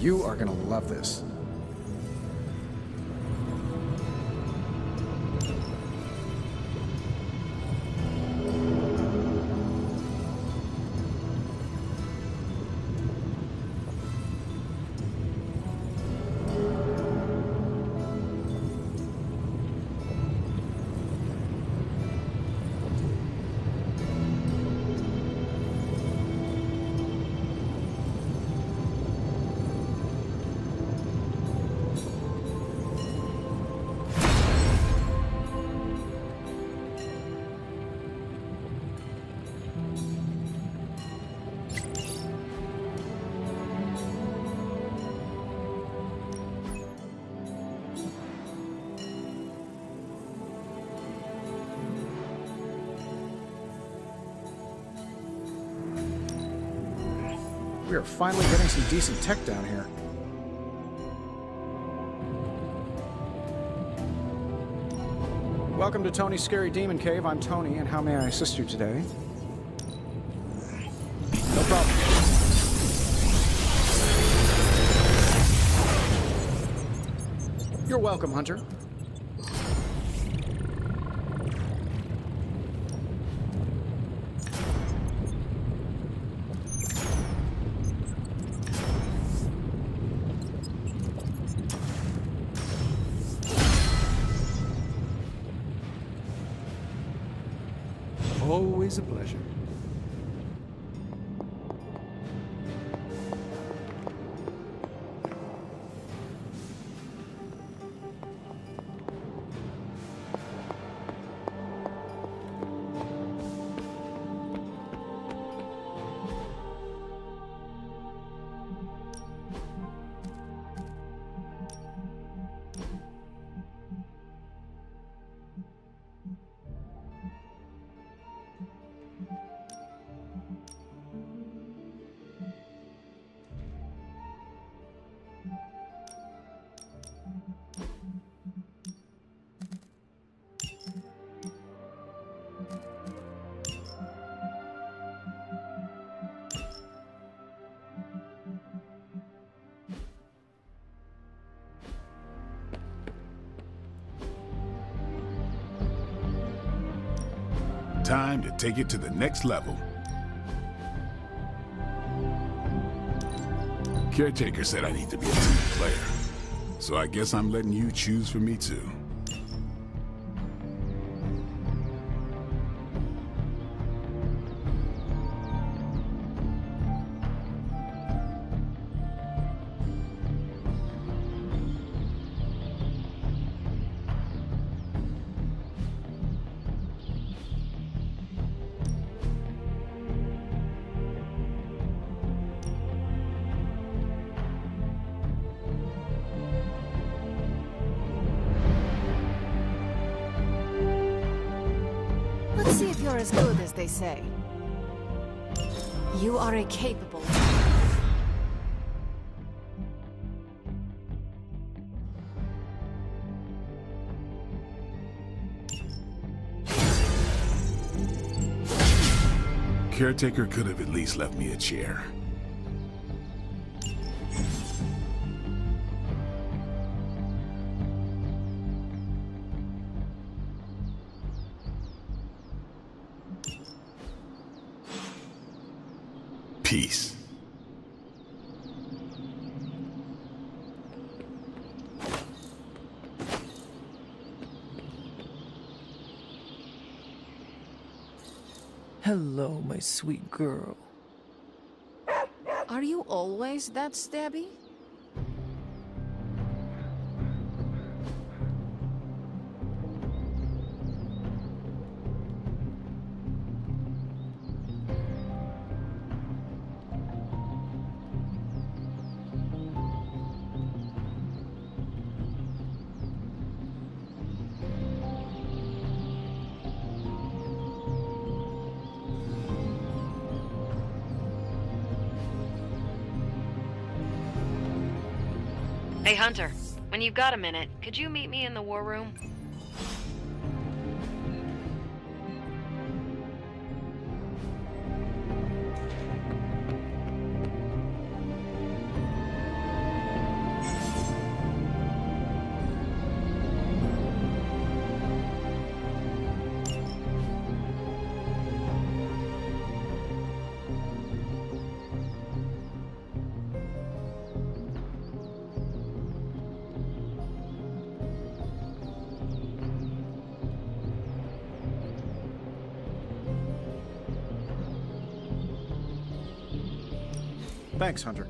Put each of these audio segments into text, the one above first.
You are gonna love this. We are finally getting some decent tech down here. Welcome to Tony's Scary Demon Cave. I'm Tony, and how may I assist you today? No problem. You're welcome, Hunter. Always a pleasure. Time to take it to the next level. Caretaker said I need to be a team player, so I guess I'm letting you choose for me too. Let's see if you're as good as they say. You are a capable... Caretaker could have at least left me a chair. Peace. Hello, my sweet girl. Are you always that stabby? Hey, Hunter, when you've got a minute, could you meet me in the war room? Thanks, Hunter.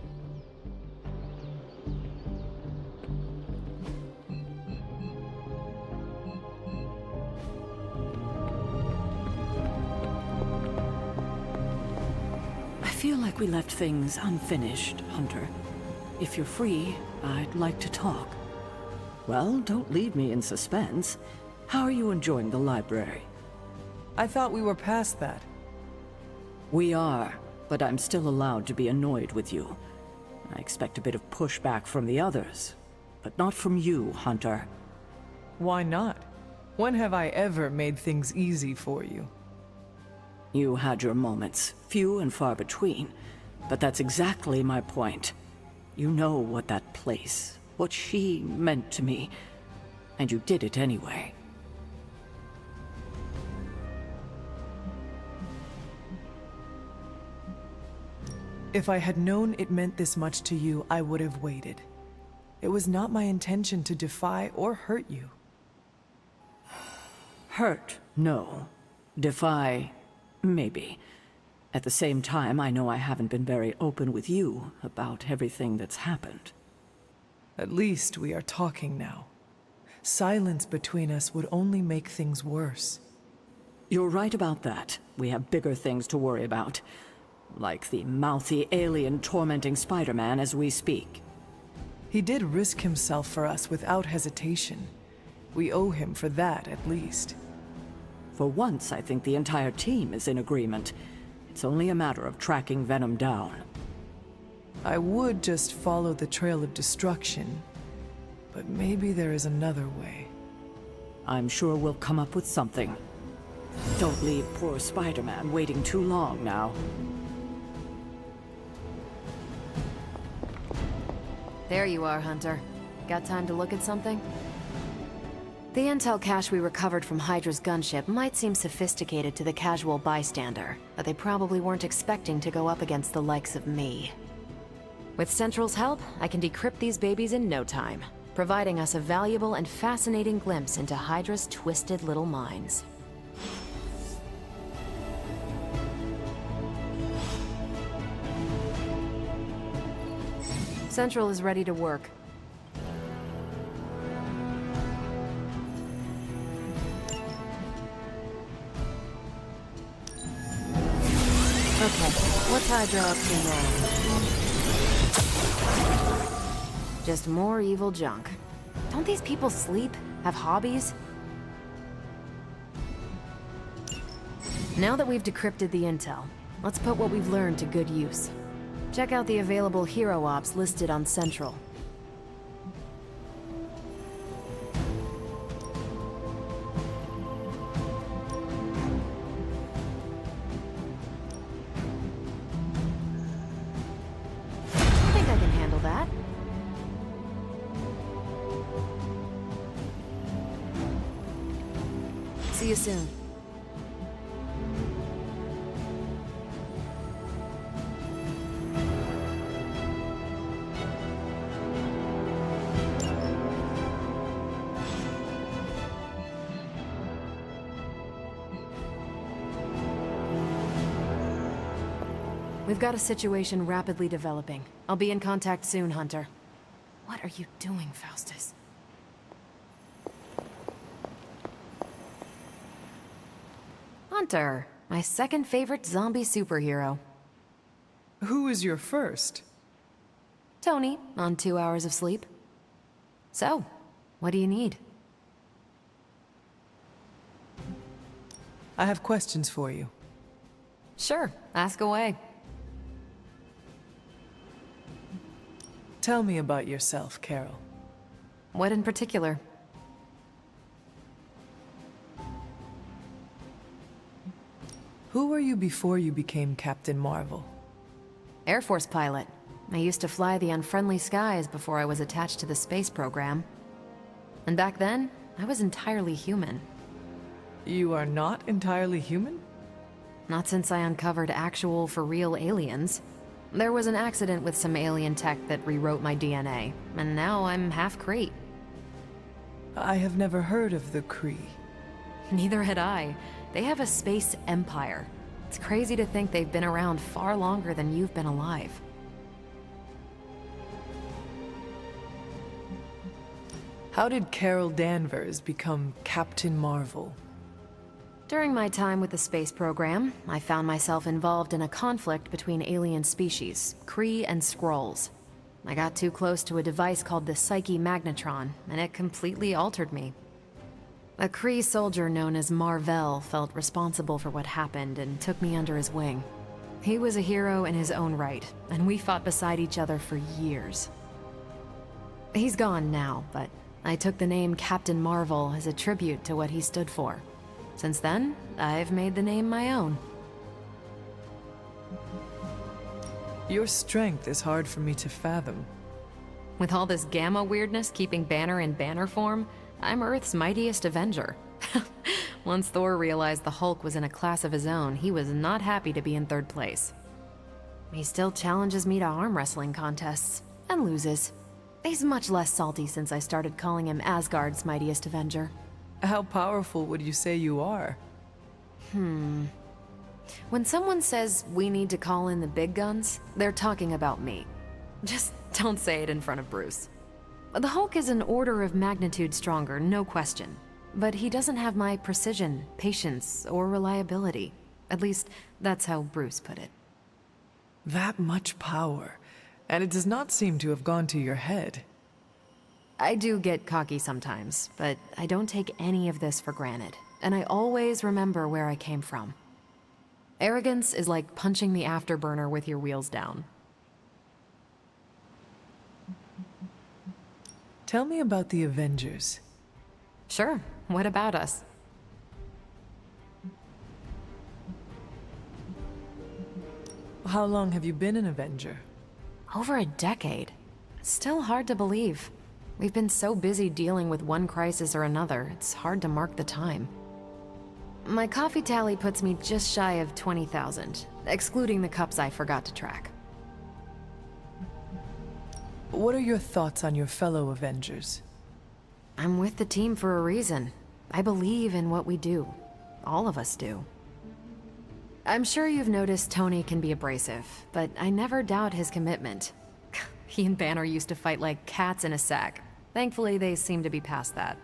I feel like we left things unfinished, Hunter. If you're free, I'd like to talk. Well, don't leave me in suspense. How are you enjoying the library? I thought we were past that. We are, but I'm still allowed to be annoyed with you. I expect a bit of pushback from the others, but not from you, Hunter. Why not? When have I ever made things easy for you? You had your moments, few and far between, but that's exactly my point. You know what that place, what she meant to me, and you did it anyway. If I had known it meant this much to you, I would have waited. It was not my intention to defy or hurt you. Hurt, no. Defy, maybe. At the same time, I know I haven't been very open with you about everything that's happened. At least we are talking now. Silence between us would only make things worse. You're right about that. We have bigger things to worry about. Like the mouthy alien tormenting Spider-Man as we speak. He did risk himself for us without hesitation. We owe him for that, at least. For once, I think the entire team is in agreement. It's only a matter of tracking Venom down. I would just follow the trail of destruction, but maybe there is another way. I'm sure we'll come up with something. Don't leave poor Spider-Man waiting too long now. There you are, Hunter. Got time to look at something? The intel cache we recovered from Hydra's gunship might seem sophisticated to the casual bystander, but they probably weren't expecting to go up against the likes of me. With Central's help, I can decrypt these babies in no time, providing us a valuable and fascinating glimpse into Hydra's twisted little minds. Central is ready to work. Okay, what's Hydra up to now? Just more evil junk. Don't these people sleep? Have hobbies? Now that we've decrypted the intel, let's put what we've learned to good use. Check out the available hero ops listed on Central. I think I can handle that. See you soon. We've got a situation rapidly developing. I'll be in contact soon, Hunter. What are you doing, Faustus? Hunter, my second favorite zombie superhero. Who is your first? Tony, on 2 hours of sleep. So, what do you need? I have questions for you. Sure, ask away. Tell me about yourself, Carol. What in particular? Who were you before you became Captain Marvel? Air Force pilot. I used to fly the unfriendly skies before I was attached to the space program. And back then, I was entirely human. You are not entirely human? Not since I uncovered actual, for real aliens. There was an accident with some alien tech that rewrote my DNA, and now I'm half Kree. I have never heard of the Kree. Neither had I. They have a space empire. It's crazy to think they've been around far longer than you've been alive. How did Carol Danvers become Captain Marvel? During my time with the space program, I found myself involved in a conflict between alien species, Kree and Skrulls. I got too close to a device called the Psyche Magnetron, and it completely altered me. A Kree soldier known as Marvel felt responsible for what happened and took me under his wing. He was a hero in his own right, and we fought beside each other for years. He's gone now, but I took the name Captain Marvel as a tribute to what he stood for. Since then, I've made the name my own. Your strength is hard for me to fathom. With all this gamma weirdness keeping Banner in banner form, I'm Earth's mightiest Avenger. Once Thor realized the Hulk was in a class of his own, he was not happy to be in third place. He still challenges me to arm wrestling contests, and loses. He's much less salty since I started calling him Asgard's mightiest Avenger. How powerful would you say you are? When someone says we need to call in the big guns, they're talking about me. Just don't say it in front of Bruce. The Hulk is an order of magnitude stronger, no question. But he doesn't have my precision, patience, or reliability. At least, that's how Bruce put it. That much power, and it does not seem to have gone to your head. I do get cocky sometimes, but I don't take any of this for granted. And I always remember where I came from. Arrogance is like punching the afterburner with your wheels down. Tell me about the Avengers. Sure, what about us? How long have you been an Avenger? Over a decade. Still hard to believe. We've been so busy dealing with one crisis or another, it's hard to mark the time. My coffee tally puts me just shy of 20,000, excluding the cups I forgot to track. What are your thoughts on your fellow Avengers? I'm with the team for a reason. I believe in what we do. All of us do. I'm sure you've noticed Tony can be abrasive, but I never doubt his commitment. He and Banner used to fight like cats in a sack. Thankfully, they seem to be past that.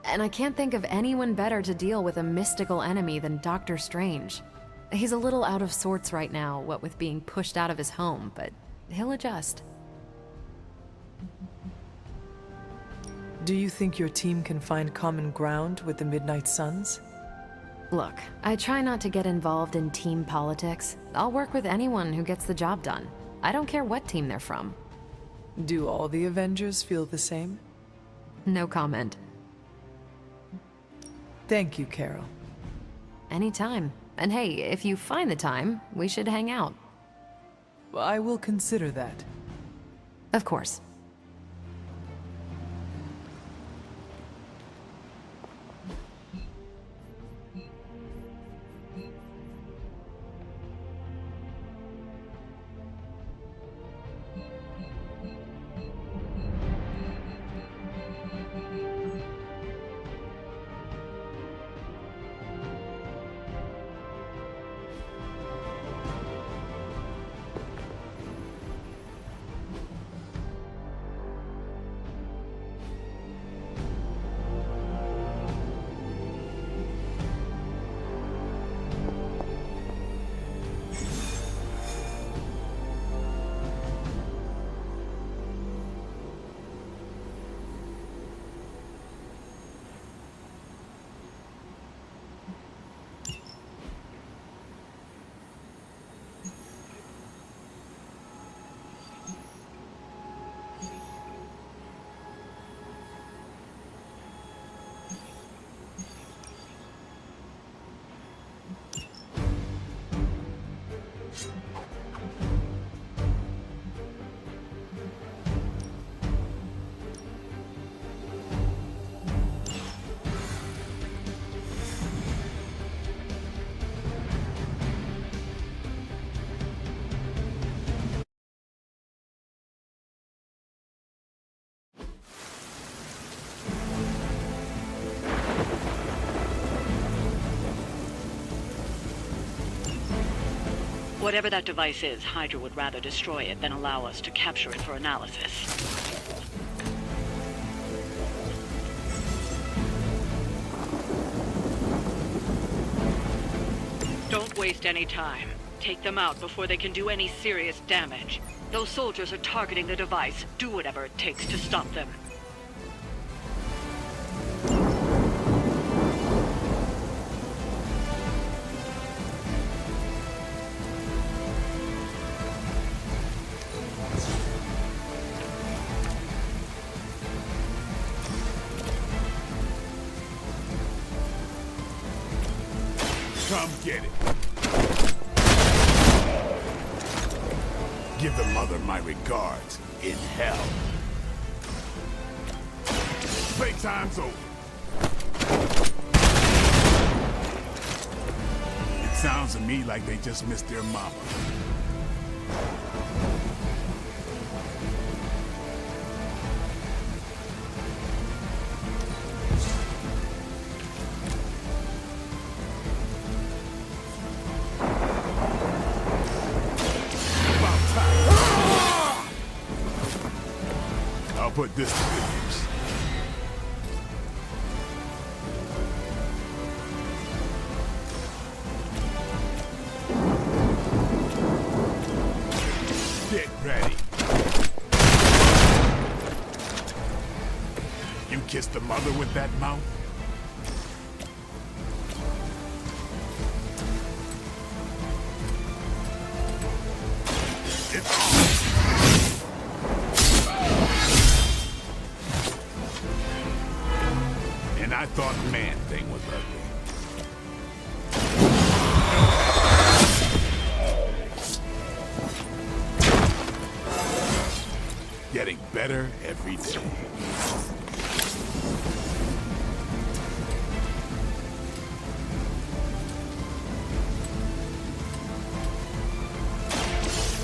And I can't think of anyone better to deal with a mystical enemy than Doctor Strange. He's a little out of sorts right now, what with being pushed out of his home, but he'll adjust. Do you think your team can find common ground with the Midnight Suns? Look, I try not to get involved in team politics. I'll work with anyone who gets the job done. I don't care what team they're from. Do all the Avengers feel the same? No comment. Thank you, Carol. Anytime. And hey, if you find the time, we should hang out. I will consider that. Of course. Whatever that device is, Hydra would rather destroy it than allow us to capture it for analysis. waste any time. Take them out before they can do any serious damage. Those soldiers are targeting the device. Do whatever it takes to stop them. Come get it. Give the mother my regards in hell. Playtime's over. It sounds to me like they just missed their mama. Put this to good use. Get ready. You kissed the mother with that mouth? It's on. I thought Man-Thing was ugly. Getting better every day.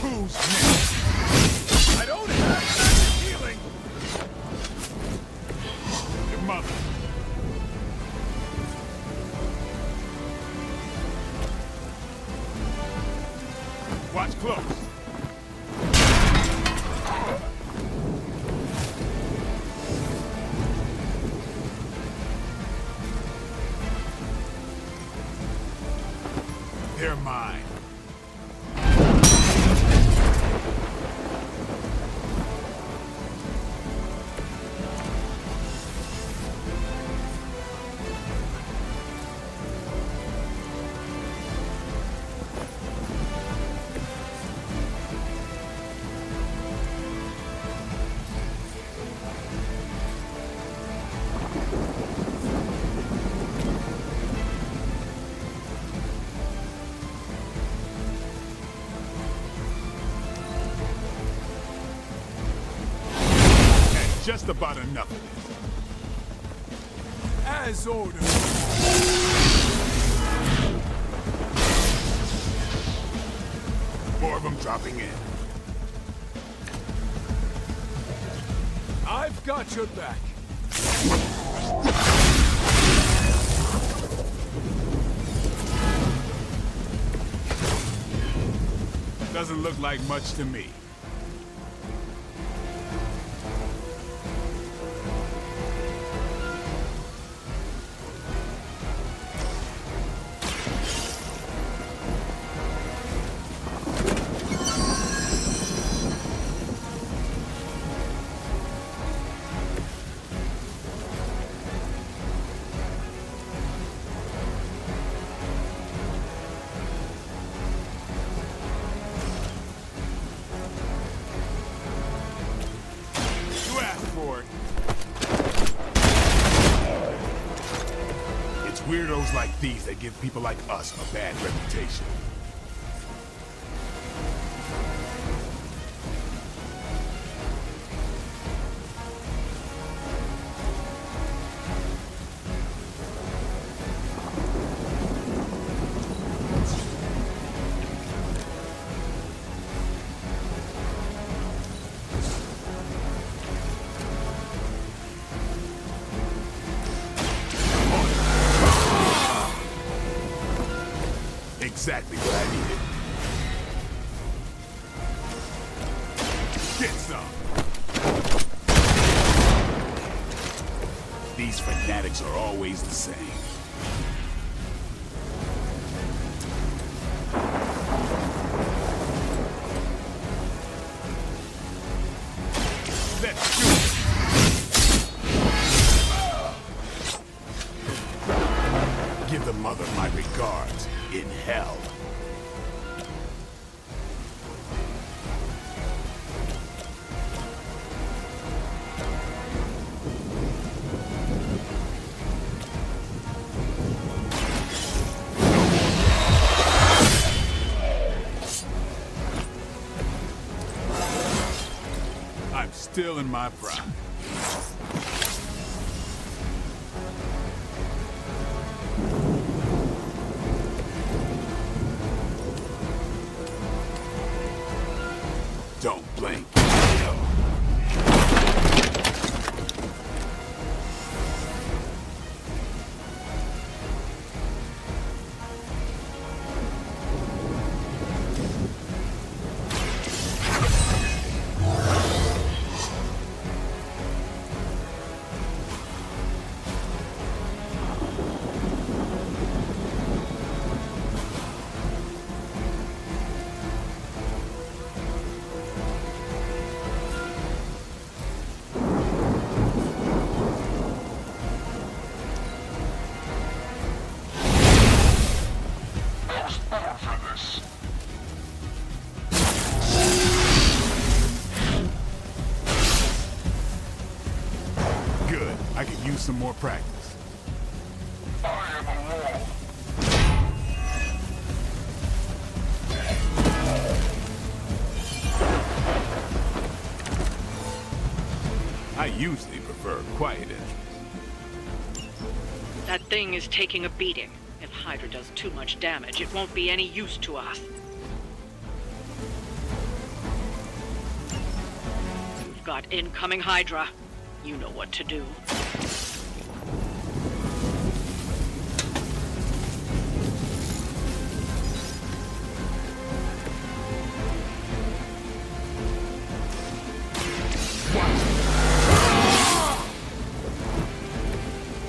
Who's next? I don't have magic healing! Your mother. Watch close. They're mine. Just about enough. As ordered. More of them dropping in. I've got your back. Doesn't look like much to me. It's weirdos like these that give people like us a bad reputation. Exactly what I needed. Get some. These fanatics are always the same. mother my regards in hell. I'm still in my prime. Don't blink. Good. I could use some more practice. I usually prefer quiet entries. That thing is taking a beating. If Hydra does too much damage, it won't be any use to us. You've got incoming Hydra. You know what to do.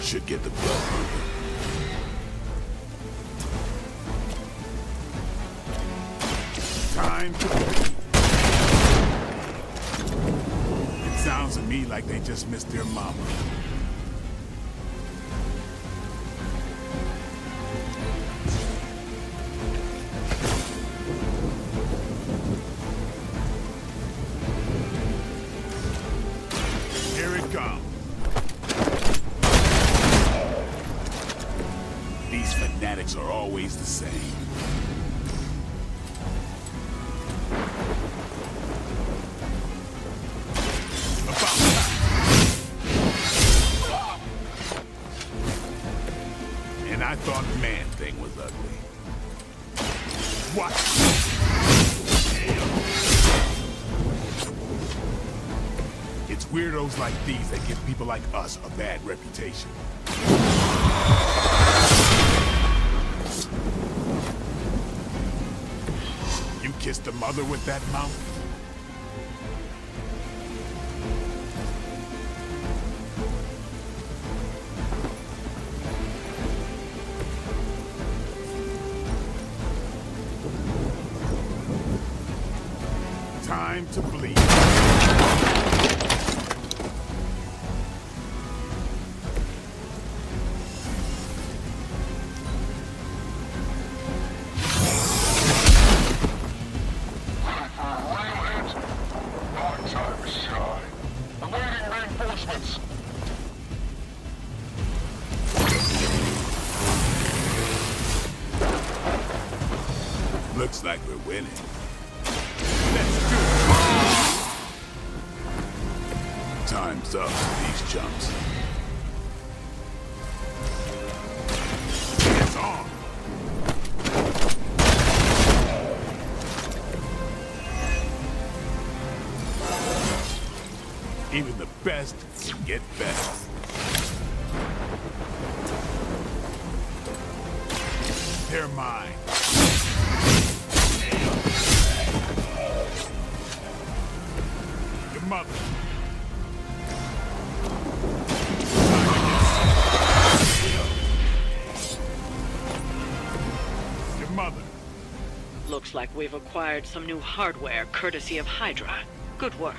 Should get the blood moving. Time to bleed. It sounds to me like they just missed their mama. Here it comes. These fanatics are always the same. About time. And I thought Man-Thing was ugly. What? It's weirdos like these that give people like us a bad reputation. You kissed the mother with that mouth? Time to bleed. Looks like we're winning. Let's do it! Time's up for these chumps. It's on! Even the best can get better. They're mine. Your mother. Your mother. Looks like we've acquired some new hardware courtesy of Hydra. Good work.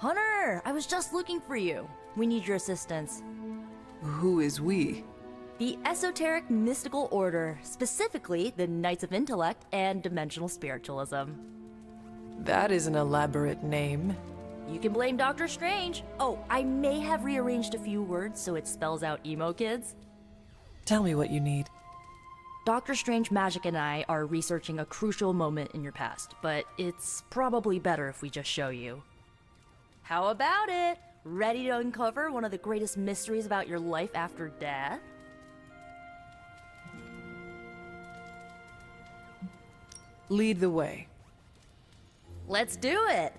Hunter, I was just looking for you. We need your assistance. Who is we? The Esoteric Mystical Order, specifically the Knights of Intellect and Dimensional Spiritualism. That is an elaborate name. You can blame Doctor Strange. Oh, I may have rearranged a few words so it spells out emo kids. Tell me what you need. Dr. Strange Magic and I are researching a crucial moment in your past, but it's probably better if we just show you. How about it? Ready to uncover one of the greatest mysteries about your life after death? Lead the way. Let's do it!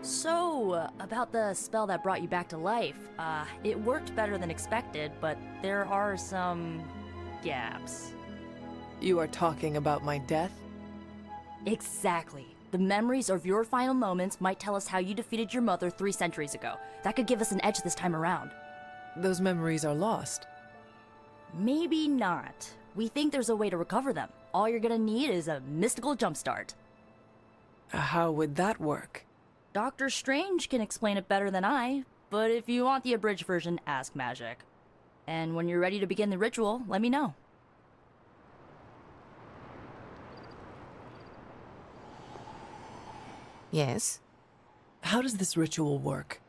So, about the spell that brought you back to life, it worked better than expected, but there are some gaps. You are talking about my death? Exactly. The memories of your final moments might tell us how you defeated your mother 3 centuries ago. That could give us an edge this time around. Those memories are lost. Maybe not. We think there's a way to recover them. All you're gonna need is a mystical jumpstart. How would that work? Doctor Strange can explain it better than I, but if you want the abridged version, ask Magic. And when you're ready to begin the ritual, let me know. Yes? How does this ritual work?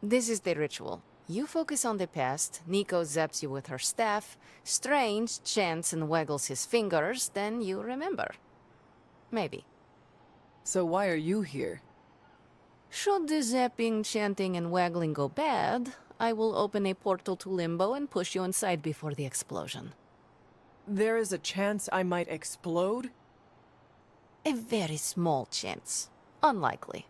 This is the ritual. You focus on the past, Nico zaps you with her staff, Strange chants and waggles his fingers, then you remember. Maybe. So why are you here? Should the zapping, chanting, and waggling go bad, I will open a portal to Limbo and push you inside before the explosion. There is a chance I might explode? A very small chance. Unlikely.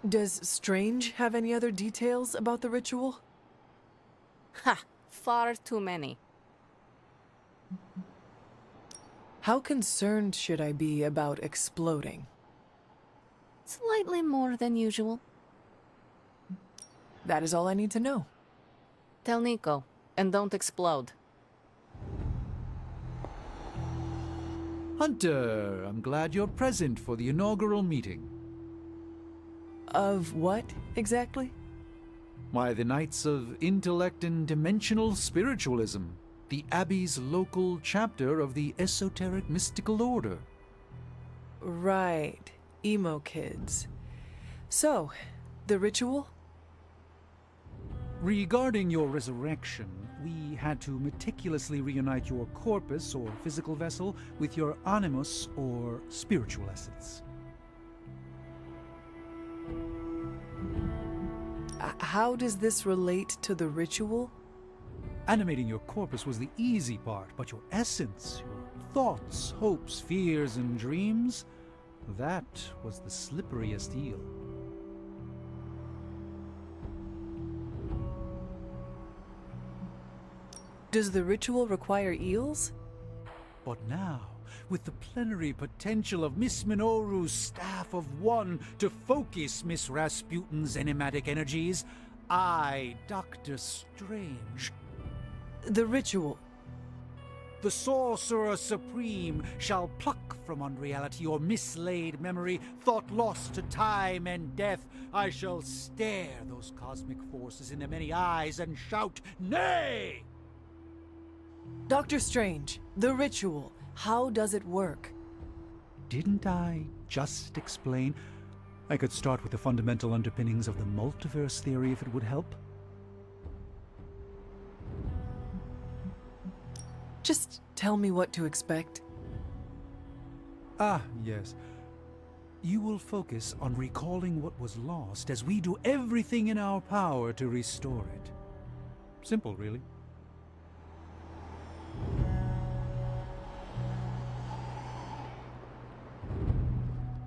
Does Strange have any other details about the ritual? Ha! Far too many. How concerned should I be about exploding? Slightly more than usual. That is all I need to know. Tell Nico, and don't explode. Hunter, I'm glad you're present for the inaugural meeting. Of what, exactly? Why, the Knights of Intellect and Dimensional Spiritualism, the Abbey's local chapter of the Esoteric Mystical Order. Right. Emo kids. So, the ritual? Regarding your resurrection, we had to meticulously reunite your corpus, or physical vessel, with your animus, or spiritual essence. How does this relate to the ritual? Animating your corpus was the easy part, but your essence, your thoughts, hopes, fears, and dreams, that was the slipperiest eel. Does the ritual require eels? But now, with the plenary potential of Miss Minoru's Staff of One to focus Miss Rasputin's enigmatic energies, I, Dr. Strange, The ritual. the Sorcerer Supreme, shall pluck from unreality or mislaid memory, thought lost to time and death. I shall stare those cosmic forces in the many eyes and shout, "Nay!" Dr. Strange, the ritual. How does it work? Didn't I just explain? I could start with the fundamental underpinnings of the multiverse theory if it would help. Just tell me what to expect. Ah, yes. You will focus on recalling what was lost as we do everything in our power to restore it. Simple, really.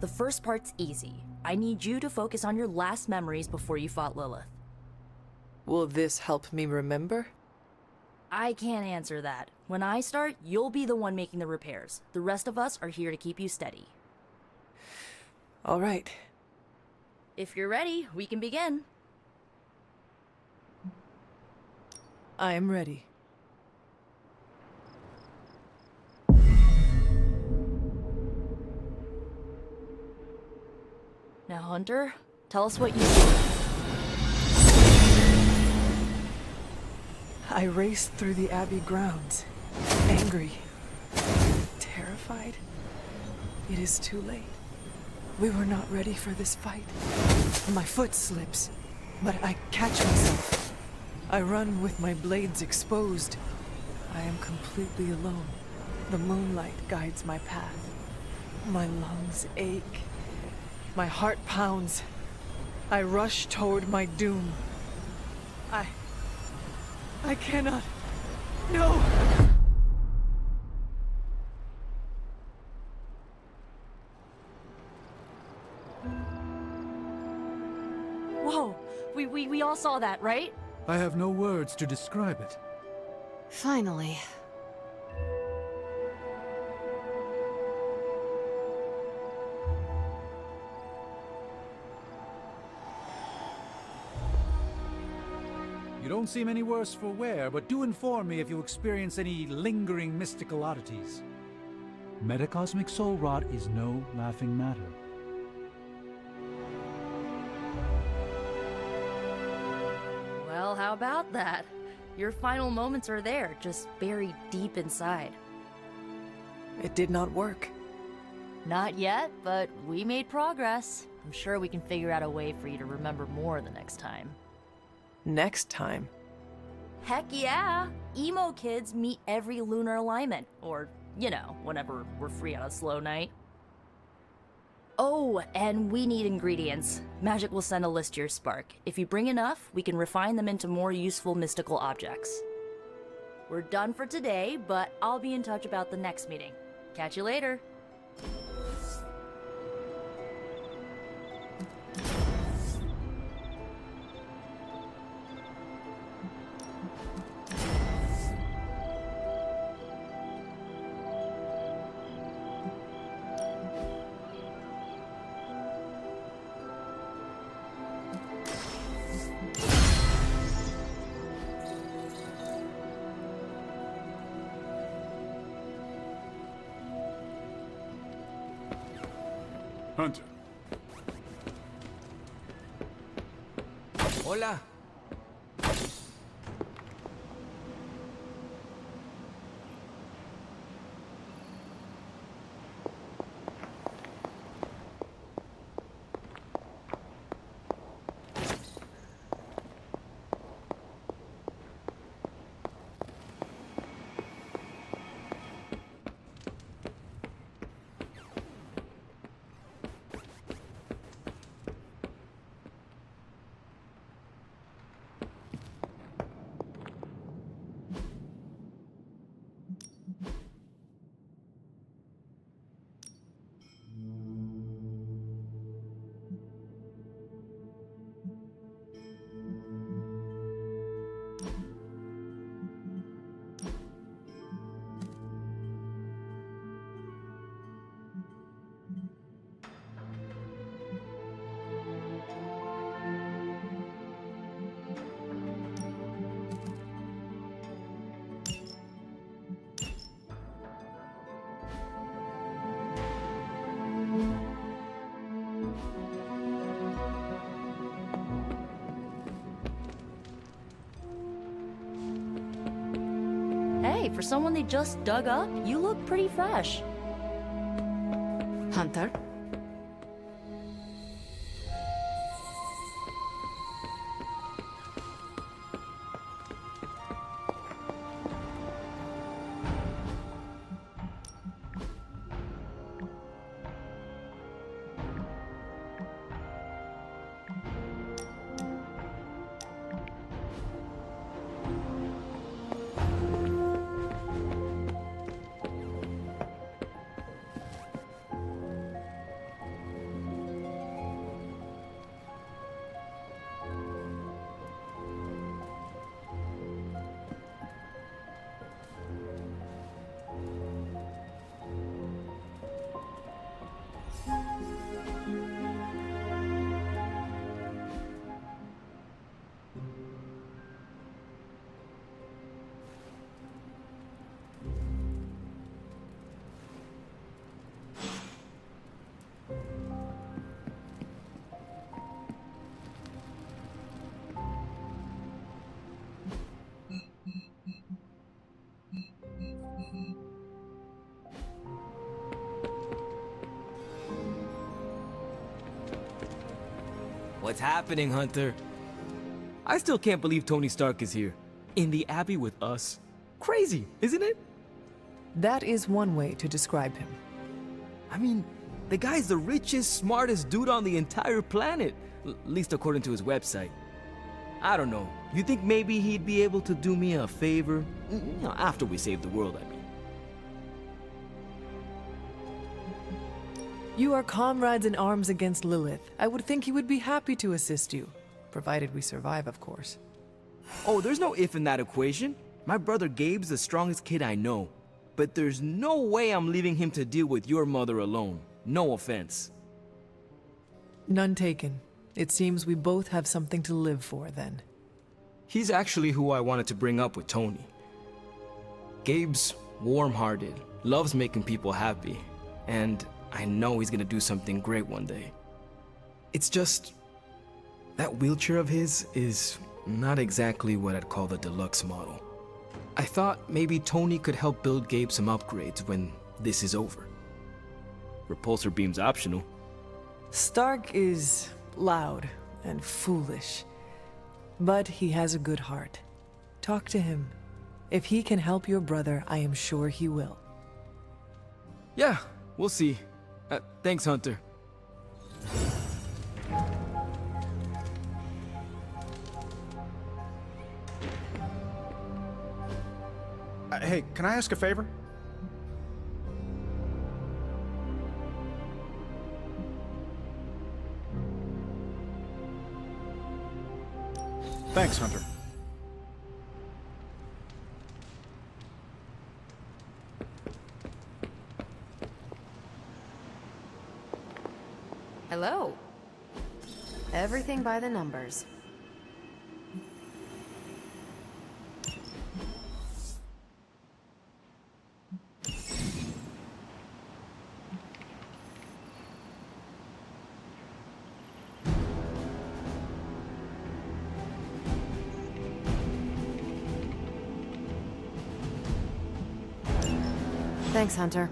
The first part's easy. I need you to focus on your last memories before you fought Lilith. Will this help me remember? I can't answer that. When I start, you'll be the one making the repairs. The rest of us are here to keep you steady. All right. If you're ready, we can begin. I am ready. Now, Hunter, tell us what you see. I raced through the Abbey grounds, angry, terrified. It is too late. We were not ready for this fight. My foot slips, but I catch myself. I run with my blades exposed. I am completely alone. The moonlight guides my path. My lungs ache. My heart pounds. I rush toward my doom. I cannot. No! Whoa! We all saw that, right? I have no words to describe it. Finally. You don't seem any worse for wear, but do inform me if you experience any lingering mystical oddities. Metacosmic soul rot is no laughing matter. Well, how about that? Your final moments are there, just buried deep inside. It did not work. Not yet, but we made progress. I'm sure we can figure out a way for you to remember more the next time. Next time. Heck yeah! Emo kids meet every lunar alignment. Or, you know, whenever we're free on a slow night. Oh, and we need ingredients. Magic will send a list to your spark. If you bring enough, we can refine them into more useful mystical objects. We're done for today, but I'll be in touch about the next meeting. Catch you later. Hunter. Hola. Hey, for someone they just dug up, you look pretty fresh. Hunter? What's happening, Hunter? I still can't believe Tony Stark is here. In the Abbey with us. Crazy, isn't it? That is one way to describe him. I mean, the guy's the richest, smartest dude on the entire planet. At least according to his website. I don't know. You think maybe he'd be able to do me a favor? After we save the world, I mean. You are comrades in arms against Lilith. I would think he would be happy to assist you. Provided we survive, of course. Oh, there's no if in that equation. My brother Gabe's the strongest kid I know. But there's no way I'm leaving him to deal with your mother alone. No offense. None taken. It seems we both have something to live for, then. He's actually who I wanted to bring up with Tony. Gabe's warm-hearted, loves making people happy, and I know he's gonna do something great one day. It's just... that wheelchair of his is not exactly what I'd call the deluxe model. I thought maybe Tony could help build Gabe some upgrades when this is over. Repulsor beam's optional. Stark is loud and foolish, but he has a good heart. Talk to him. If he can help your brother, I am sure he will. Yeah, we'll see. Thanks, Hunter. Hey, can I ask a favor? Thanks, Hunter. Hello. Everything by the numbers. Thanks, Hunter.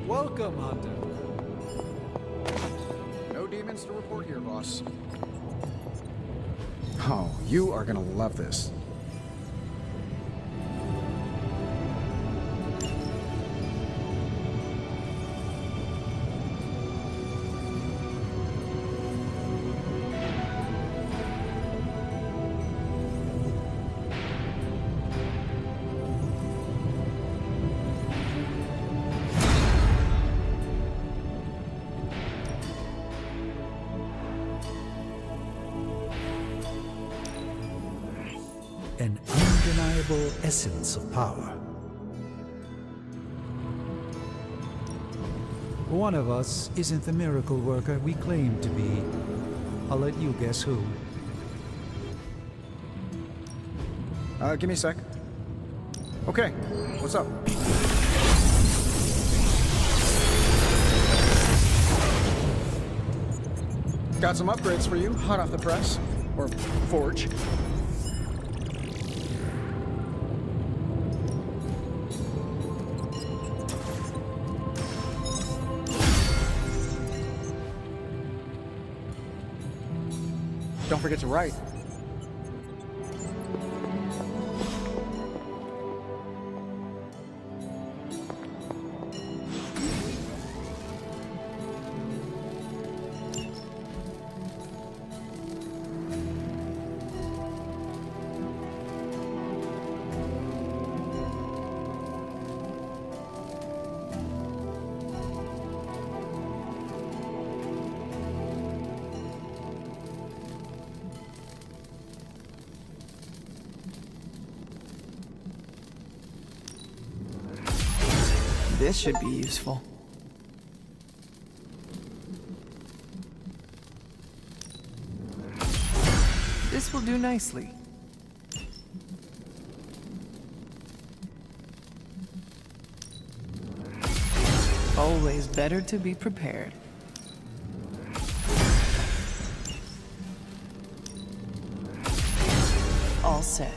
Welcome, Hunter. No demons to report here, boss. Oh, you are gonna love this. An undeniable essence of power. One of us isn't the miracle worker we claim to be. I'll let you guess who. Give me a sec. Okay, what's up? Got some upgrades for you, hot off the press. Or forge. Don't forget to write. This should be useful. This will do nicely. Always better to be prepared. All set.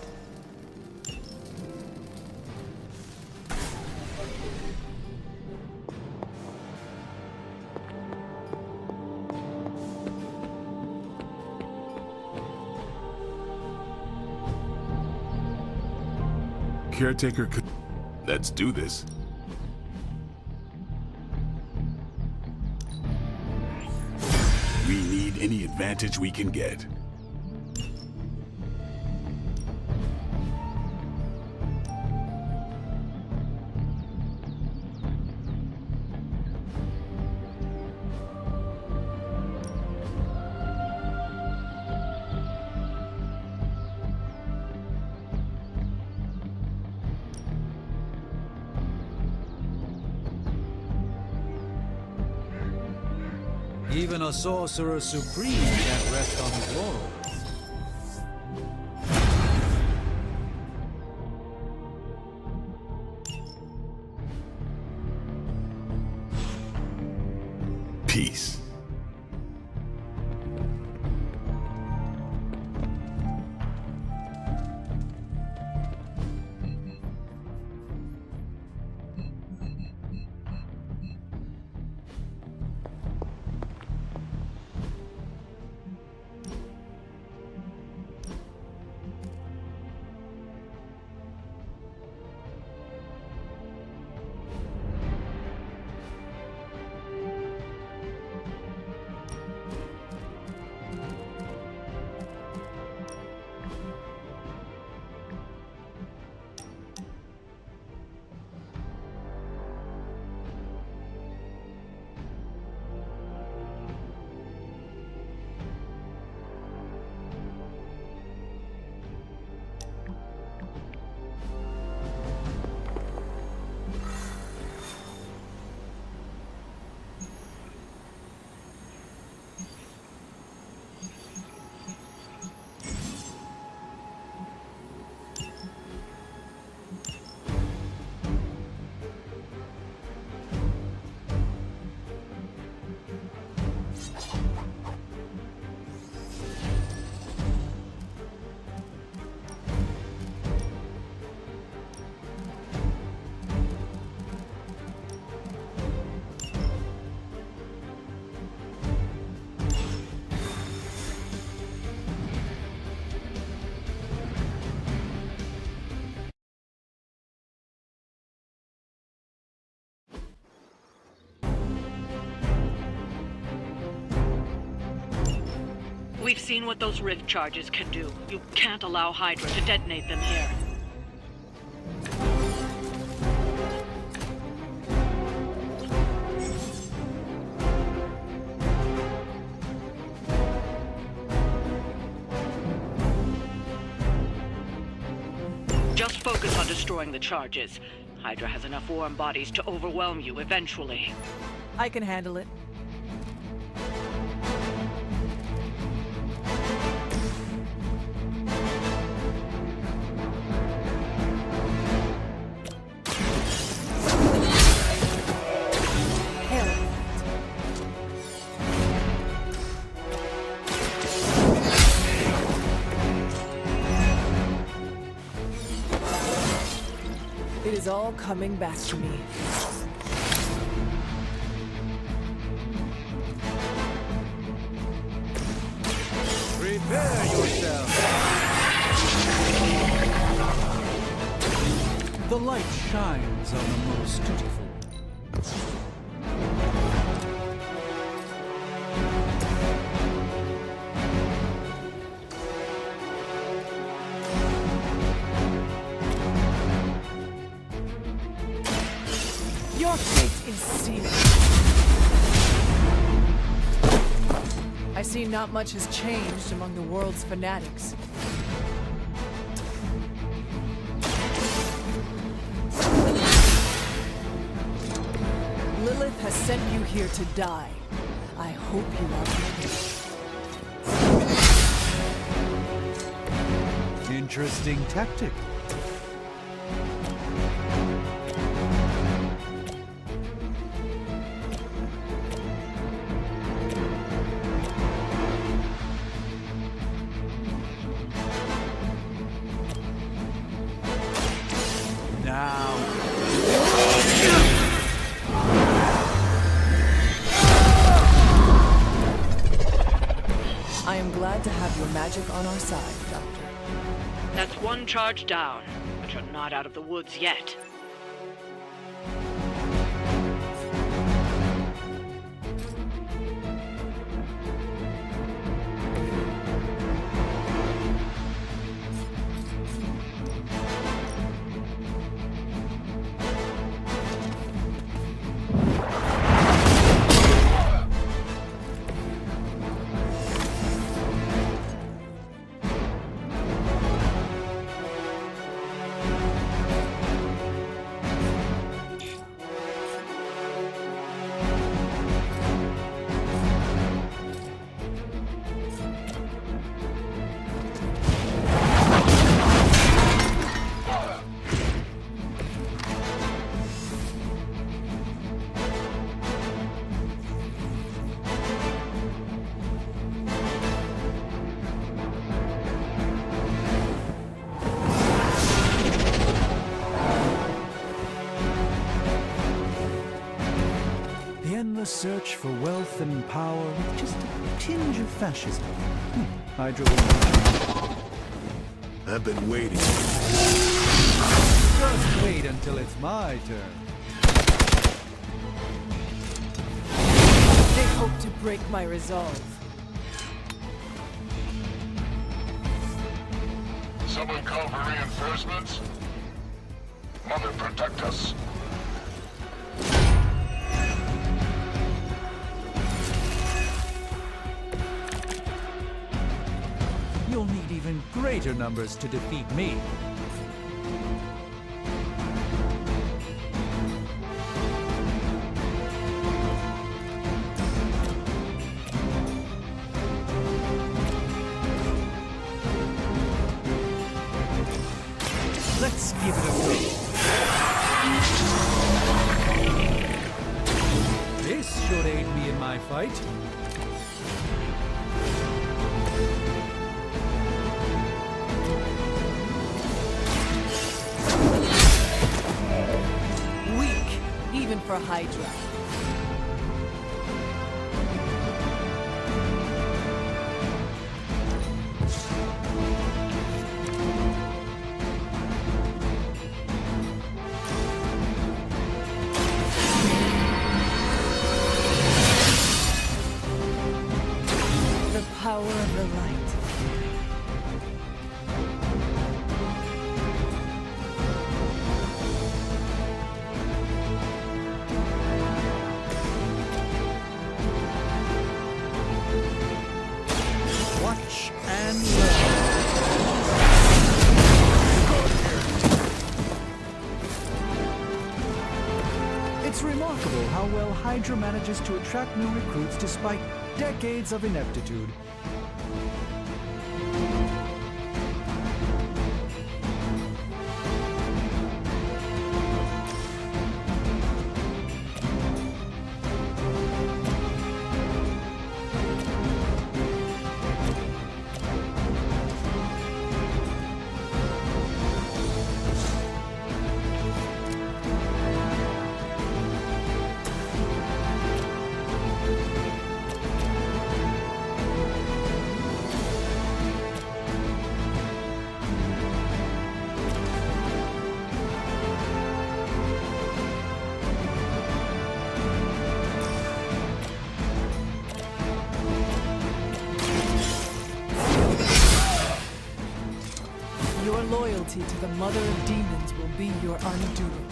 Caretaker could... Let's do this. We need any advantage we can get. Even a sorcerer supreme can't rest on his laurels. Peace. We've seen what those rift charges can do. You can't allow Hydra to detonate them here. Just focus on destroying the charges. Hydra has enough warm bodies to overwhelm you eventually. I can handle it. It is all coming back to me. Prepare yourself. The light shines on the most dutiful. Your fate is sealed. I see not much has changed among the world's fanatics. Lilith has sent you here to die. I hope you are ready. Interesting tactic. Now. I am glad to have your magic on our side, Doctor. That's one charge down, but you're not out of the woods yet. The search for wealth and power with just a tinge of fascism. Hydra will... I've been waiting. Just wait until it's my turn. They hope to break my resolve. Someone call for reinforcements? Mother, protect us. You'll need even greater numbers to defeat me. Let's give it a go. This should aid me in my fight. Even for Hydra. The power of the light. Watch and learn. It's remarkable how well Hydra manages to attract new recruits despite decades of ineptitude. Your loyalty to the Mother of Demons will be your undoing.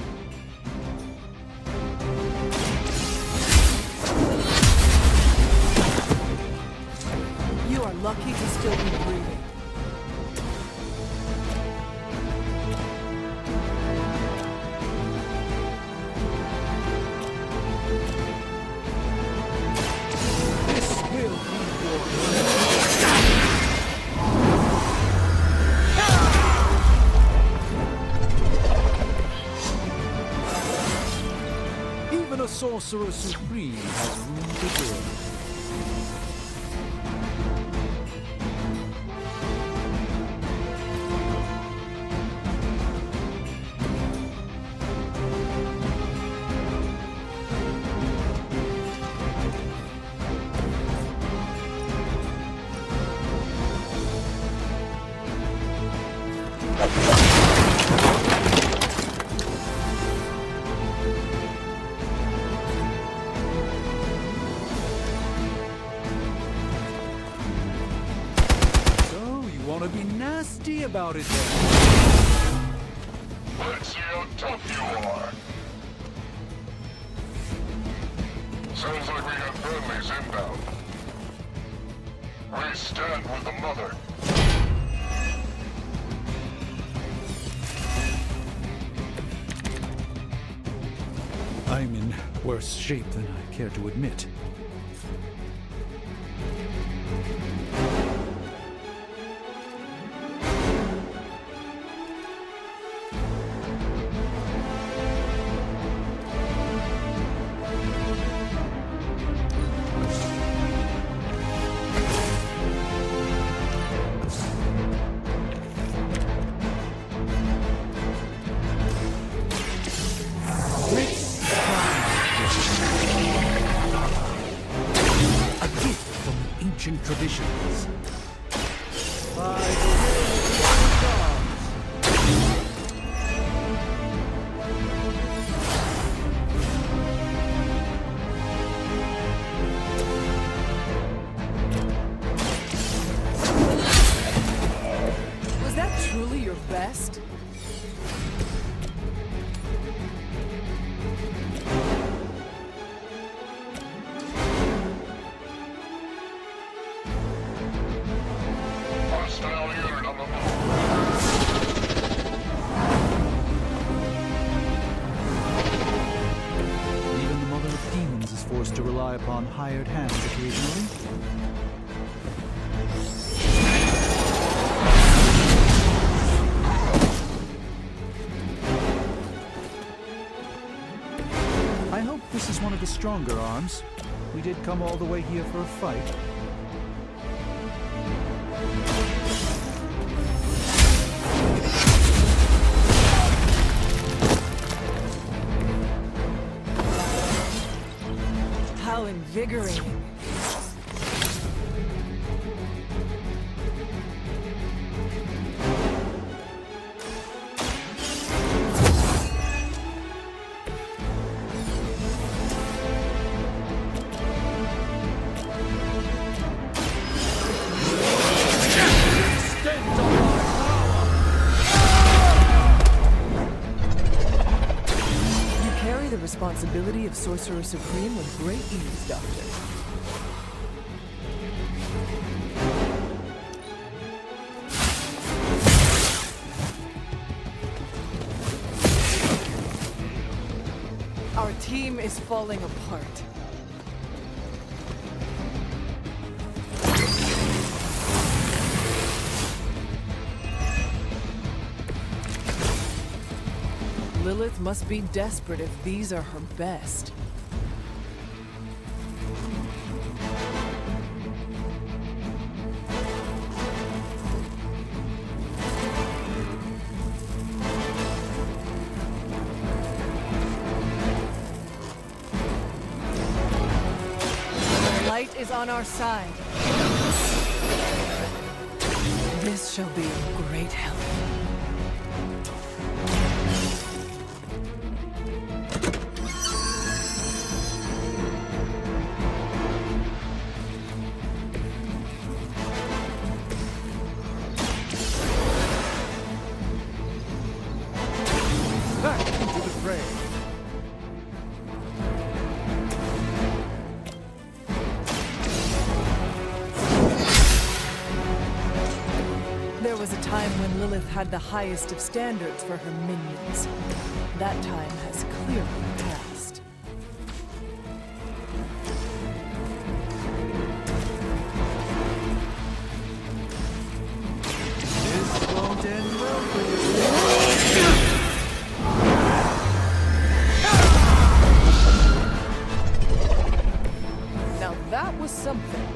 You are lucky to still be breathing. This will be your Sorcerer Supreme has room to grow. Want to be nasty about it then? Let's see how tough you are. Sounds like we got friendlies inbound. We stand with the mother. I'm in worse shape than I care to admit. Ancient traditions. By the will of the gods. Was that truly your best? Forced to rely upon hired hands occasionally. I hope this is one of the stronger arms. We did come all the way here for a fight. How invigorating. The responsibility of Sorcerer Supreme with great ease, Doctor. Our team is falling apart. Lilith must be desperate if these are her best. The light is on our side. This shall be of great help. There was a time when Lilith had the highest of standards for her minions. That time has clearly passed. This won't end well for you. something.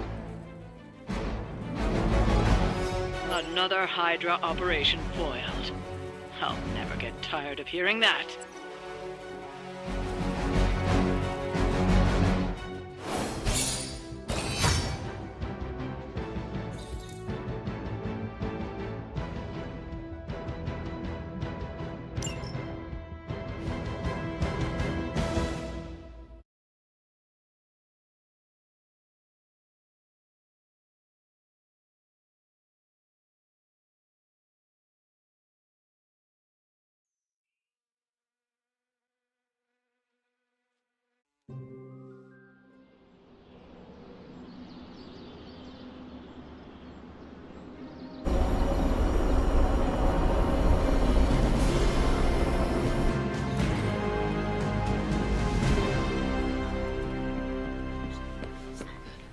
Another Hydra operation foiled. I'll never get tired of hearing that.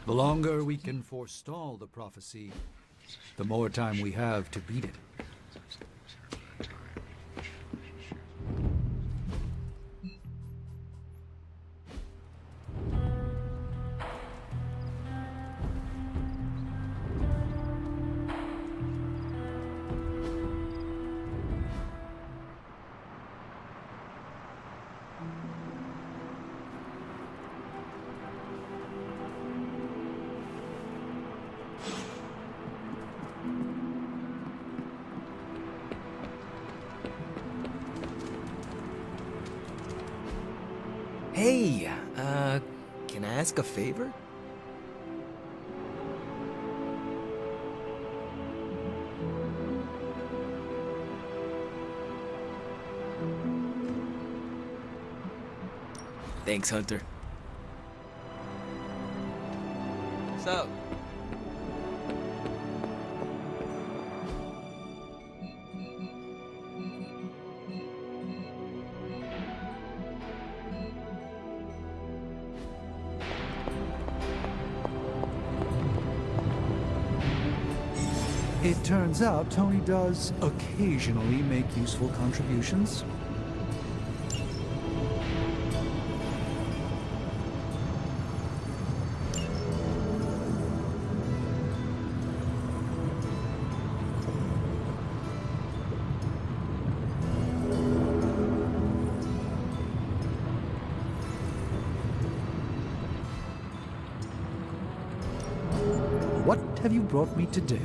The longer we can forestall the prophecy, the more time we have to beat it. Hey, can I ask a favor? Thanks, Hunter. What's up? It turns out Tony does occasionally make useful contributions. What have you brought me today?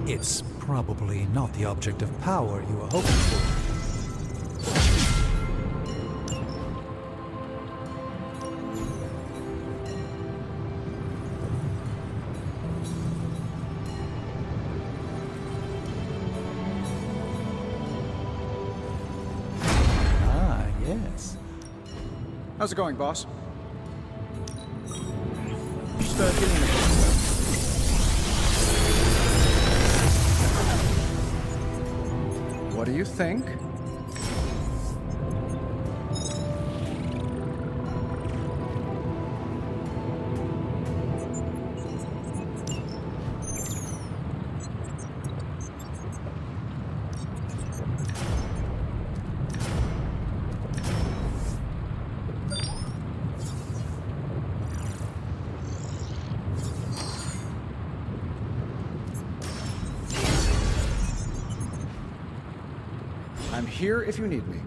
It's probably not the object of power you were hoping for. Ah, yes. How's it going, boss? Just give me a minute. What do you think? I'm here if you need me.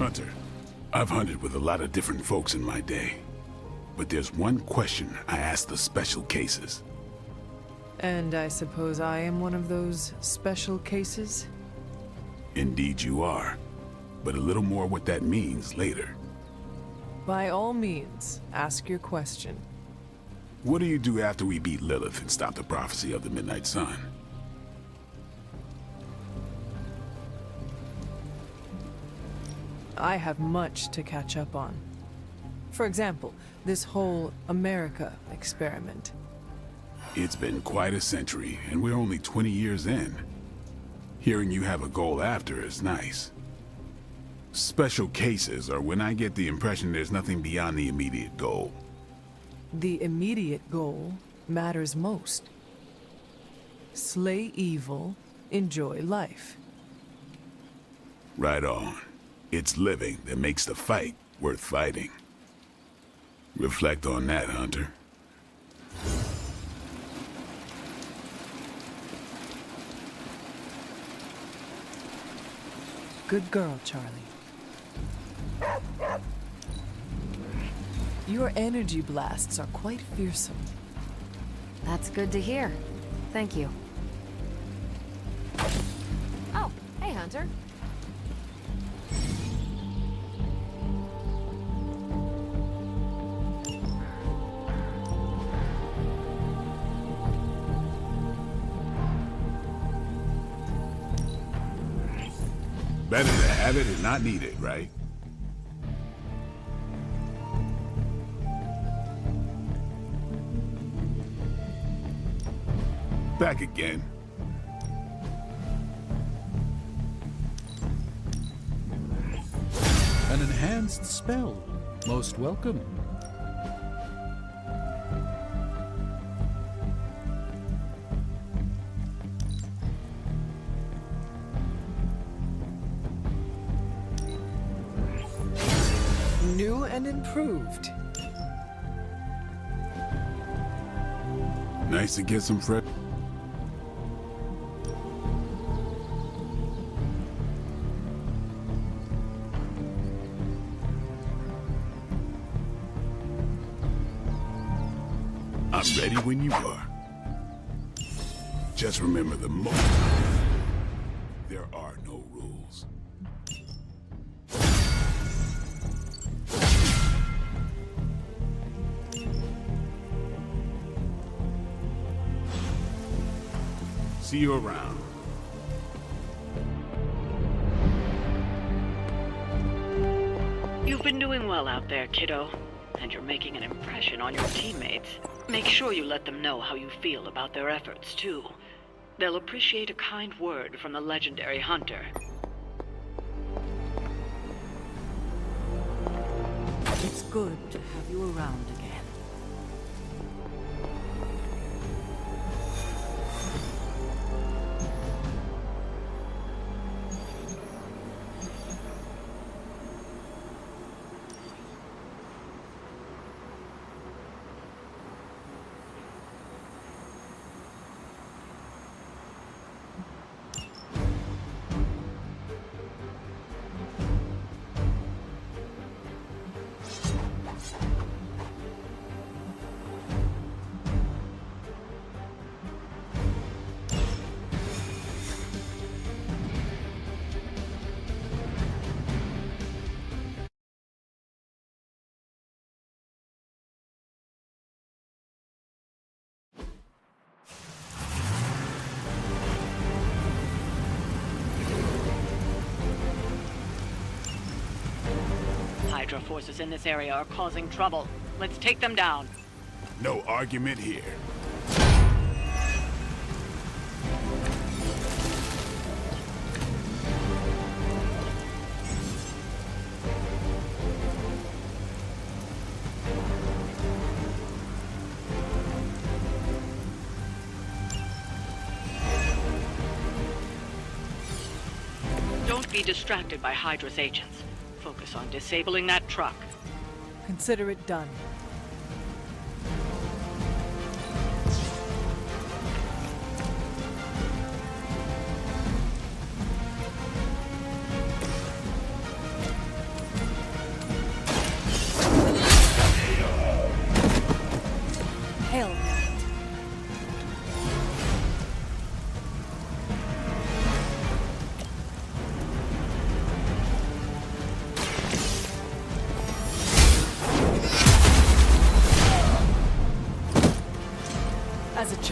Hunter, I've hunted with a lot of different folks in my day. But there's one question I ask the special cases. And I suppose I am one of those special cases? Indeed you are. But a little more what that means later. By all means, ask your question. What do you do after we beat Lilith and stop the prophecy of the Midnight Sun? I have much to catch up on. For example, this whole America experiment. It's been quite a century, and we're only 20 years in. Hearing you have a goal after is nice. Special cases are when I get the impression there's nothing beyond the immediate goal. The immediate goal matters most. Slay evil, enjoy life. Right on. It's living that makes the fight worth fighting. Reflect on that, Hunter. Good girl, Charlie. Your energy blasts are quite fearsome. That's good to hear. Thank you. Oh, hey, Hunter. Better to have it and not need it, right? Back again. An enhanced spell. Most welcome. New and improved. Nice to get some fresh. I'm ready when you are. Just remember the most. There are no rules. See you around. You've been doing well out there, kiddo. And you're making an impression on your teammates. Make sure you let them know how you feel about their efforts, too. They'll appreciate a kind word from the legendary Hunter. It's good to have you around again. Hydra forces in this area are causing trouble. Let's take them down. No argument here. Don't be distracted by Hydra's agents. Focus on disabling that truck. Consider it done.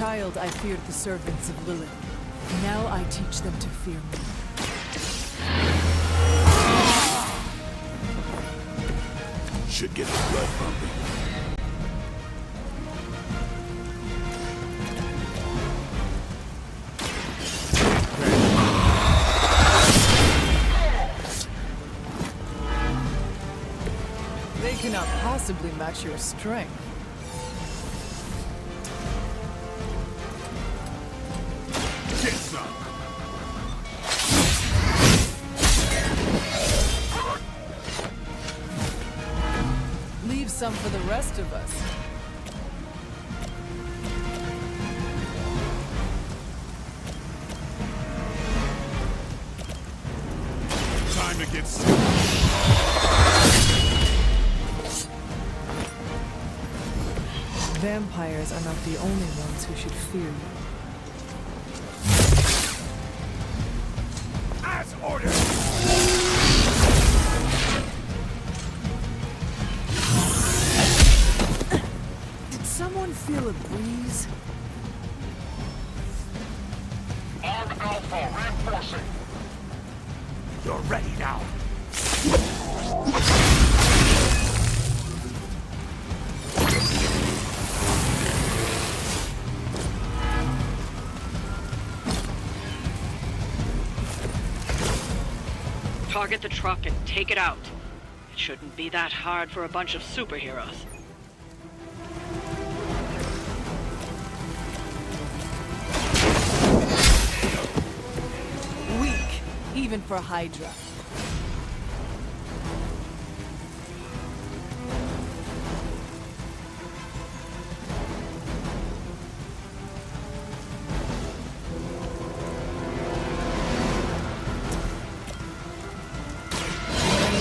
child, I feared the servants of Lilith. Now I teach them to fear me. Should get the blood pumping. They cannot possibly match your strength. Get some. Leave some for the rest of us. Time to get serious. Vampires are not the only ones who should fear you. As ordered. Did someone feel a breeze? Arm Alpha reinforcing. You're ready now. Target the truck and take it out. It shouldn't be that hard for a bunch of superheroes. Weak, even for Hydra.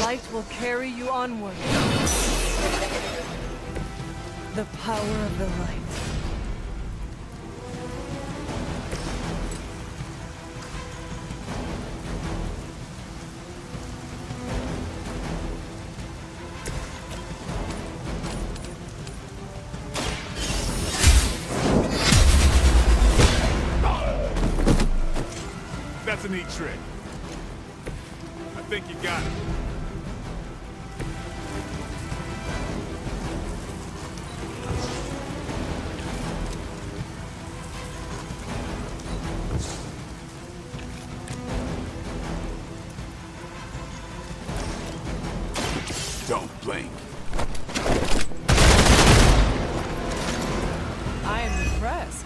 Light will carry you onward. The power of the light. That's a neat trick. I think you got it. Don't blink. I am impressed.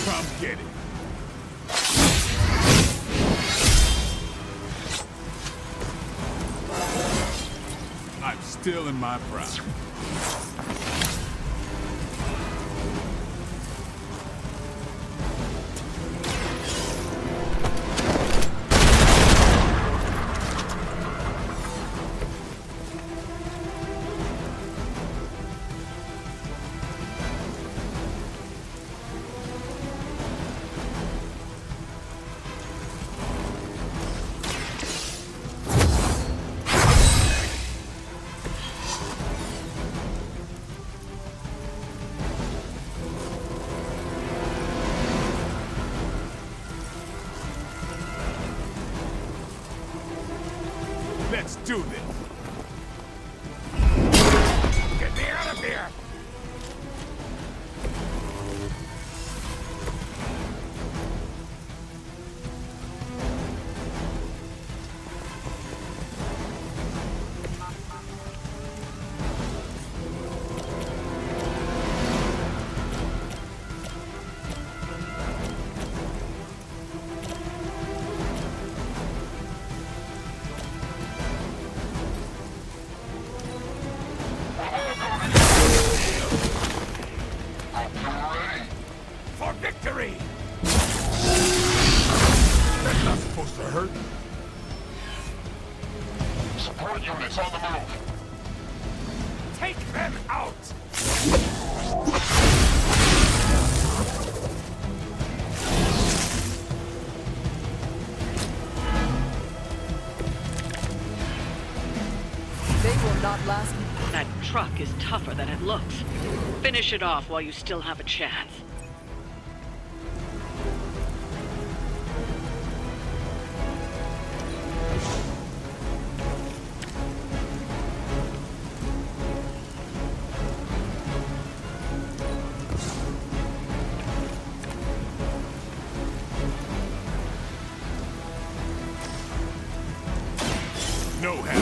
Come get it. I'm still in my prime. Let's do this. Get me out of here. Support units on the move. Take them out! They will not last. That truck is tougher than it looks. Finish it off while you still have a chance. No help.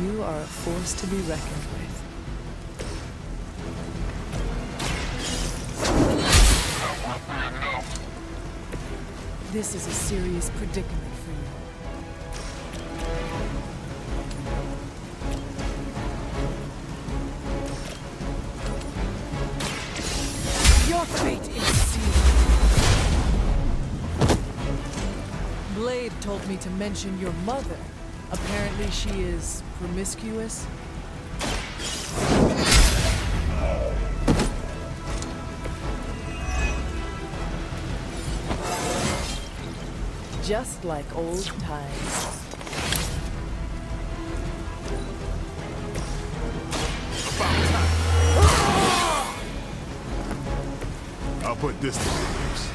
You are a force to be reckoned with. That won't be enough. This is a serious predicament for you. Your fate is sealed. Blade told me to mention your mother. Apparently she is promiscuous. Just like old times. I'll put this to good use.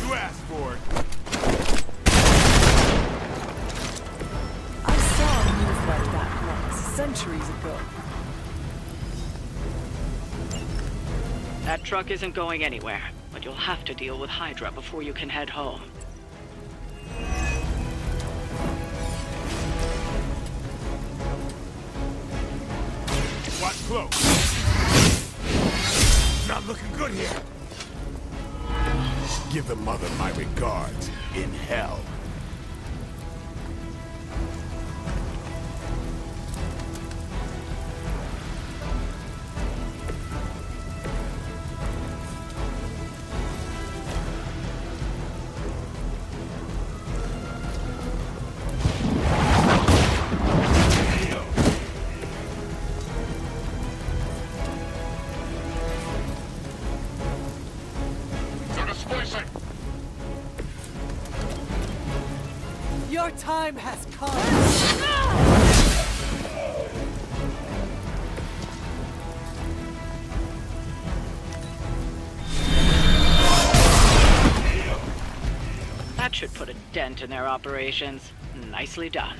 You asked for it. I saw a move like that once, centuries ago. That truck isn't going anywhere, but you'll have to deal with Hydra before you can head home. Watch close. Not looking good here. Give the mother my regards in hell. They're displacing. Your time has come. That should put a dent in their operations. Nicely done.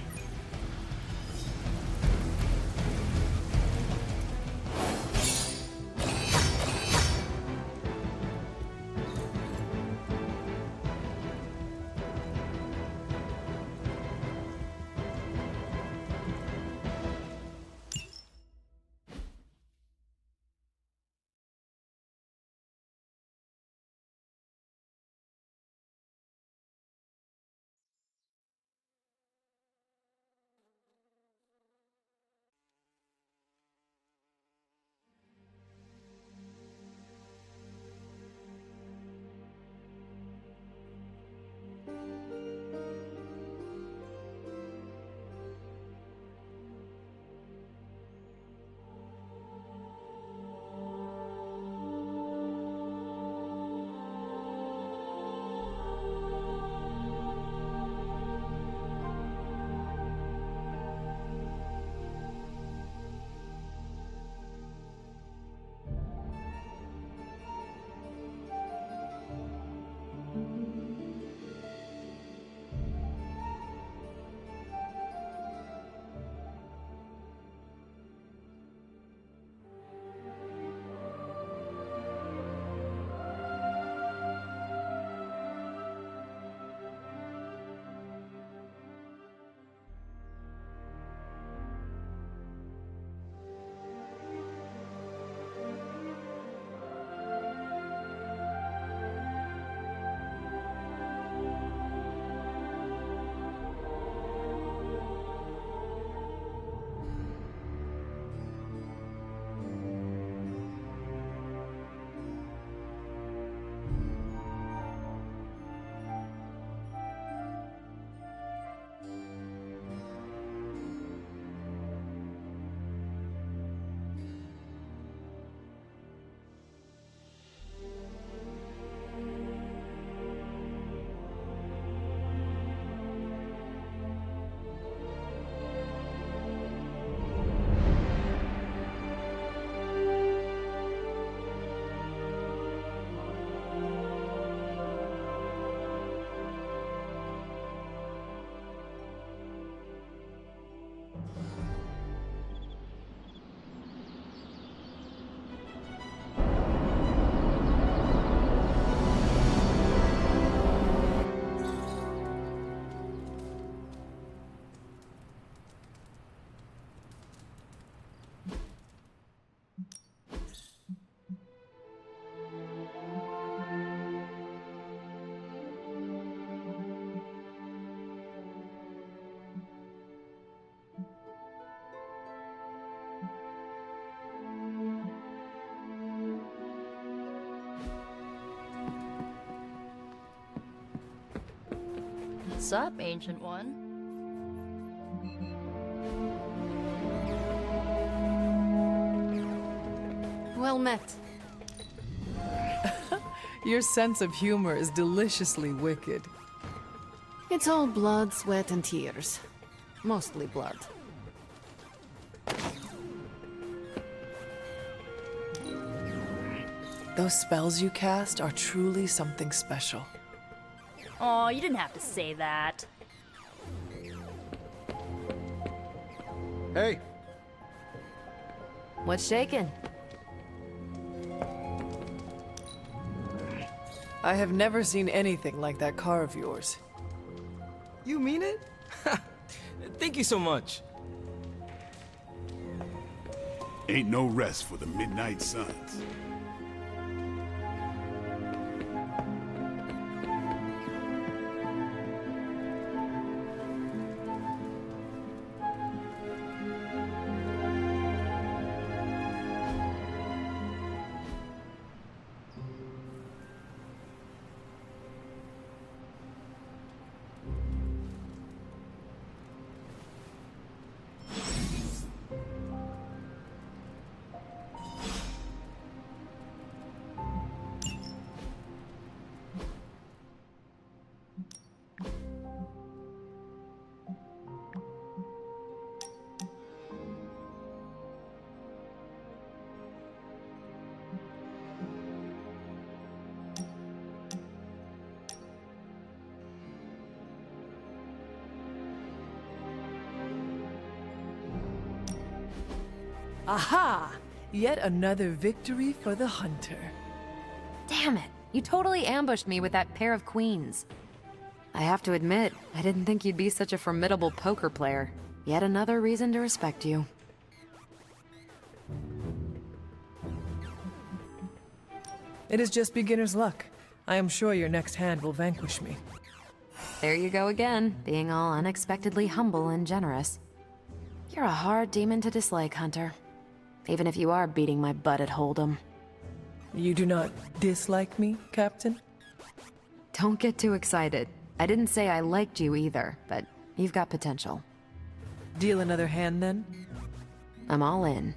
What's up, Ancient One? Well met. Your sense of humor is deliciously wicked. It's all blood, sweat, and tears. Mostly blood. Those spells you cast are truly something special. Aw, you didn't have to say that. Hey, What's shaking? I have never seen anything like that car of yours. You mean it? Thank you so much. Ain't no rest for the Midnight Suns. Aha! Yet another victory for the hunter. Damn it. You totally ambushed me with that pair of queens. I have to admit, I didn't think you'd be such a formidable poker player. Yet another reason to respect you. It is just beginner's luck. I am sure your next hand will vanquish me. There you go again, being all unexpectedly humble and generous. You're a hard demon to dislike, Hunter. Even if you are beating my butt at Hold'em. You do not dislike me, Captain? Don't get too excited. I didn't say I liked you either, but you've got potential. Deal another hand, then? I'm all in.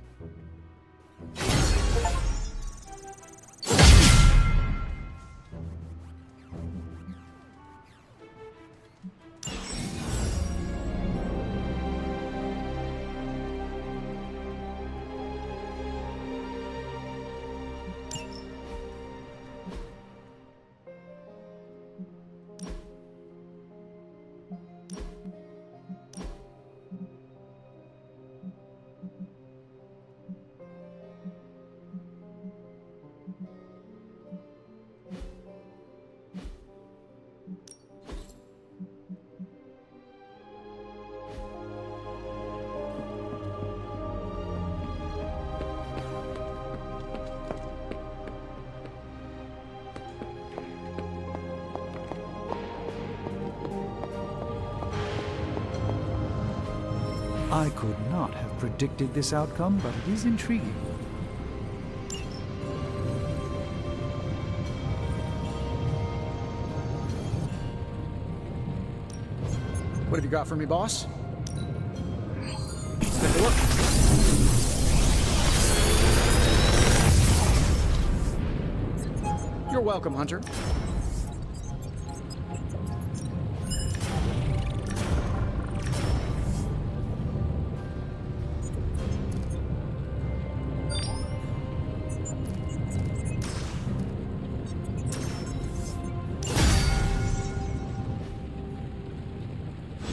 I could not have predicted this outcome, but it is intriguing. what have you got for me, boss? Let's take a look. You're welcome, Hunter.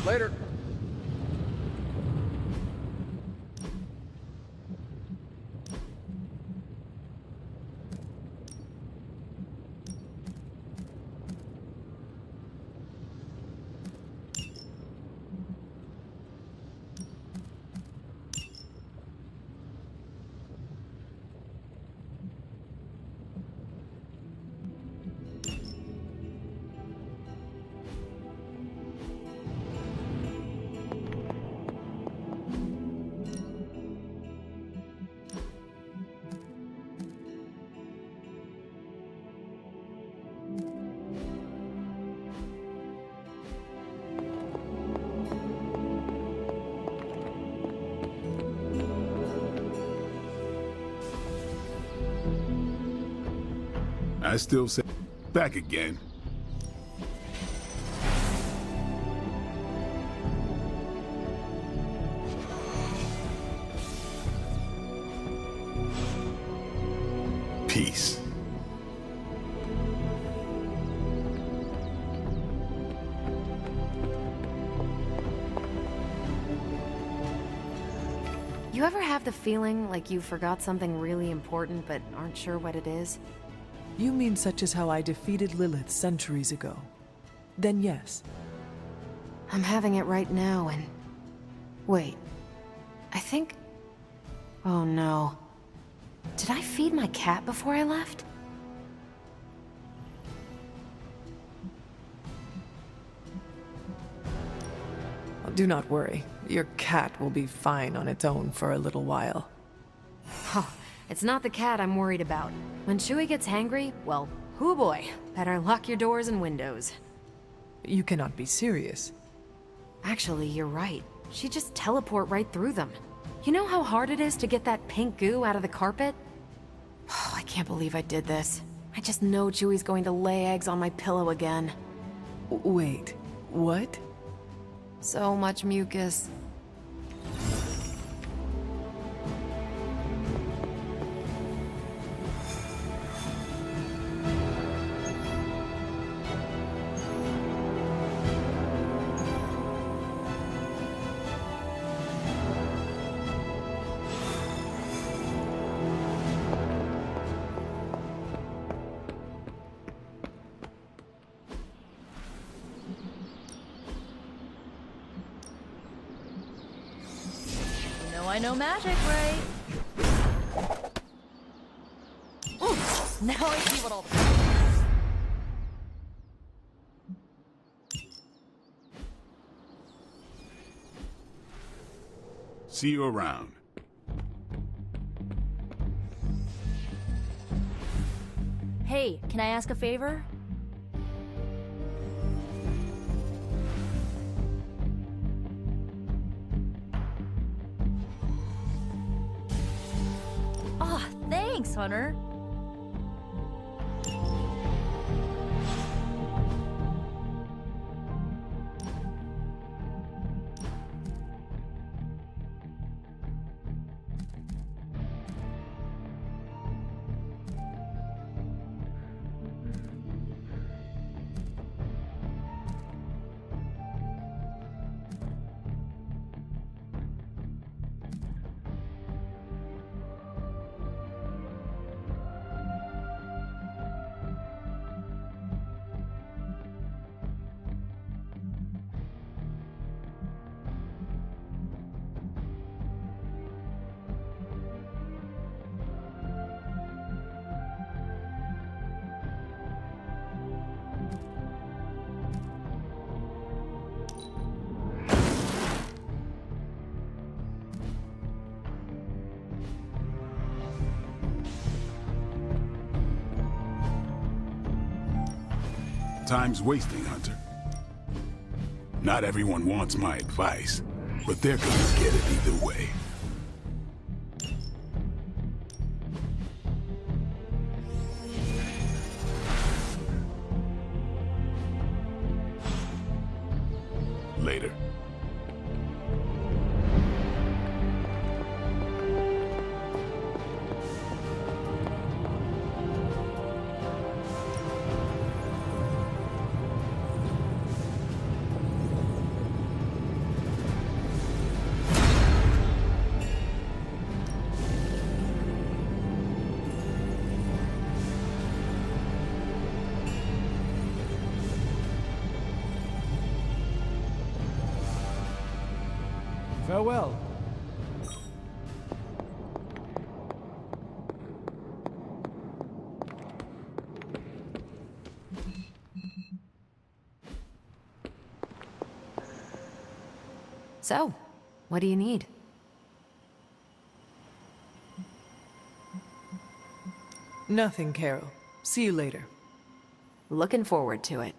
Later. I still say back again. Peace. You ever have the feeling like you forgot something really important but aren't sure what it is? You mean such as how I defeated Lilith centuries ago? Then yes. I'm having it right now and... Wait. I think... Oh no. Did I feed my cat before I left? Do not worry. Your cat will be fine on its own for a little while. Oh, it's not the cat I'm worried about. When Chewie gets hangry, well, hoo boy, better lock your doors and windows. You cannot be serious. Actually, you're right. She'd just teleport right through them. You know how hard it is to get that pink goo out of the carpet? Oh, I can't believe I did this. I just know Chewie's going to lay eggs on my pillow again. Wait, what? So much mucus. I know magic, right? Ooh, now I see what all the... See you around. Hey, can I ask a favor? Ah, thanks, Hunter. Time's wasting, Hunter. Not everyone wants my advice, but they're gonna get it either way. Later. Farewell. So, what do you need? Nothing, Carol. See you later. Looking forward to it.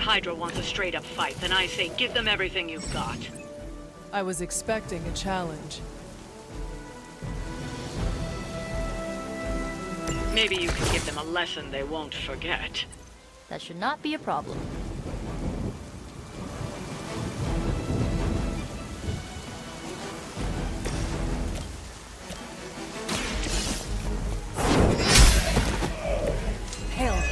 Hydra wants a straight-up fight, then I say give them everything you've got. I was expecting a challenge. Maybe you can give them a lesson they won't forget. That should not be a problem. Hell.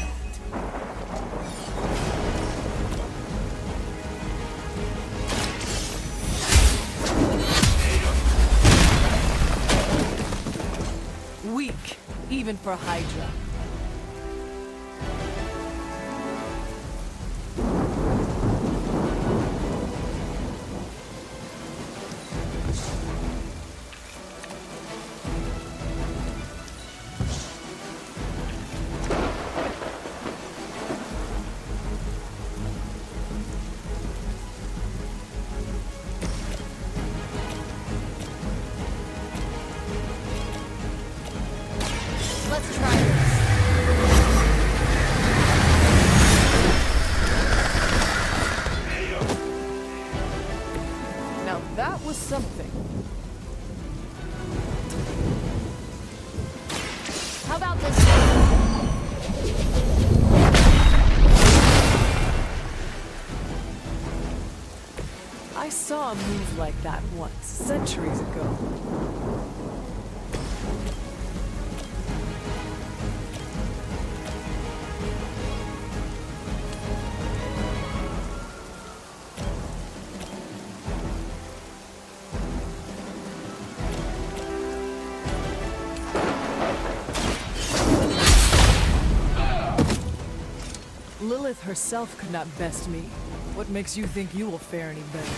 Weak, even for Hydra. Let's try this. Now that was something. How about this? I saw a move like that once, centuries ago. Lilith herself could not best me. What makes you think you will fare any better?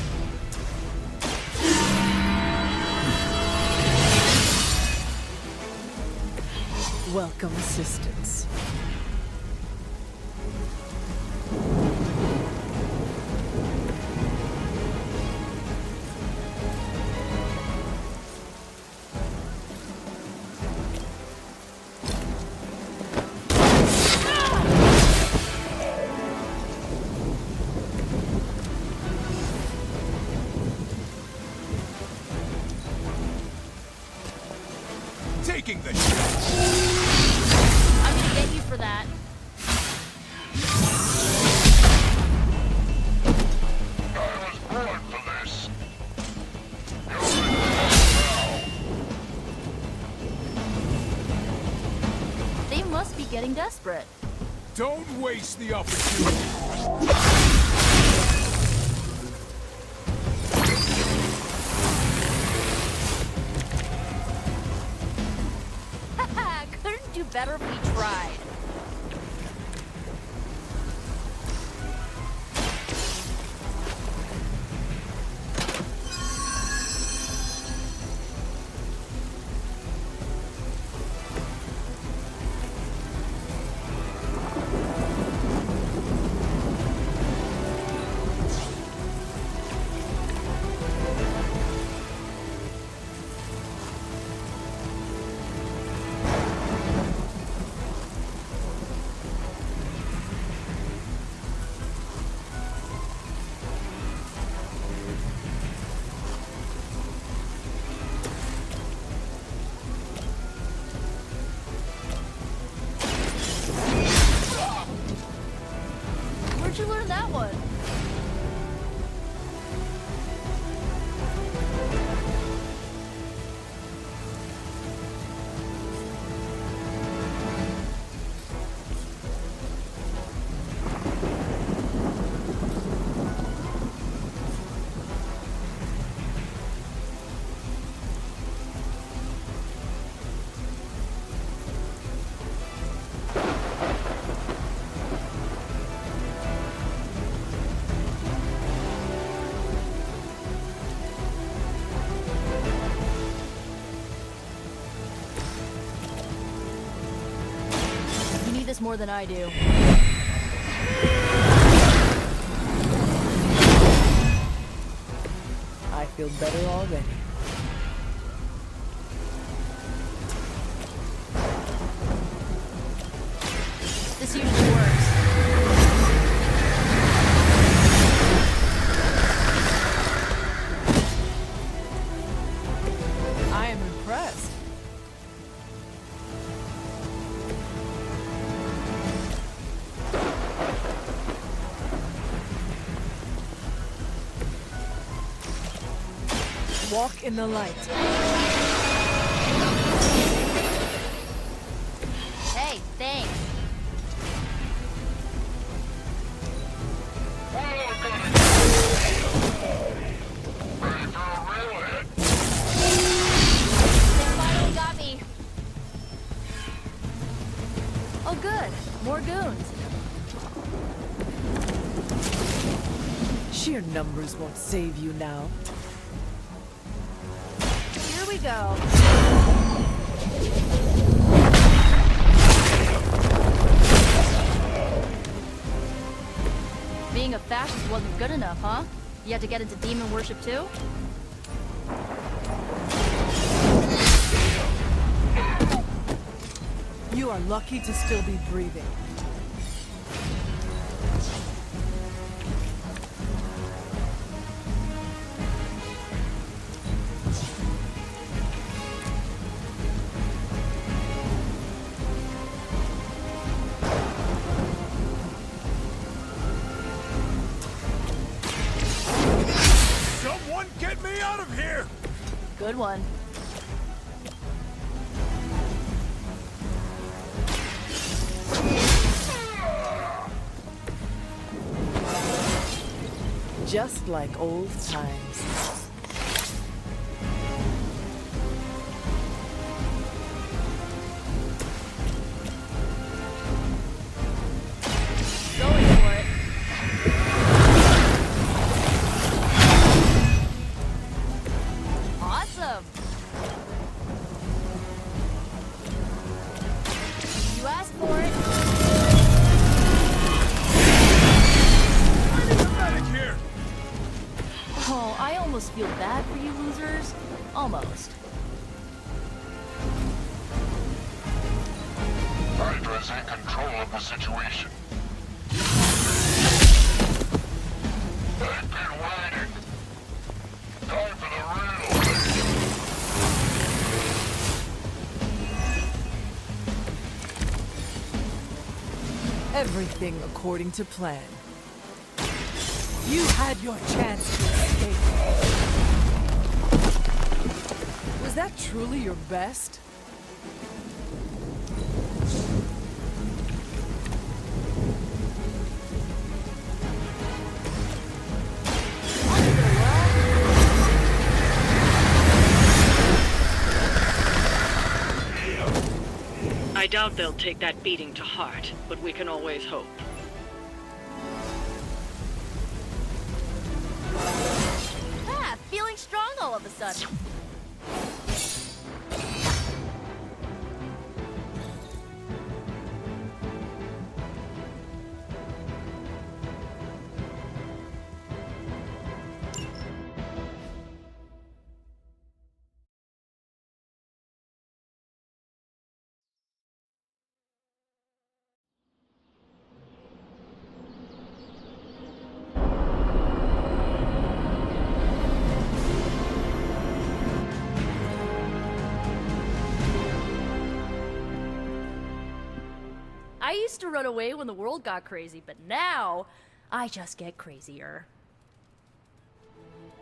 Welcome assistance. Taking the I'm gonna get you for that. I was born for this. They must be getting desperate. Don't waste the opportunity. Haha, couldn't do better if we tried. Where'd you learn that one? You need this more than I do. I feel better already. This usually works. Walk in the light. Hey, thanks. They finally got me. Oh, good. More goons. Sheer numbers won't save you now. Here we go. Being a fascist wasn't good enough, huh? You had to get into demon worship too? You are lucky to still be breathing. Someone get me out of here! Good one. Just like old times. Going for it. Awesome. You asked for it. Here! Oh, I almost feel bad for you losers. Almost. Huntress in control of the situation. I've been waiting. Time for the real. Everything according to plan. You had your chance to escape. Was that truly your best? I doubt they'll take that beating to heart, but we can always hope. Ah, feeling strong all of a sudden. I used to run away when the world got crazy, but now I just get crazier.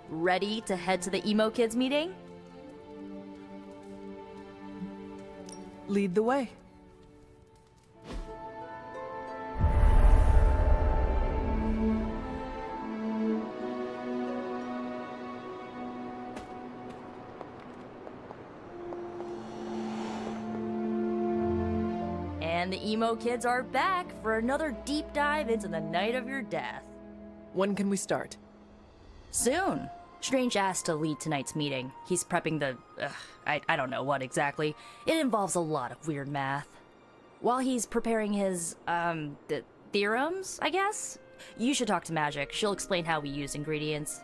Ready to head to the emo kids meeting? Lead the way. And the emo kids are back for another deep dive into the night of your death. When can we start? Soon. Strange asked to lead tonight's meeting. He's prepping the... I don't know what exactly. It involves a lot of weird math. While he's preparing his, the theorems, I guess? You should talk to Magic. She'll explain how we use ingredients.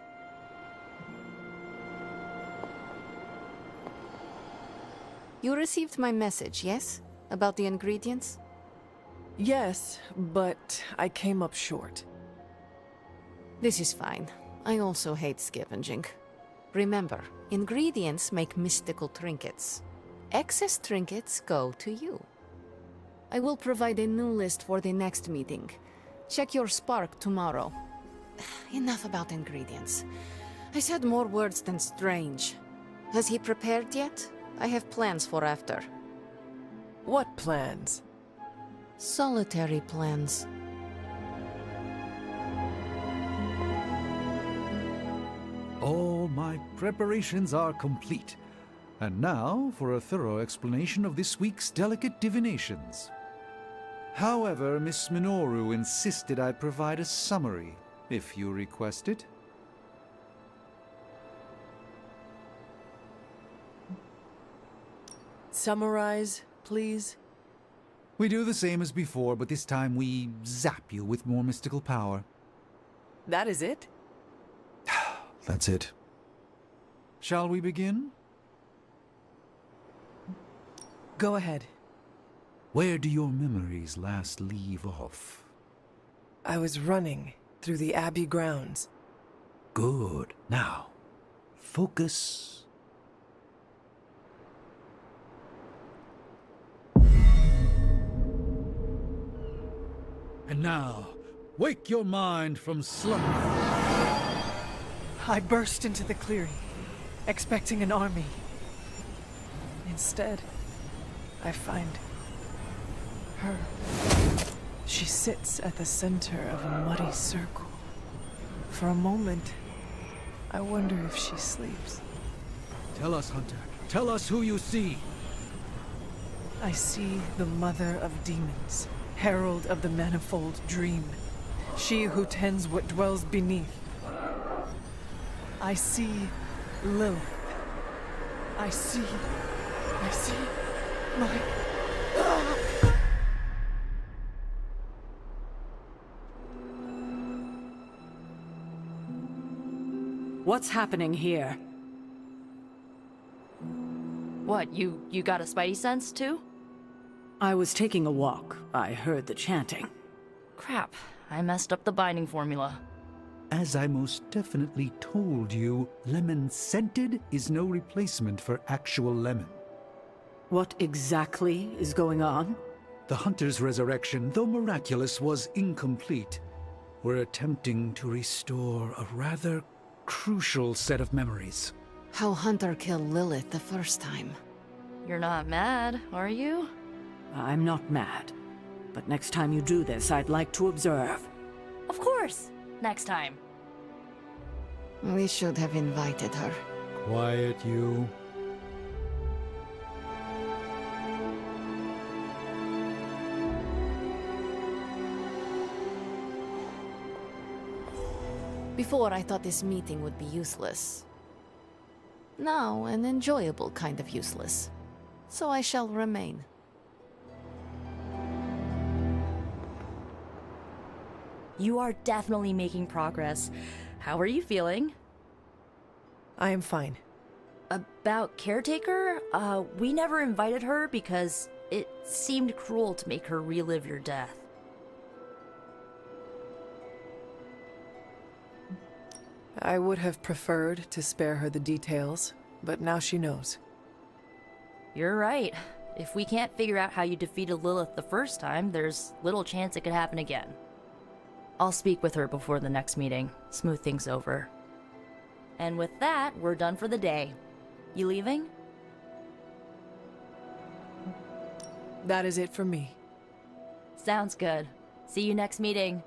You received my message, yes? About the ingredients? Yes, but I came up short. This is fine. I also hate scavenging. Remember, ingredients make mystical trinkets. Excess trinkets go to you. I will provide a new list for the next meeting. Check your spark tomorrow. Enough about ingredients. I said more words than strange. Has he prepared yet? I have plans for after. What plans? Solitary plans. All my preparations are complete. And now for a thorough explanation of this week's delicate divinations. However, Miss Minoru insisted I provide a summary, if you request it. Summarize, please. We do the same as before, but this time we zap you with more mystical power. That is it? That's it. Shall we begin? Go ahead. Where do your memories last leave off? I was running through the Abbey grounds. Good. Now, focus. And now, wake your mind from slumber. I burst into the clearing, expecting an army. Instead, I find her. She sits at the center of a muddy circle. For a moment, I wonder if she sleeps. Tell us, Hunter. Tell us who you see. I see the mother of demons, herald of the manifold dream, she who tends what dwells beneath. I see Lilith. I see my... What's happening here? What, you got a spidey sense, too? I was taking a walk. I heard the chanting. Crap, I messed up the binding formula. As I most definitely told you, lemon-scented is no replacement for actual lemon. What exactly is going on? The Hunter's resurrection, though miraculous, was incomplete. We're attempting to restore a rather crucial set of memories. How Hunter killed Lilith the first time. You're not mad, are you? I'm not mad. But next time you do this, I'd like to observe. Of course! Next time. We should have invited her. Quiet, you. Before, I thought this meeting would be useless. Now, an enjoyable kind of useless. So I shall remain. You are definitely making progress. How are you feeling? I am fine. About Caretaker? We never invited her because it seemed cruel to make her relive your death. I would have preferred to spare her the details, but now she knows. You're right. If we can't figure out how you defeated Lilith the first time, there's little chance it could happen again. I'll speak with her before the next meeting, smooth things over. And with that, we're done for the day. You leaving? That is it for me. Sounds good. See you next meeting.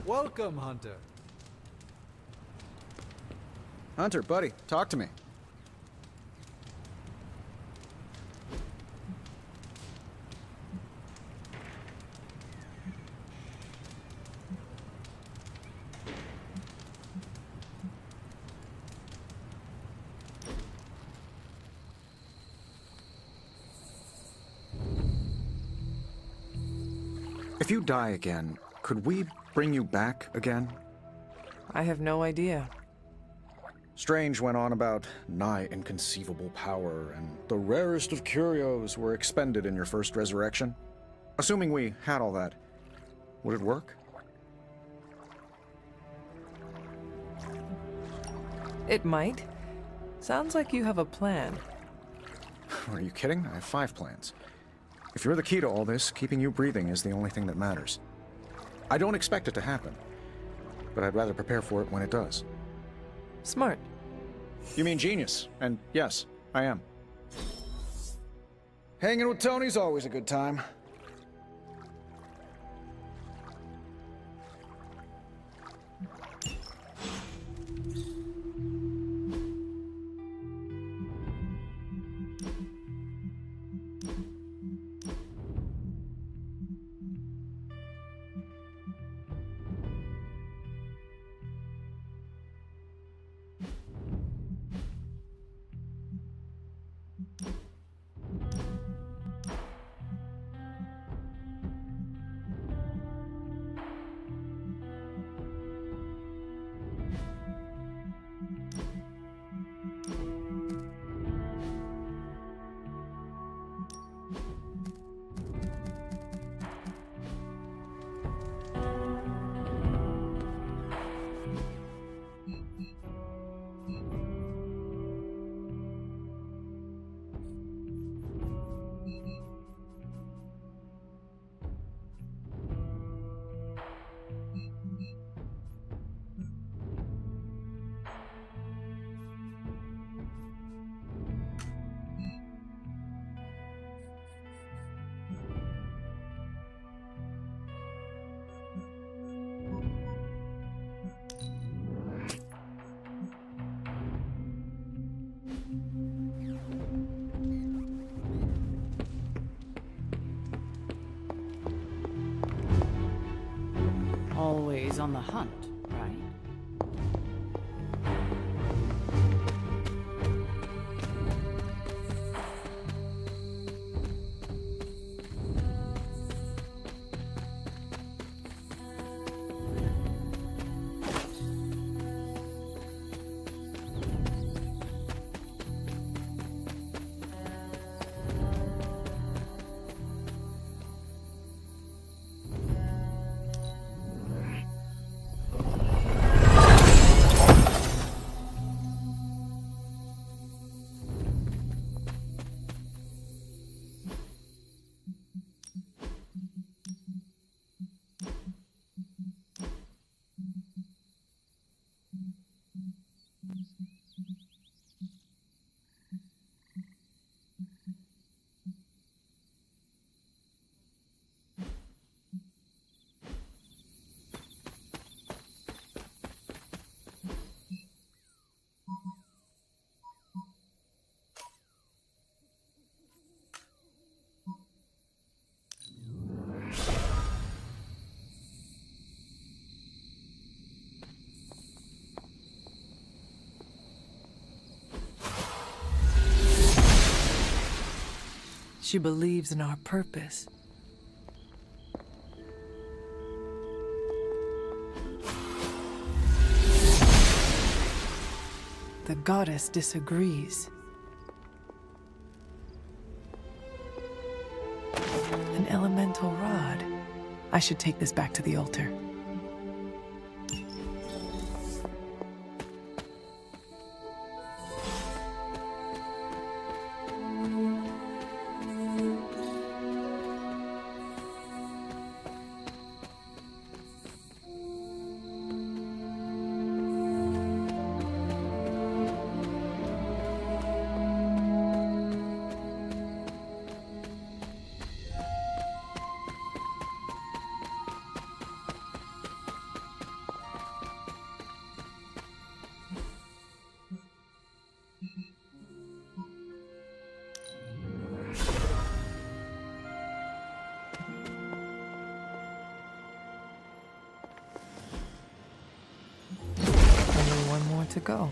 Welcome, Hunter. Hunter, buddy, talk to me. If you die again, could we bring you back again? I have no idea. Strange went on about nigh inconceivable power, and the rarest of curios were expended in your first resurrection. Assuming we had all that, Would it work? It might. Sounds like you have a plan. Are you kidding? I have 5 plans. If you're the key to all this, keeping you breathing is the only thing that matters. I don't expect it to happen, but I'd rather prepare for it when it does. Smart. You mean genius, and yes, I am. Hanging with Tony's always a good time. Always on the hunt, right? She believes in our purpose. The goddess disagrees. An elemental rod. I should take this back to the altar. Only one more to go.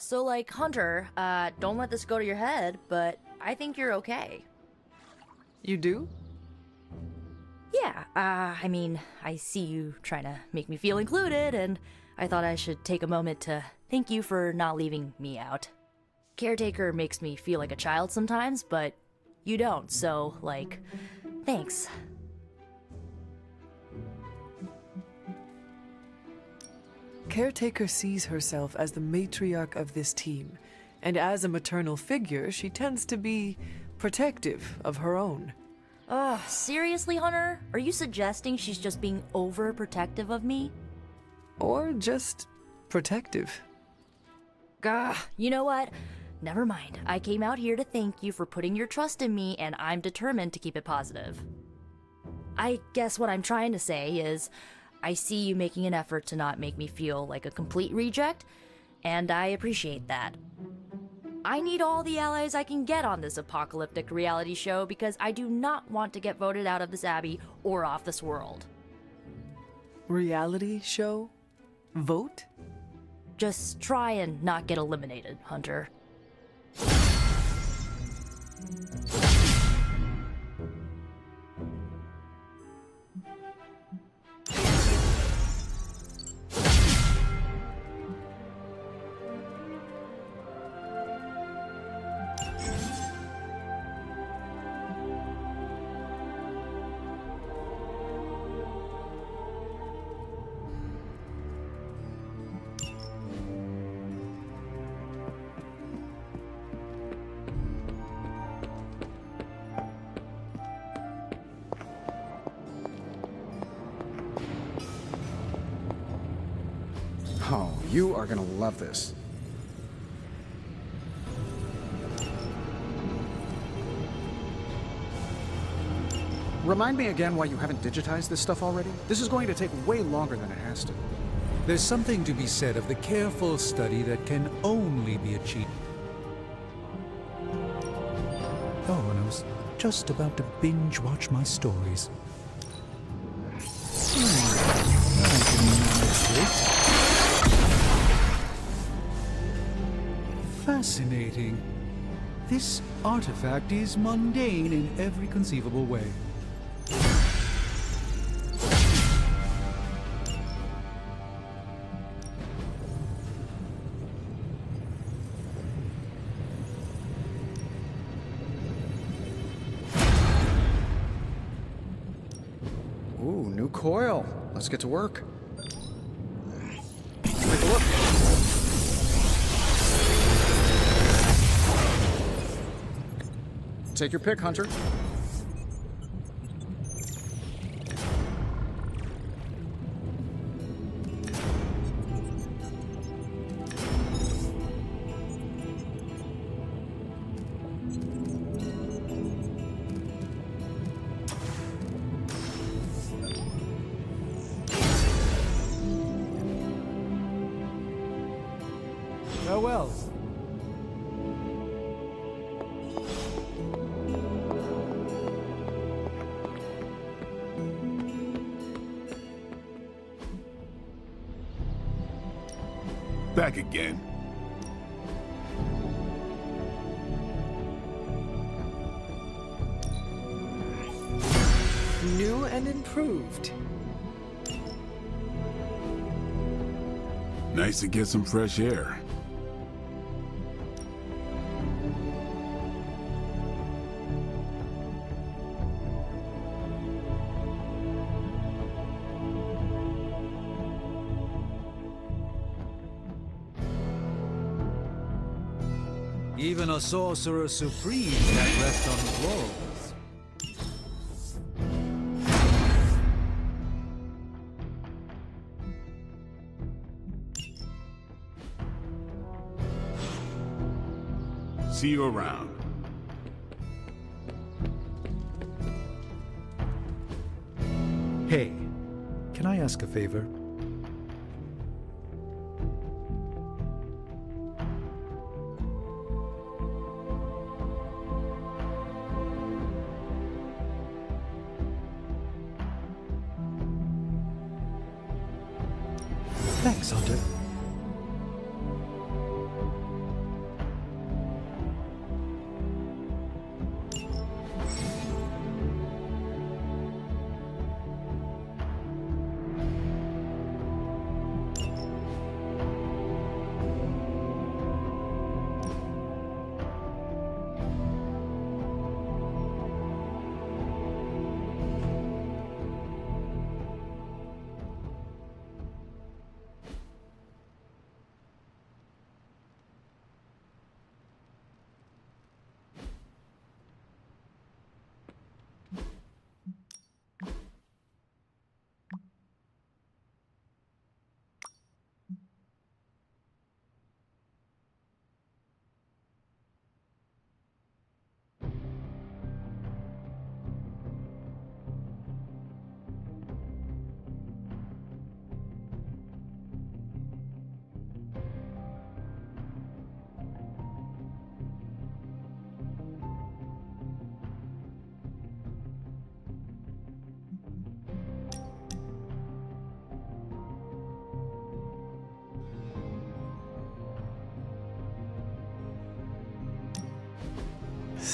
So like, Hunter, don't let this go to your head, but I think you're okay. You do? Yeah, I mean, I see you trying to make me feel included, and I thought I should take a moment to thank you for not leaving me out. Caretaker makes me feel like a child sometimes, but you don't, so, like, thanks. Caretaker sees herself as the matriarch of this team, and as a maternal figure, she tends to be protective of her own. Ugh, seriously, Hunter? Are you suggesting she's just being overprotective of me? Or just protective. Gah, you know what? Never mind. I came out here to thank you for putting your trust in me, and I'm determined to keep it positive. I guess what I'm trying to say is, I see you making an effort to not make me feel like a complete reject, and I appreciate that. I need all the allies I can get on this apocalyptic reality show because I do not want to get voted out of this abbey or off this world. Reality show? Vote? Just try and not get eliminated, Hunter. Oh, you are gonna love this. Remind me again why you haven't digitized this stuff already? This is going to take way longer than it has to. There's something to be said of the careful study that can only be achieved. Oh, and I was just about to binge watch my stories. Fascinating. This artifact is mundane in every conceivable way. Ooh, new coil. Let's get to work. Take a look. Take your pick, Hunter. Farewell. Back again. New and improved. Nice to get some fresh air. Even a sorcerer supreme can't rest on his laurels. See you around. Hey, can I ask a favor? Thanks, Hunter.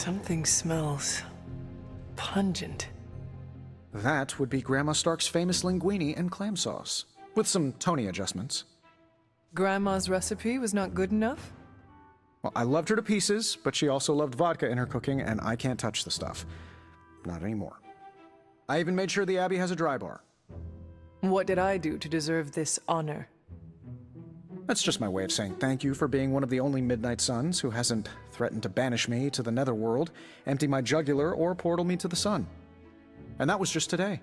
Something smells pungent. That would be Grandma Stark's famous linguine and clam sauce, with some Tony adjustments. Grandma's recipe was not good enough? Well, I loved her to pieces, but she also loved vodka in her cooking, and I can't touch the stuff. Not anymore. I even made sure the Abbey has a dry bar. What did I do to deserve this honor? That's just my way of saying thank you for being one of the only Midnight Suns who hasn't threatened to banish me to the Netherworld, empty my jugular, or portal me to the sun. And that was just today.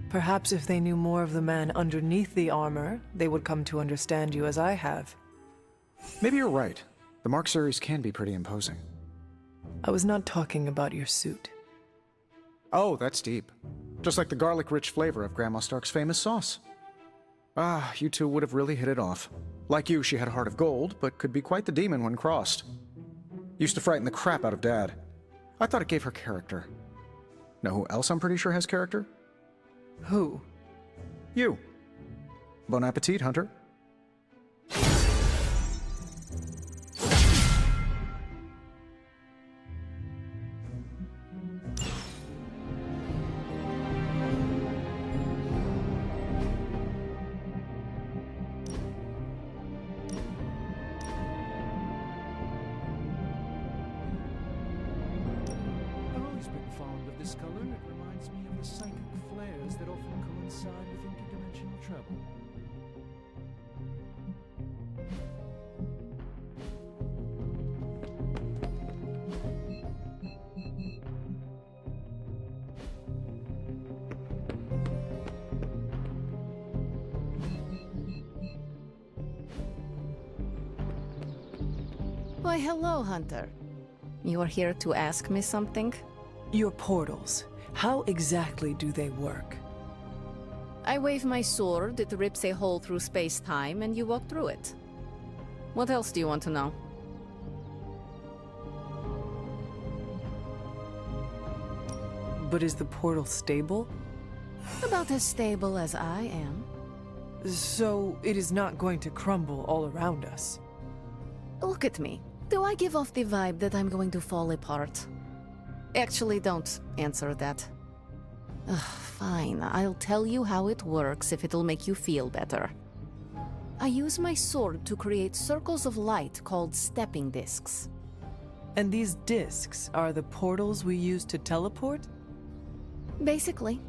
Perhaps if they knew more of the man underneath the armor, they would come to understand you as I have. Maybe you're right. The Mark series can be pretty imposing. I was not talking about your suit. Oh, that's deep. Just like the garlic-rich flavor of Grandma Stark's famous sauce. Ah, you two would have really hit it off. Like you, she had a heart of gold, but could be quite the demon when crossed. Used to frighten the crap out of Dad. I thought it gave her character. Know who else I'm pretty sure has character? Who? You. Bon appetit, Hunter. I've always been fond of this color. It reminds me of the psychic flares that often coincide with interdimensional travel. Why, hello, Hunter. You are here to ask me something? Your portals. How exactly do they work? I wave my sword, it rips a hole through space-time, and you walk through it. What else do you want to know? But is the portal stable? About as stable as I am. So it is not going to crumble all around us. Look at me. Do I give off the vibe that I'm going to fall apart? Actually, don't answer that. Ugh, fine, I'll tell you how it works if it'll make you feel better. I use my sword to create circles of light called stepping discs. And these discs are the portals we use to teleport? Basically.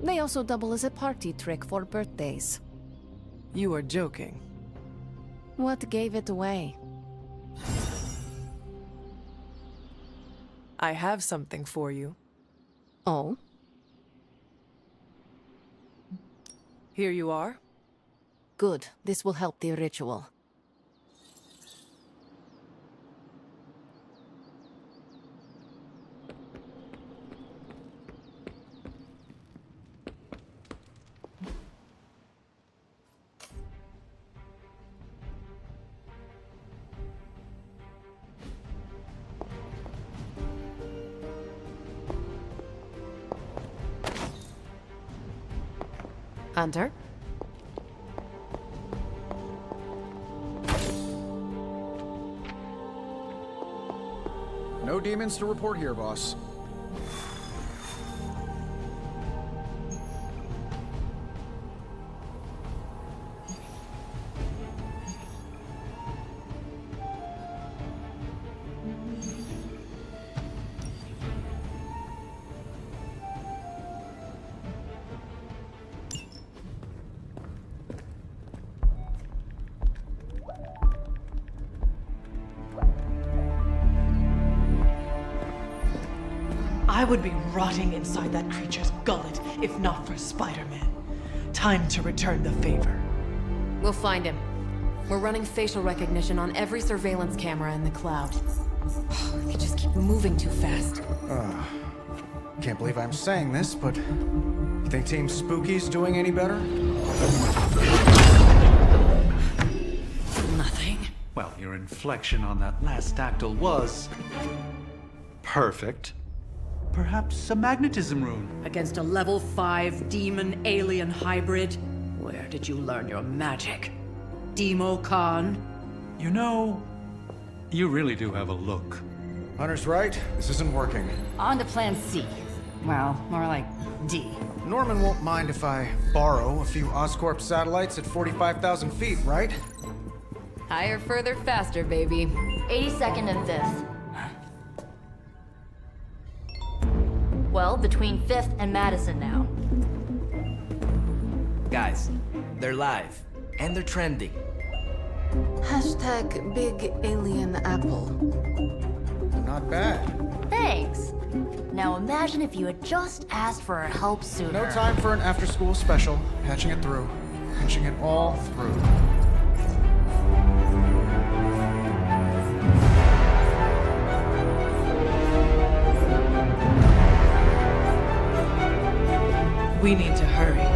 They also double as a party trick for birthdays. You are joking. What gave it away? I have something for you. Oh? Here you are. Good. This will help the ritual. Hunter? No demons to report here, boss. I would be rotting inside that creature's gullet if not for Spider-Man. Time to return the favor. We'll find him. We're running facial recognition on every surveillance camera in the cloud. They just keep moving too fast. Can't believe I'm saying this, but you think Team Spooky's doing any better? Nothing. Well, your inflection on that last dactyl was perfect. Perhaps a magnetism rune. Against a level 5 demon alien hybrid? Where did you learn your magic? Demo Khan? You know, you really do have a look. Hunter's right. This isn't working. On to Plan C. Well, more like D. Norman won't mind if I borrow a few Oscorp satellites at 45,000 feet, right? Higher, further, faster, baby. 82nd and 5th. Well, between 5th and Madison now. Guys, they're live. And they're trending. Hashtag Big Alien Apple. Not bad. Thanks. Now imagine if you had just asked for our help sooner. No time for an after-school special. Patching it through. Patching it all through. We need to hurry.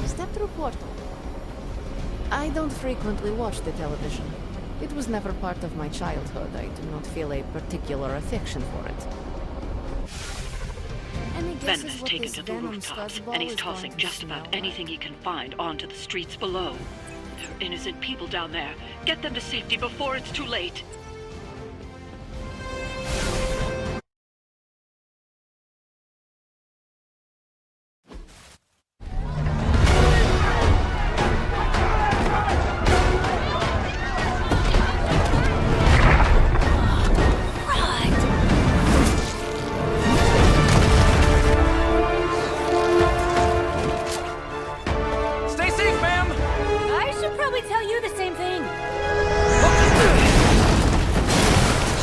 Step through portal. I don't frequently watch the television. It was never part of my childhood. I do not feel a particular affection for it. Any Ben guesses is what taken this to the venom rooftops, scuzzball and he's is going tossing to just smell about anything he can find onto the streets below. There are innocent people down there. Get them to safety before it's too late. Stay safe, ma'am! I should probably tell you the same thing.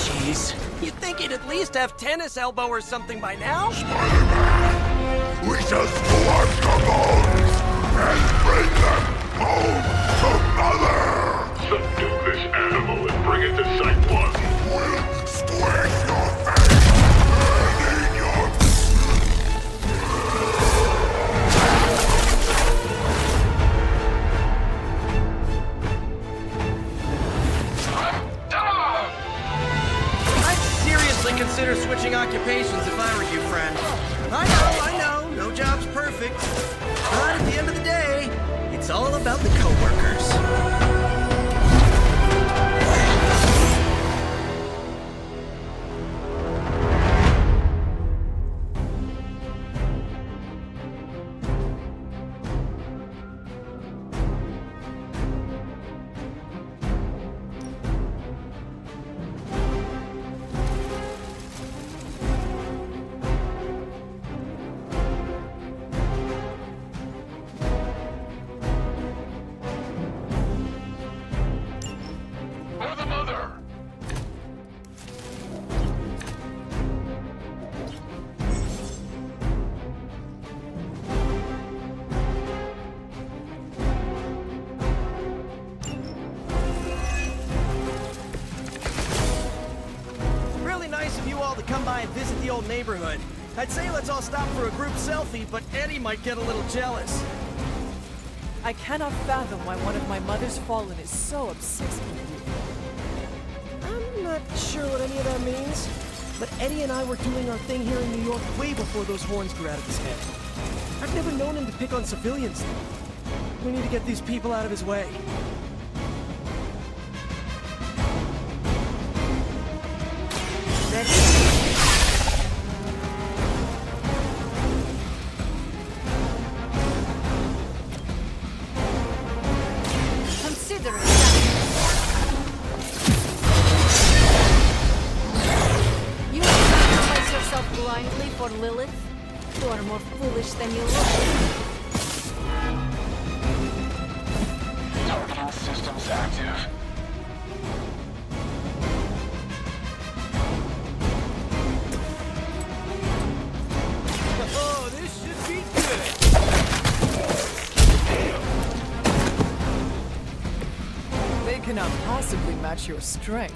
Jeez, you'd think he'd at least have tennis elbow or something by now? We just collect the bones and bring them home to Mother! Subdue this animal and bring it to Site 1. We'll squish your face and eat your... I'd seriously consider switching occupations if I were you, friend. I know, no job's perfect. But at the end of the day, it's all about the coworkers. For the Mother! Really nice of you all to come by and visit the old neighborhood. I'd say let's all stop for a group selfie, but Eddie might get a little jealous. I cannot fathom why one of my mother's fallen is so obsessed with you. I'm not sure what any of that means, but Eddie and I were doing our thing here in New York way before those horns grew out of his head. I've never known him to pick on civilians. We need to get these people out of his way. Ready? Consider it. You sacrifice yourself blindly for Lilith? You are more foolish than you look. Targeting systems active. Oh, this should be good. They cannot possibly match your strength.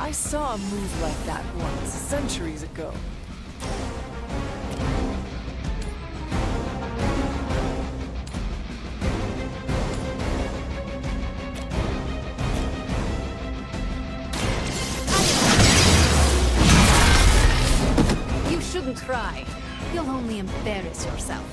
I saw a move like that once, centuries ago. You shouldn't try. You'll only embarrass yourself.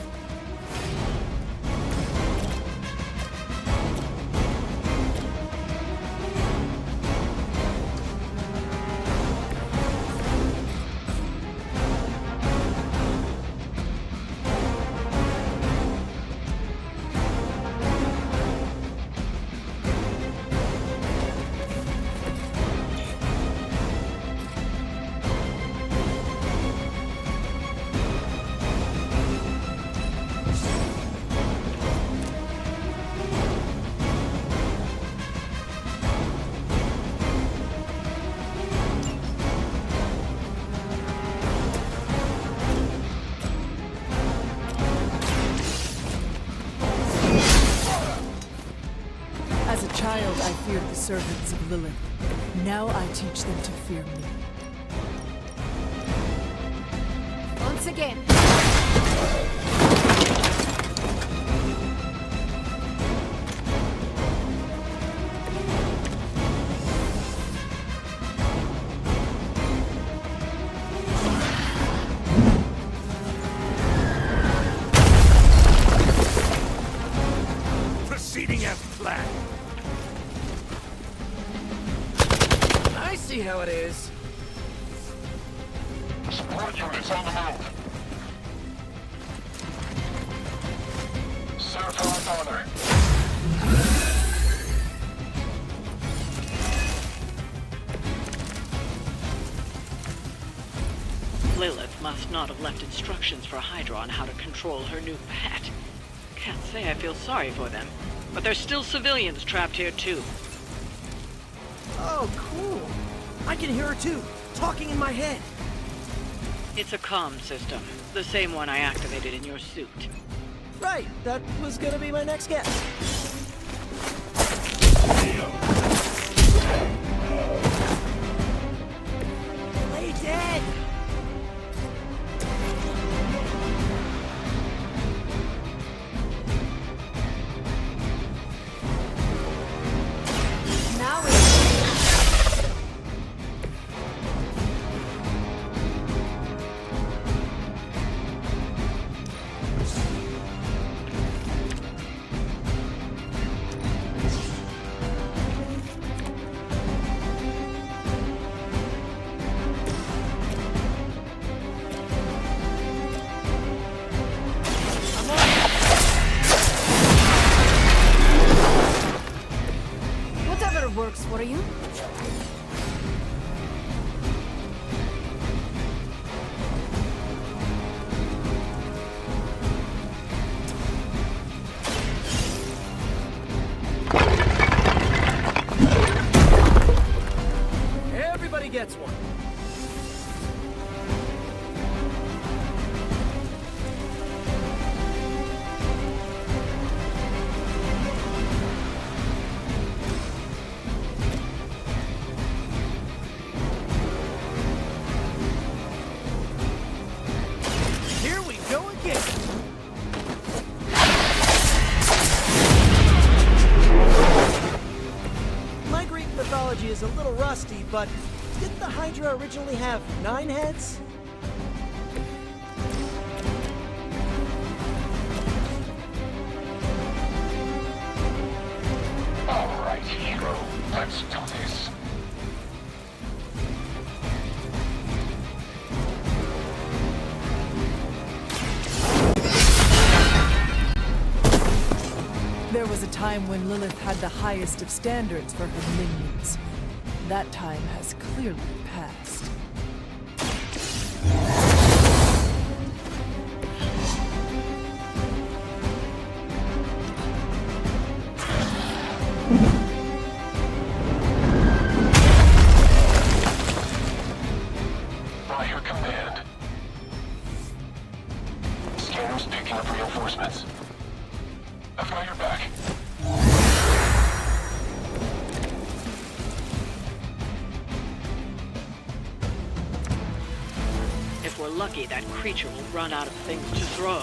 As a child, I feared the servants of Lilith. Now I teach them to fear me. Once again. Proceeding as planned. I see how it is. Support units on the move. Certified honor. Lilith must not have left instructions for Hydra on how to control her new pet. Can't say I feel sorry for them, but there's still civilians trapped here too. Oh, cool. I can hear her too, talking in my head. It's a comm system, the same one I activated in your suit. Right, that was gonna be my next guess. Play dead! Now it's... Whatever works for you. Everybody gets one. Here we go again. My Greek mythology is a little rusty, but didn't the Hydra originally have 9 heads? There was a time when Lilith had the highest of standards for her minions. That time has clearly passed. By your command. Scanner's picking up reinforcements. I've got your back. If we're lucky, that creature will run out of things to throw.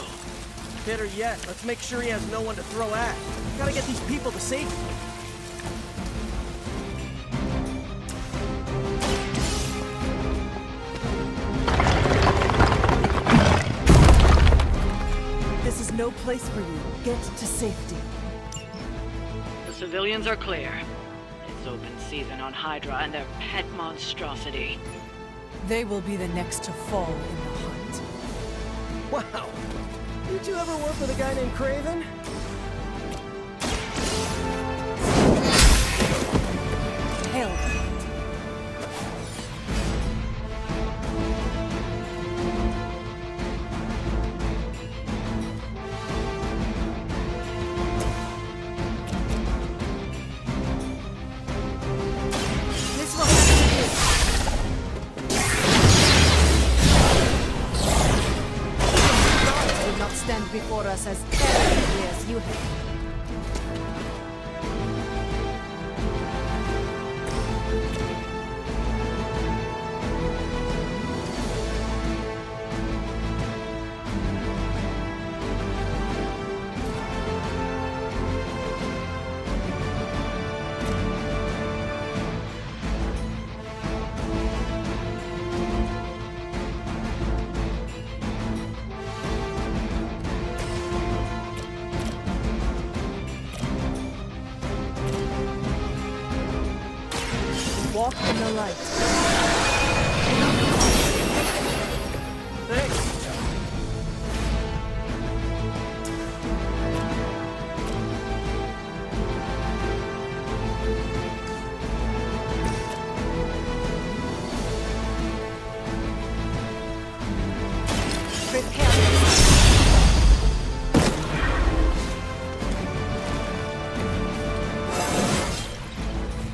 Better yet, let's make sure he has no one to throw at. Gotta get these people to safety. This is no place for you. Get to safety. The civilians are clear. It's open season on Hydra and their pet monstrosity. They will be the next to fall in the hunt. Wow. Did you ever work with a guy named Craven? Hell. This will have to do. God will not stand before us as arrogantly as you have. Walk in the light. Thanks.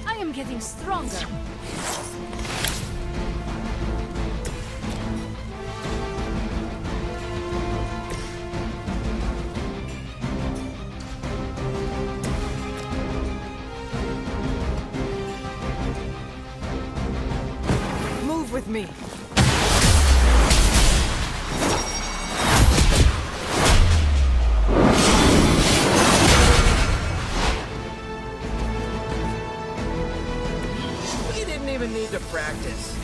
I am getting stronger. Move with me. We didn't even need to practice.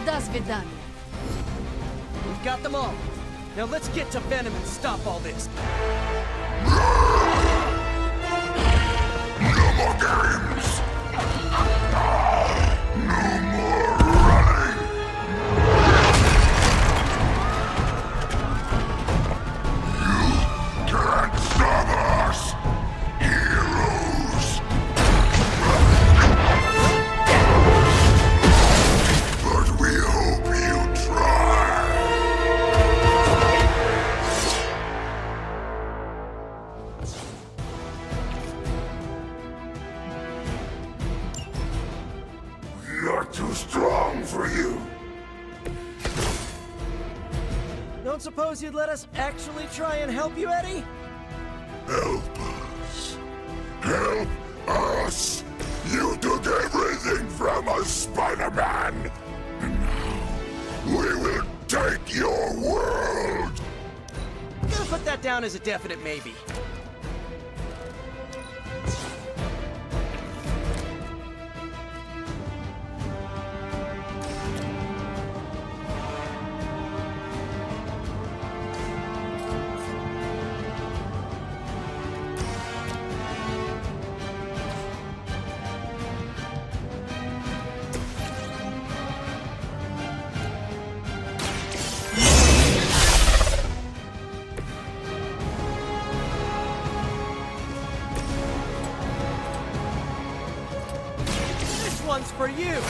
Das Vidania. We've got them all. Now let's get to Venom and stop all this. No more games! No more running! You can't stop us! Heroes! But we hope you try! We are too strong for you! Don't suppose you'd let us actually try and help you, Eddie? Help us! Help us! You took everything from us, Spider-Man! And now, we will take your world! I'm gonna put that down as a definite maybe. one's for you!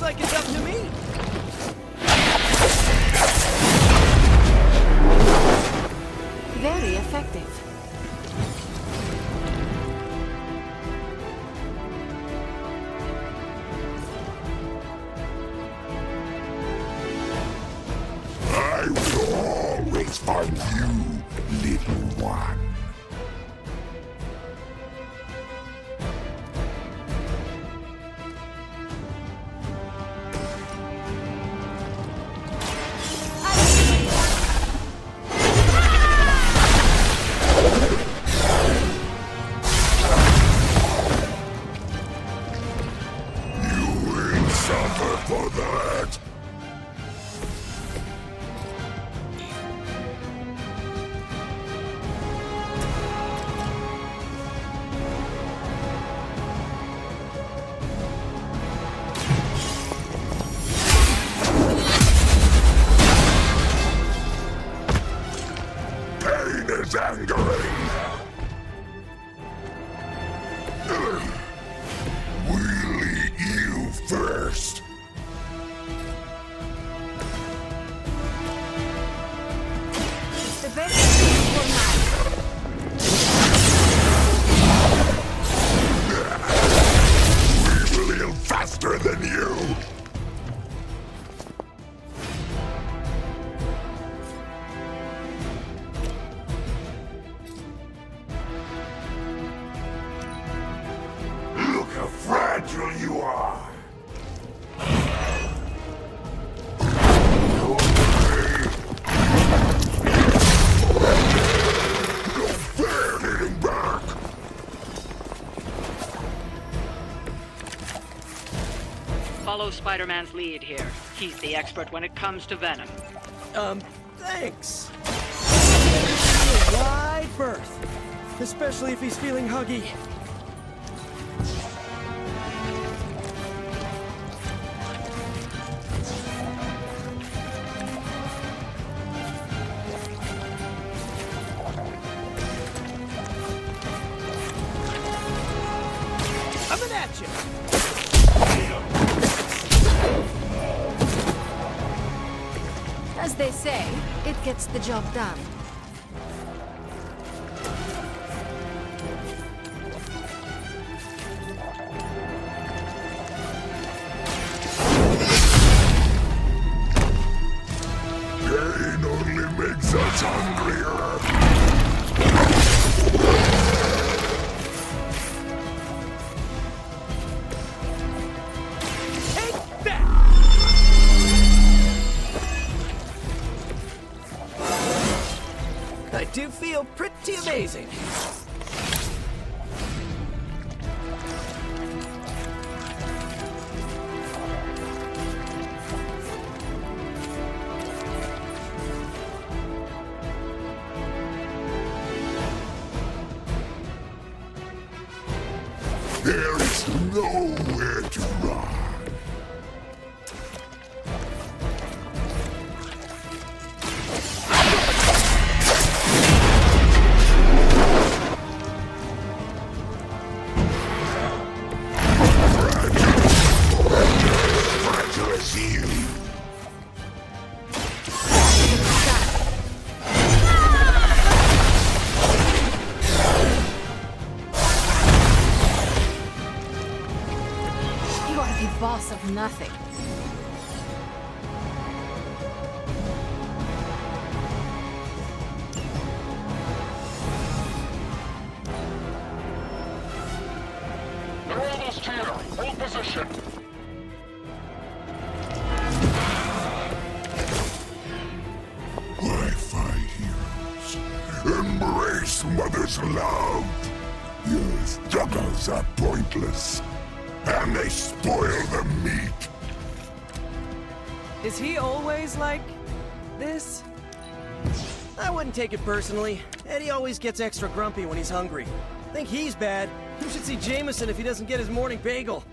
Like it's up to me. Very effective. I will always find you, little one. For that! Pain is angering! We'll eat you first! Faster than you! Look how fragile you are! No fair hitting back! Follow Spider-Man's lead here. He's the expert when it comes to venom. Thanks. A wide berth. Especially if he's feeling huggy. Coming at you! As they say, it gets the job done. Pain only makes us hungrier. Take that! I do feel pretty amazing. There is nowhere to run. Fragile as you. You are the boss of nothing. They're almost here. Hold position. Why fight heroes? Embrace mother's love. Your struggles are pointless, and they spoil the meat. Is he always like this? I wouldn't take it personally. Eddie always gets extra grumpy when he's hungry. Think he's bad. You should see Jameson if he doesn't get his morning bagel.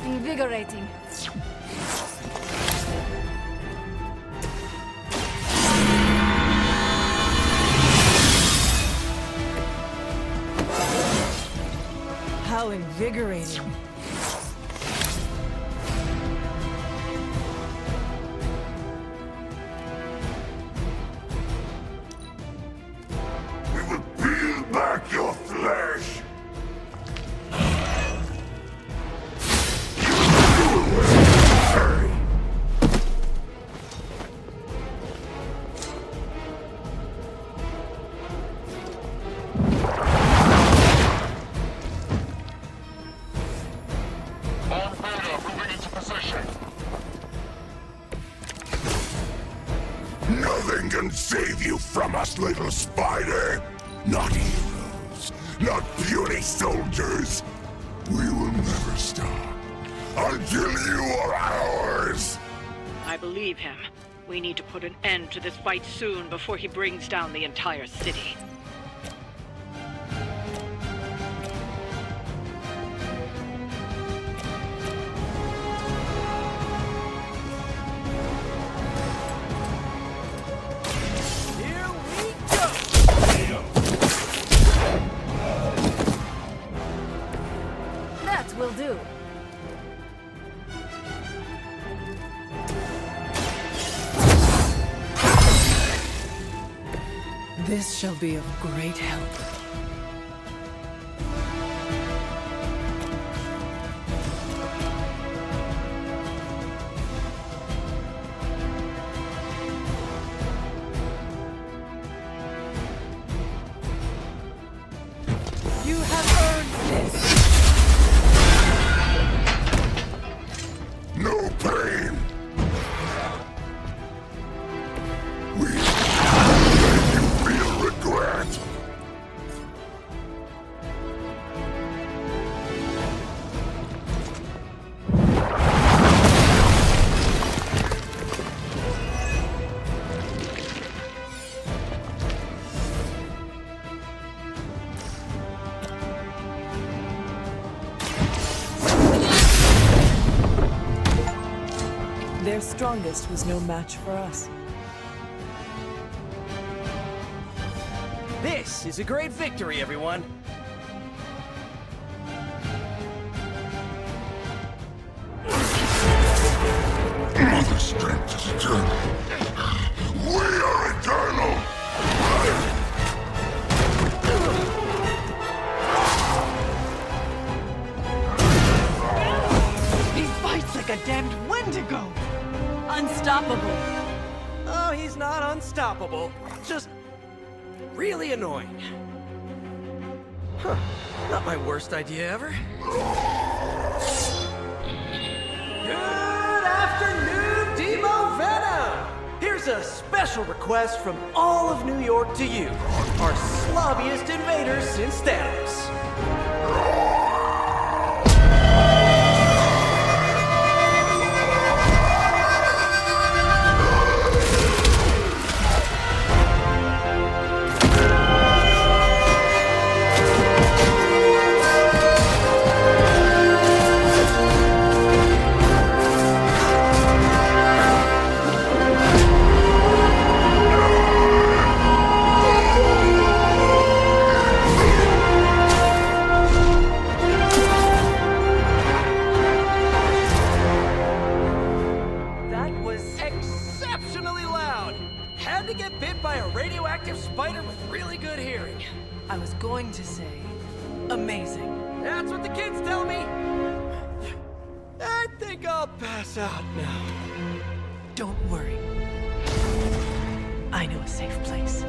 Invigorating. How invigorating. We will peel back your flesh. Nothing can save you from us, little spider. Not heroes, not puny soldiers. We will never stop until you are ours. I believe him. We need to put an end to this fight soon before he brings down the entire city. That will do. This shall be of great help. You have earned this. No pain. We make you feel regret. Their strongest was no match for us. This is a great victory, everyone. Mother strength is eternal. We are eternal. He fights like a damned Wendigo! Unstoppable. Oh, he's not unstoppable. Just really annoying. Huh. Not my worst idea ever. Good afternoon, Demo Venom! Here's a special request from all of New York to you, our slobbiest invaders since Thanos. exceptionally loud. Had to get bit by a radioactive spider with really good hearing. I was going to say, amazing. That's what the kids tell me. I think I'll pass out now. Don't worry. I know a safe place.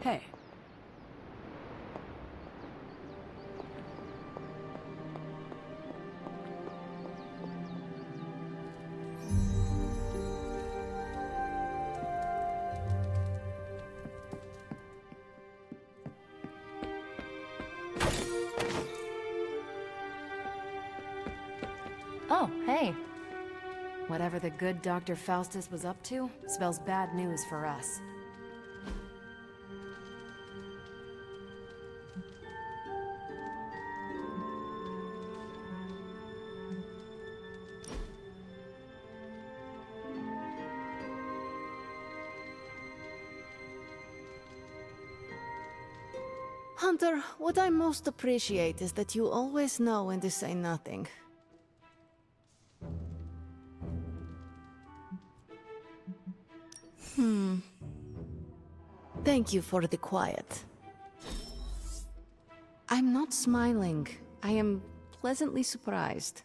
Hey. Oh, hey. Whatever the good Dr. Faustus was up to, spells bad news for us. Hunter, what I most appreciate is that you always know when to say nothing. Thank you for the quiet. I'm not smiling. I am pleasantly surprised.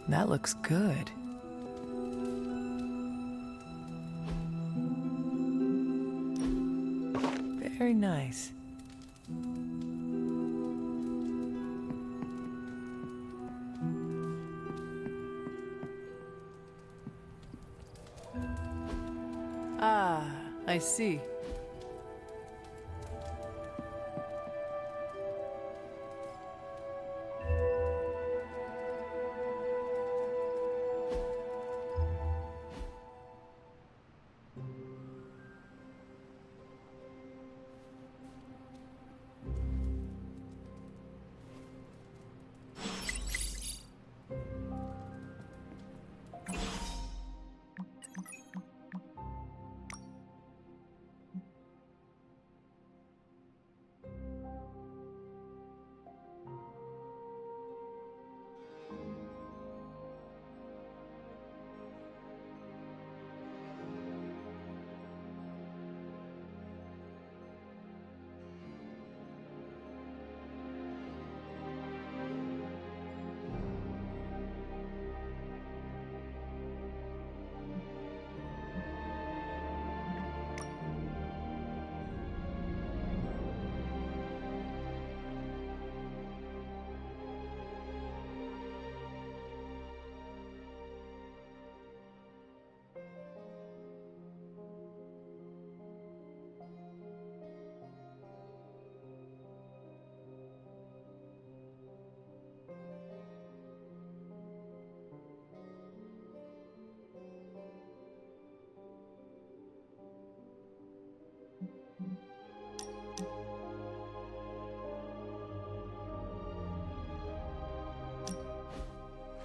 That looks good. Very nice. Ah, I see.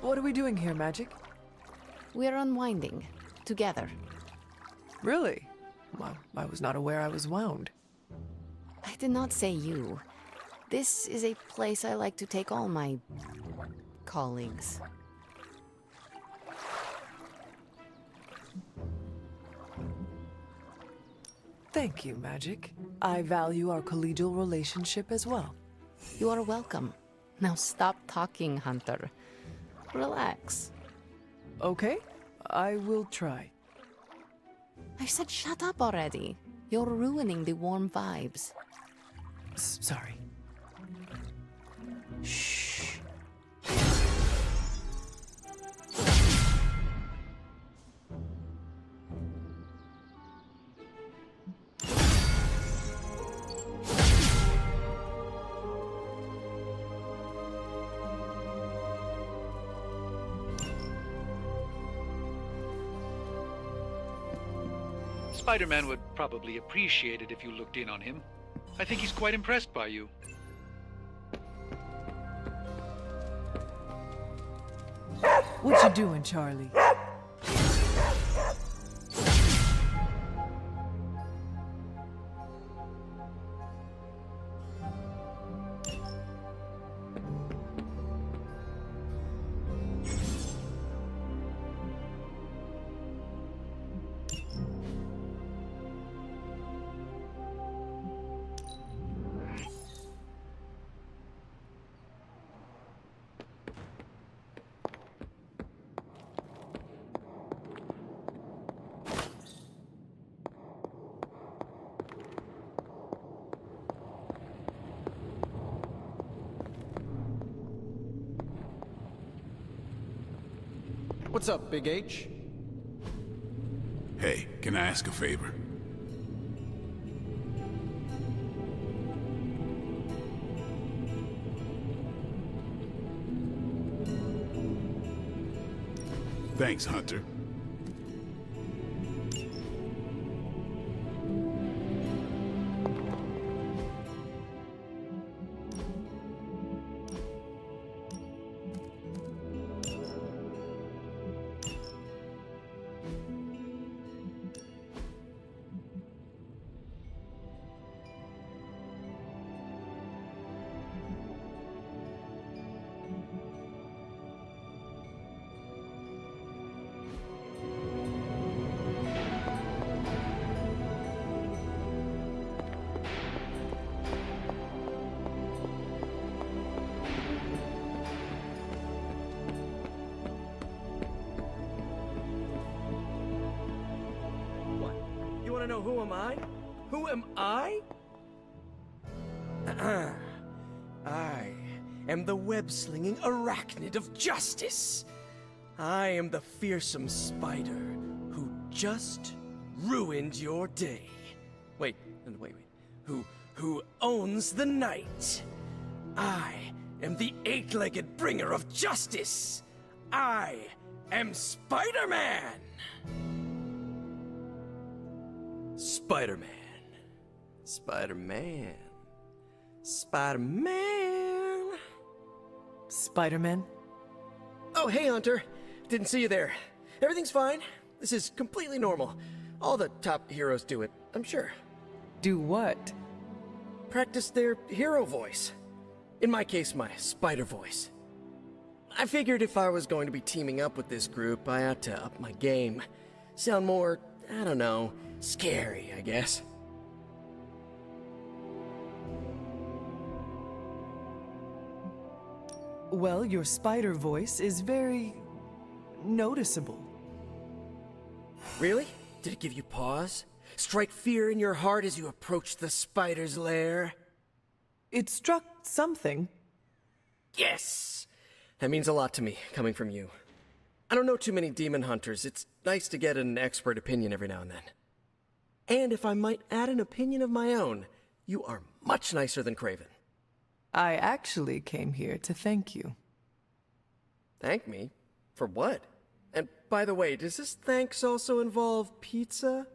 What are we doing here, Magic? We're unwinding. Together. Really? Well, I was not aware I was wound. I did not say you. This is a place I like to take all my colleagues. Thank you, Magic. I value our collegial relationship as well. You are welcome. Now stop talking, Hunter. Relax. Okay, I will try. I said shut up already. You're ruining the warm vibes. Sorry. Shh. Spider-Man would probably appreciate it if you looked in on him. I think he's quite impressed by you. What you doing, Charlie? What's up, Big H? Hey, can I ask a favor? Thanks, Hunter. know who am I? Who am I? I am the web-slinging arachnid of justice. I am the fearsome spider who just ruined your day. Wait. Who owns the night. I am the eight-legged bringer of justice. I am Spider-Man. Spider-Man. Spider-Man. Spider-Man. Spider-Man? Oh, hey, Hunter. Didn't see you there. Everything's fine. This is completely normal. All the top heroes do it, I'm sure. Do what? Practice their hero voice. In my case, my spider voice. I figured if I was going to be teaming up with this group, I ought to up my game. Sound more, I don't know, scary, I guess. Well, your spider voice is very noticeable. Really? Did it give you pause? Strike fear in your heart as you approach the spider's lair? It struck something. Yes! That means a lot to me, coming from you. I don't know too many demon hunters. It's nice to get an expert opinion every now and then. And if I might add an opinion of my own, you are much nicer than Craven. I actually came here to thank you. Thank me? For what? And by the way, does this thanks also involve pizza?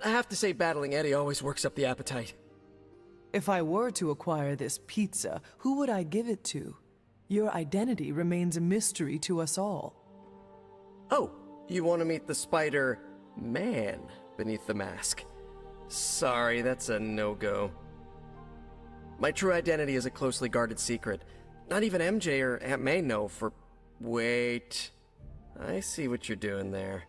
I have to say battling Eddie always works up the appetite. If I were to acquire this pizza, who would I give it to? Your identity remains a mystery to us all. Oh, you want to meet the Spider-Man beneath the mask? Sorry, that's a no-go. My true identity is a closely guarded secret. Not even MJ or Aunt May know for... Wait. I see what you're doing there.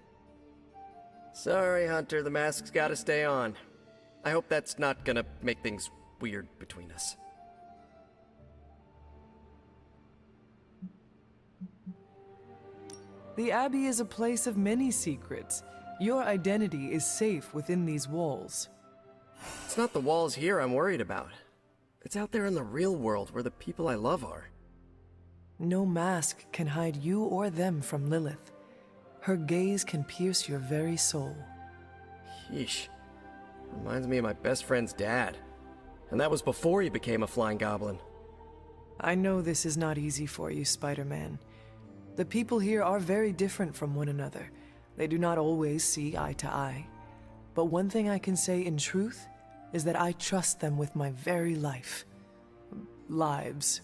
Sorry, Hunter, the mask's gotta stay on. I hope that's not gonna make things weird between us. The Abbey is a place of many secrets. Your identity is safe within these walls. It's not the walls here I'm worried about. It's out there in the real world where the people I love are. No mask can hide you or them from Lilith. Her gaze can pierce your very soul. Yeesh. Reminds me of my best friend's dad. And that was before he became a flying goblin. I know this is not easy for you, Spider-Man. The people here are very different from one another. They do not always see eye to eye. But one thing I can say in truth is that I trust them with my very life. Lives.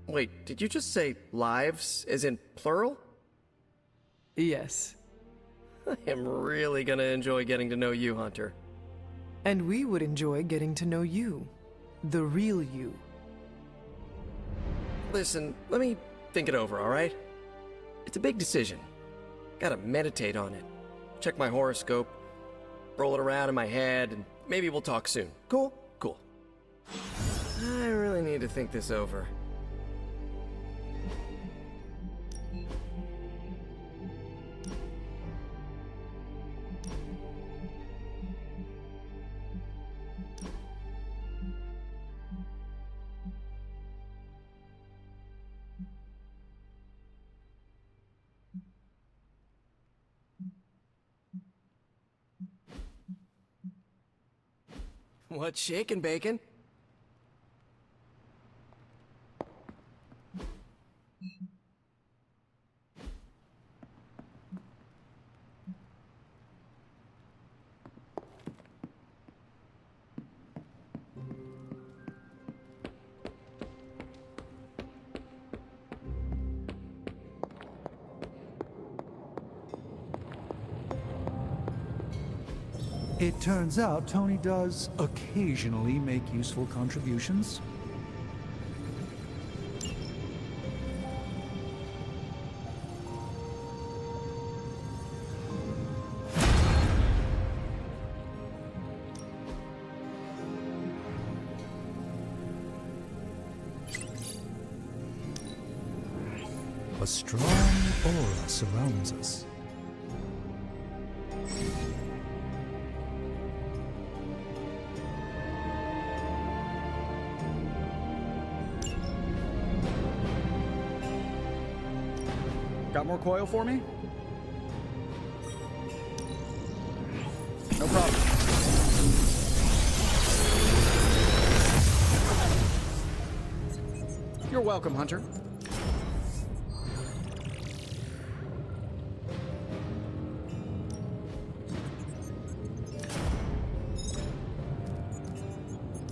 Wait, did you just say lives, as in plural? Yes. I am really gonna enjoy getting to know you, Hunter. And we would enjoy getting to know you. The real you. Listen, let me think it over, alright? It's a big decision. Gotta meditate on it. Check my horoscope. Roll it around in my head, and maybe we'll talk soon. Cool? Cool. I really need to think this over. What's shaking, Bacon? It turns out Tony does occasionally make useful contributions. A strong aura surrounds us. Got more coil for me? No problem. You're welcome, Hunter.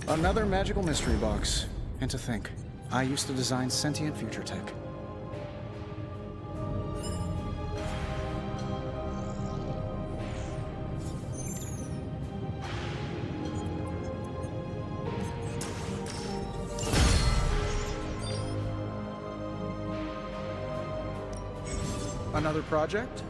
Another magical mystery box. And to think, I used to design sentient future tech. Another project?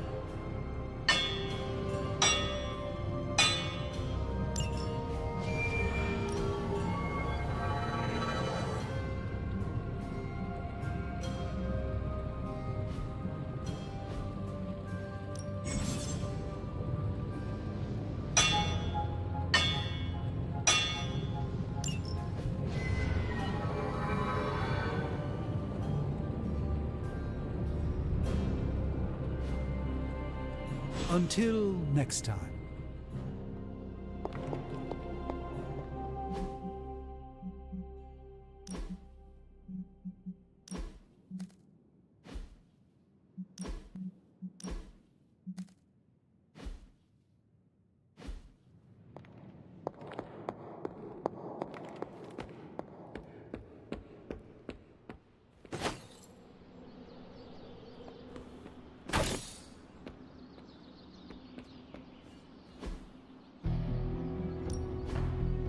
Until next time.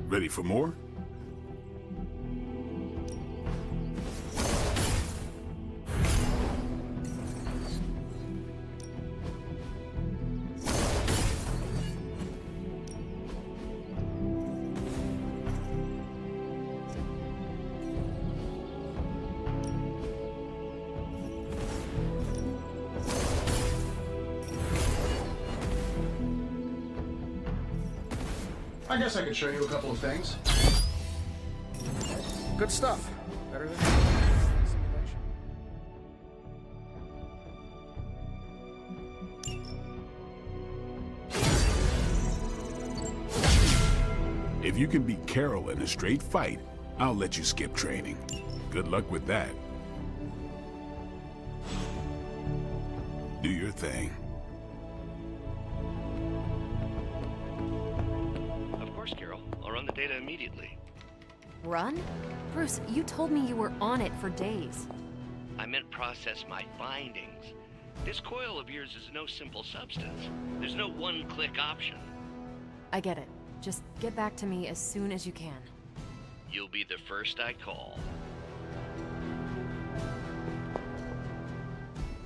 Ready for more? I guess I could show you a couple of things. Good stuff. Better than simulation. If you can beat Carol in a straight fight, I'll let you skip training. Good luck with that. Do your thing. Of course, Carol. I'll run the data immediately. Run? Bruce, you told me you were on it for days. I meant process my findings. This coil of yours is no simple substance. There's no one-click option. I get it. Just get back to me as soon as you can. You'll be the first I call.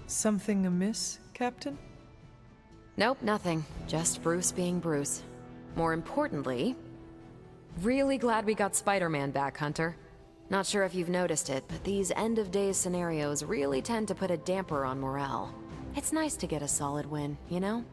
Something amiss, Captain? Nope, nothing. Just Bruce being Bruce. More importantly, really glad we got Spider-Man back, Hunter. Not sure if you've noticed it, but these end-of-days scenarios really tend to put a damper on morale. It's nice to get a solid win, you know?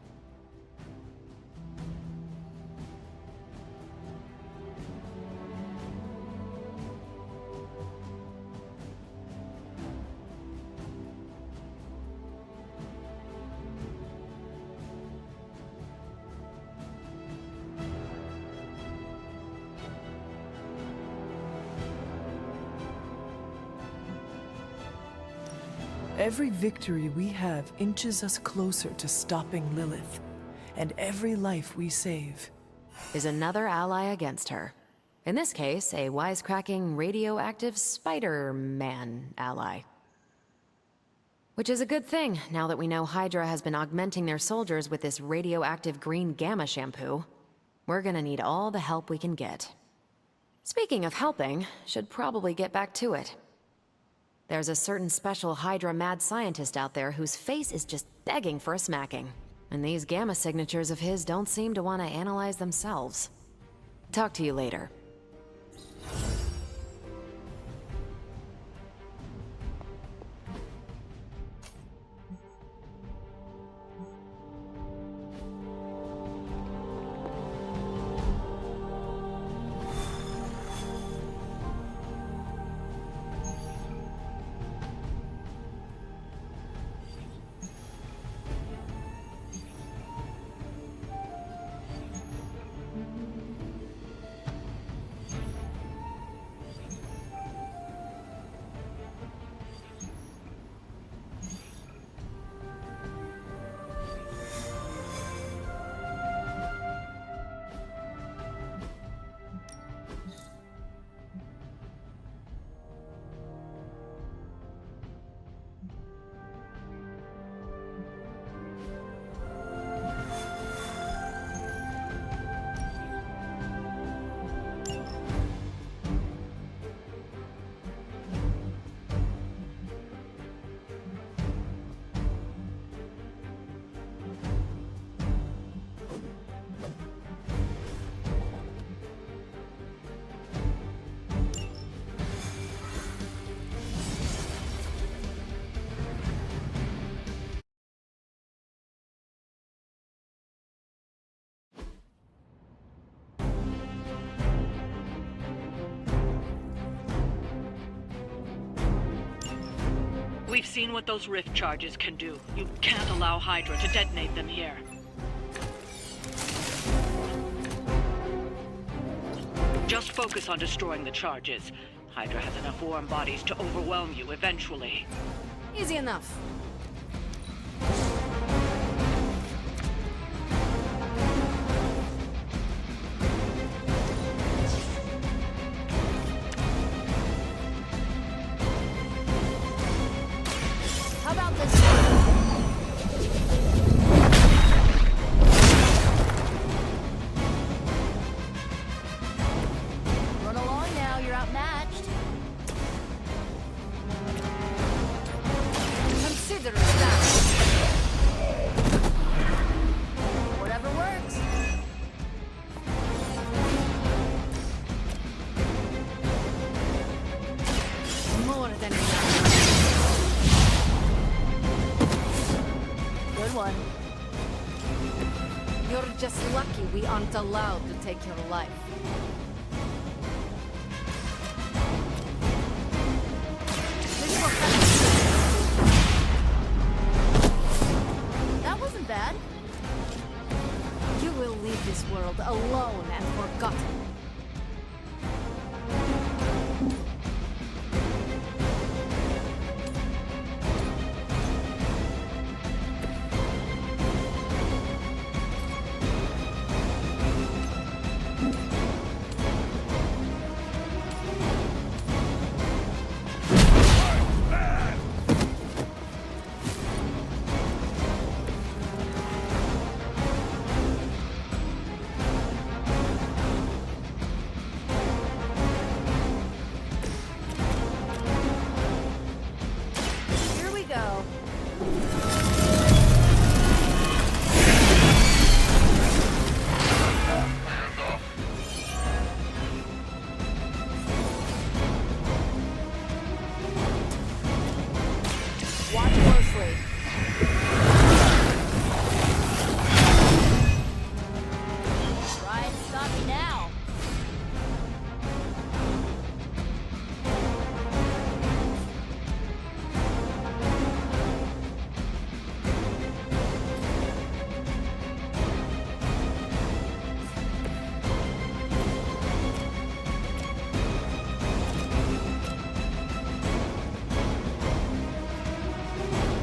Every victory we have inches us closer to stopping Lilith, and every life we save is another ally against her. In this case, a wisecracking, radioactive Spider-Man ally. Which is a good thing, now that we know Hydra has been augmenting their soldiers with this radioactive green gamma shampoo. We're gonna need all the help we can get. Speaking of helping, should probably get back to it. There's a certain special Hydra mad scientist out there whose face is just begging for a smacking. And these gamma signatures of his don't seem to want to analyze themselves. Talk to you later. We've seen what those rift charges can do. You can't allow Hydra to detonate them here. Just focus on destroying the charges. Hydra has enough warm bodies to overwhelm you eventually. Easy enough. How about this? Run along now, you're outmatched. Consider that. Whatever works. More than enough. Good one. You're just lucky we aren't allowed to take your life. That wasn't bad. You will leave this world alone and forgotten. Here we go. Watch closely. Try and stop me now.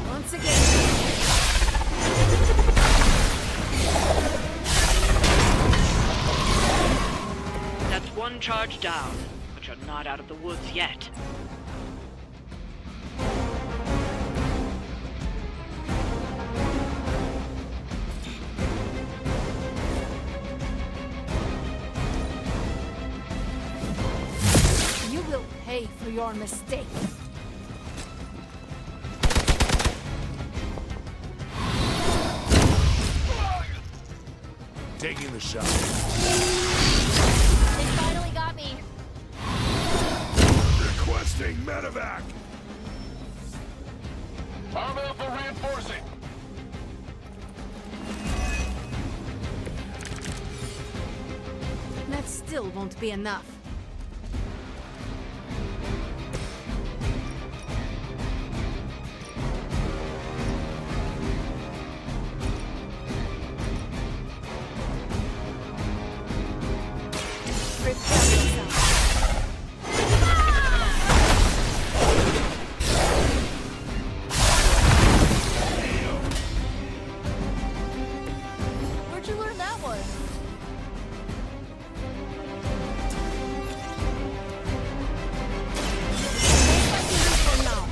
Once again. That's one charge down, but you're not out of the woods yet. You will pay for your mistake. Taking the shot. They finally got me. Requesting medevac. Arm up for reinforcing. That still won't be enough. Prepare yourself. Where'd you learn that one? For now.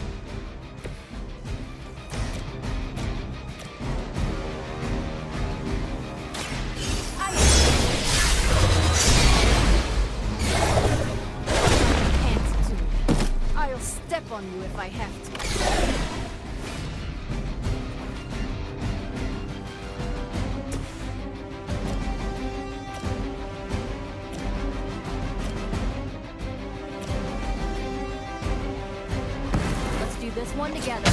Can't do. I'll step on you if I have to. Let's do this one together.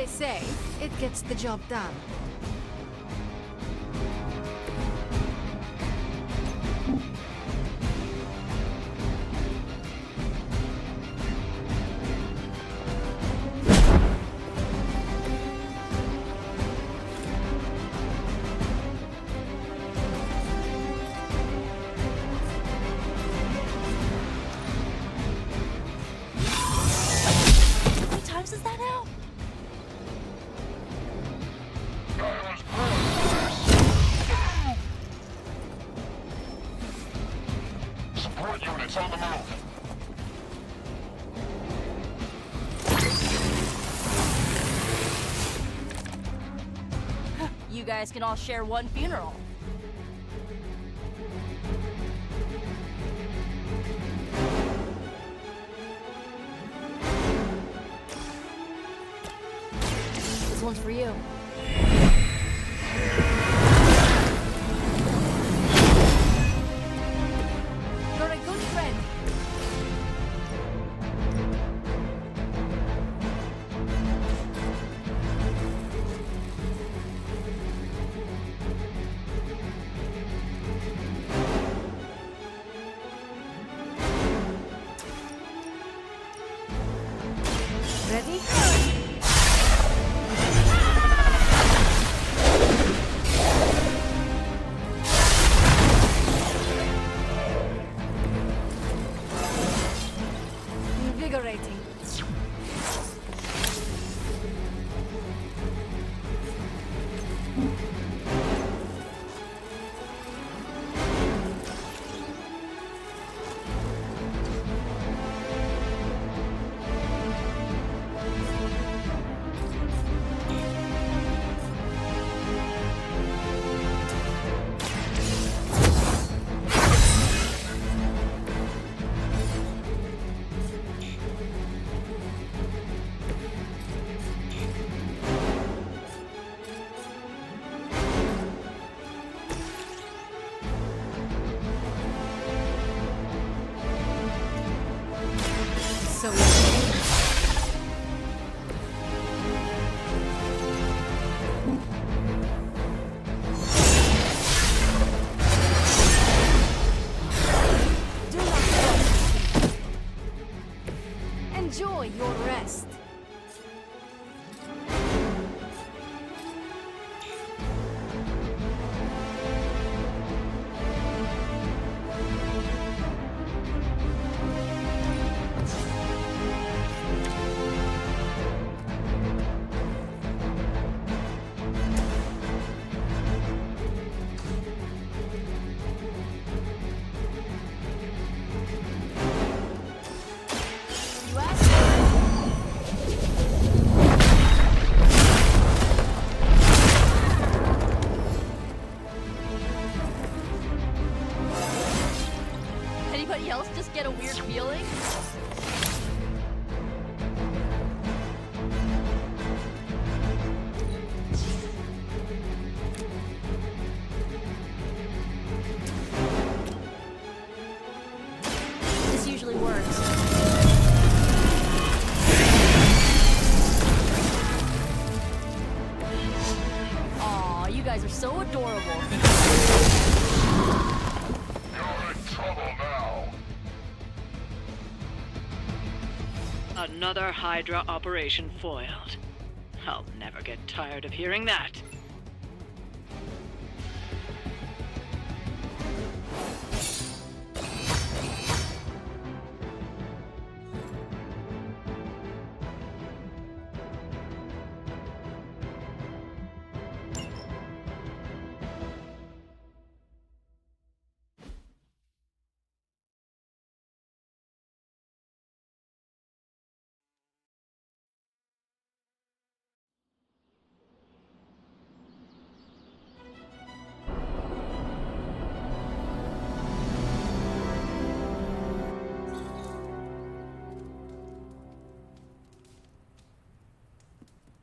they say, it gets the job done. How many times is that now? Support units on the move. You guys can all share one funeral. This one's for you. You're a good friend. Ready? Invigorating. So do not rush. Enjoy your rest. You asked. Anybody else just get a weird feeling? This usually works. Aw, you guys are so adorable. You're in trouble now. Another Hydra operation foiled. I'll never get tired of hearing that.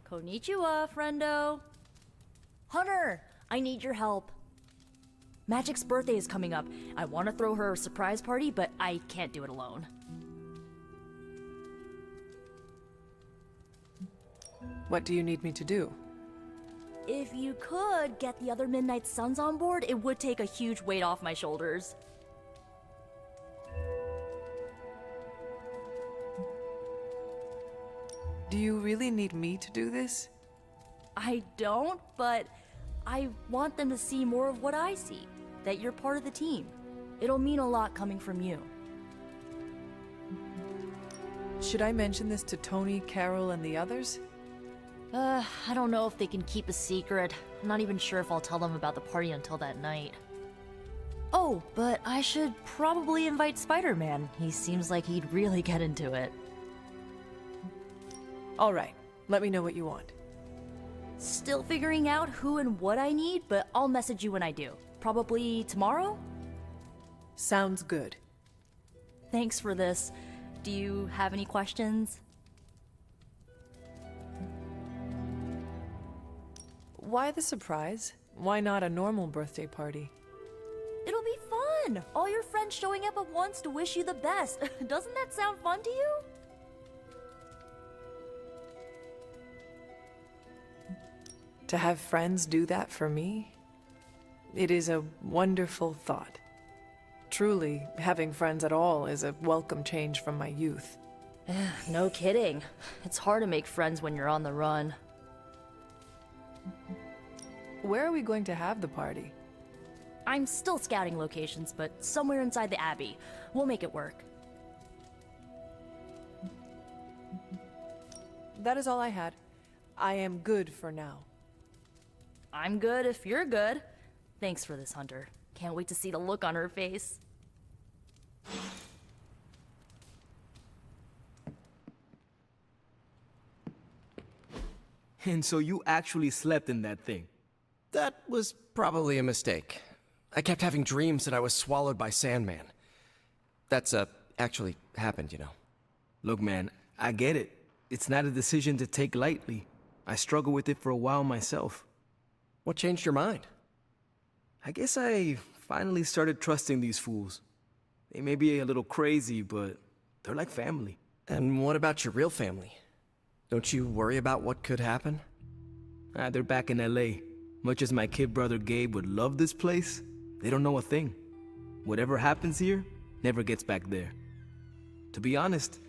Konnichiwa, friendo. Hunter, I need your help. Magic's birthday is coming up. I want to throw her a surprise party, but I can't do it alone. What do you need me to do? If you could get the other Midnight Suns on board, it would take a huge weight off my shoulders. Do you really need me to do this? I don't, but I want them to see more of what I see. That you're part of the team. It'll mean a lot coming from you. Should I mention this to Tony, Carol, and the others? I don't know if they can keep a secret. I'm not even sure if I'll tell them about the party until that night. Oh, but I should probably invite Spider-Man. He seems like he'd really get into it. All right, let me know what you want. Still figuring out who and what I need, but I'll message you when I do. Probably tomorrow? Sounds good. Thanks for this. Do you have any questions? Why the surprise? Why not a normal birthday party? It'll be fun! All your friends showing up at once to wish you the best. Doesn't that sound fun to you? To have friends do that for me? It is a wonderful thought. Truly, having friends at all is a welcome change from my youth. No kidding. It's hard to make friends when you're on the run. Where are we going to have the party? I'm still scouting locations, but somewhere inside the Abbey. We'll make it work. That is all I had. I am good for now. I'm good if you're good. Thanks for this, Hunter. Can't wait to see the look on her face. And so you actually slept in that thing? That was probably a mistake. I kept having dreams that I was swallowed by Sandman. That's, actually happened, you know. Look, man, I get it. It's not a decision to take lightly. I struggled with it for a while myself. What changed your mind? I guess I finally started trusting these fools. They may be a little crazy, but they're like family. And what about your real family? Don't you worry about what could happen? They're back in LA. Much as my kid brother Gabe would love this place, they don't know a thing. Whatever happens here, never gets back there. To be honest,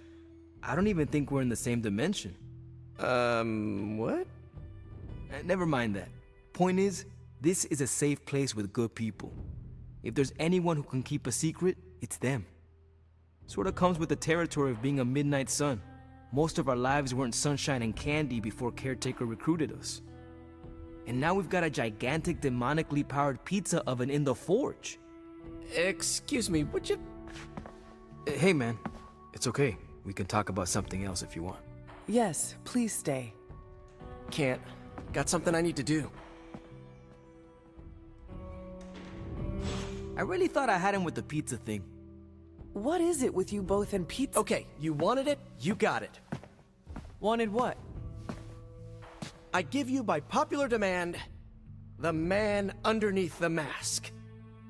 I don't even think we're in the same dimension. What? Never mind that. Point is, this is a safe place with good people. If there's anyone who can keep a secret, it's them. Sorta comes with the territory of being a Midnight Sun. Most of our lives weren't sunshine and candy before Caretaker recruited us. And now we've got a gigantic demonically powered pizza oven in the forge. Excuse me, would you... Hey man, it's okay. We can talk about something else if you want. Yes, please stay. Can't. Got something I need to do. I really thought I had him with the pizza thing. What is it with you both and pizza? Okay, you wanted it, you got it. Wanted what? I give you by popular demand, the man underneath the mask.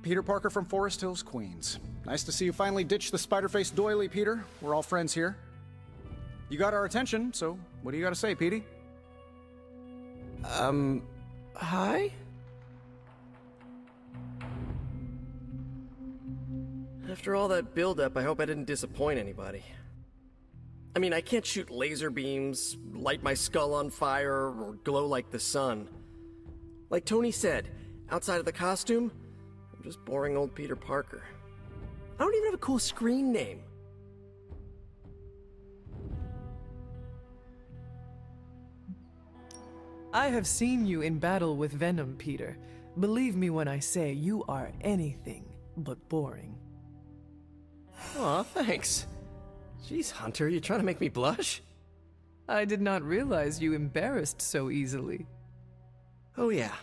Peter Parker from Forest Hills, Queens. Nice to see you finally ditched the spider-faced doily, Peter. We're all friends here. You got our attention, so what do you got to say, Petey? Hi? After all that build-up, I hope I didn't disappoint anybody. I mean, I can't shoot laser beams, light my skull on fire, or glow like the sun. Like Tony said, outside of the costume, I'm just boring old Peter Parker. I don't even have a cool screen name. I have seen you in battle with Venom, Peter. Believe me when I say you are anything but boring. Aw, thanks. Jeez, Hunter, you trying to make me blush? I did not realize you embarrassed so easily. Oh yeah,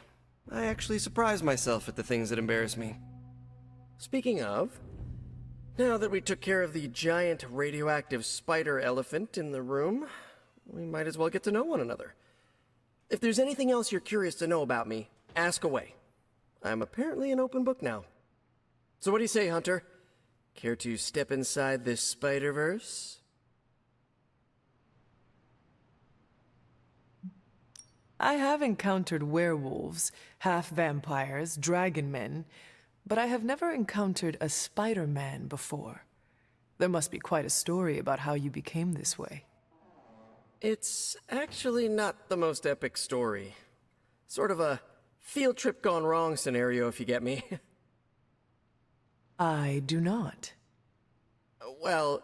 I actually surprise myself at the things that embarrass me. Speaking of, now that we took care of the giant radioactive spider elephant in the room, we might as well get to know one another. If there's anything else you're curious to know about me, ask away. I'm apparently an open book now. So what do you say, Hunter? Care to step inside this Spider-Verse? I have encountered werewolves, half-vampires, dragon men, but I have never encountered a Spider-Man before. There must be quite a story about how you became this way. It's actually not the most epic story. Sort of a field trip gone wrong scenario, if you get me. I do not. Well,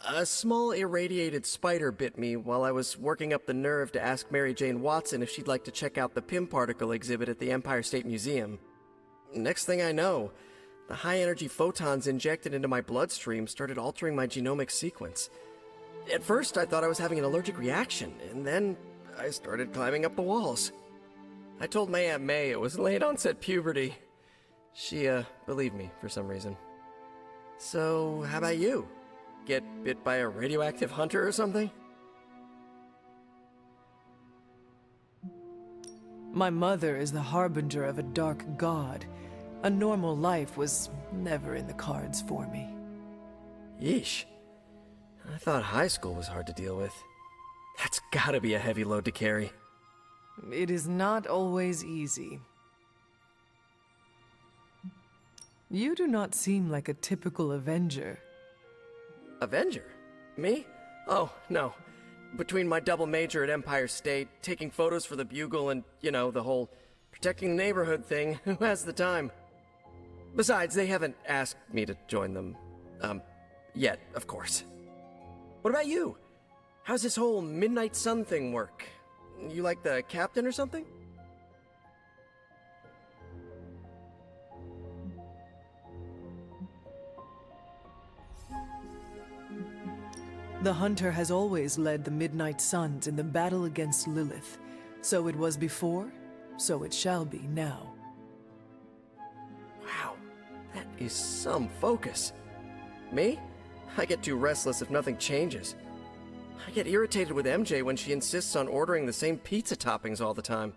a small irradiated spider bit me while I was working up the nerve to ask Mary Jane Watson if she'd like to check out the Pym particle exhibit at the Empire State Museum. Next thing I know, the high-energy photons injected into my bloodstream started altering my genomic sequence. At first, I thought I was having an allergic reaction, and then I started climbing up the walls. I told my Aunt May it was late-onset puberty. She, believed me for some reason. So, how about you? Get bit by a radioactive hunter or something? My mother is the harbinger of a dark god. A normal life was never in the cards for me. Yeesh. I thought high school was hard to deal with. That's gotta be a heavy load to carry. It is not always easy. You do not seem like a typical Avenger. Avenger? Me? Oh, no. Between my double major at Empire State, taking photos for the Bugle, and, the whole protecting the neighborhood thing, who has the time? Besides, they haven't asked me to join them. Yet, of course. What about you? How's this whole Midnight Sun thing work? You like the captain or something? The Hunter has always led the Midnight Suns in the battle against Lilith. So it was before, so it shall be now. Wow, that is some focus. Me? I get too restless if nothing changes. I get irritated with MJ when she insists on ordering the same pizza toppings all the time.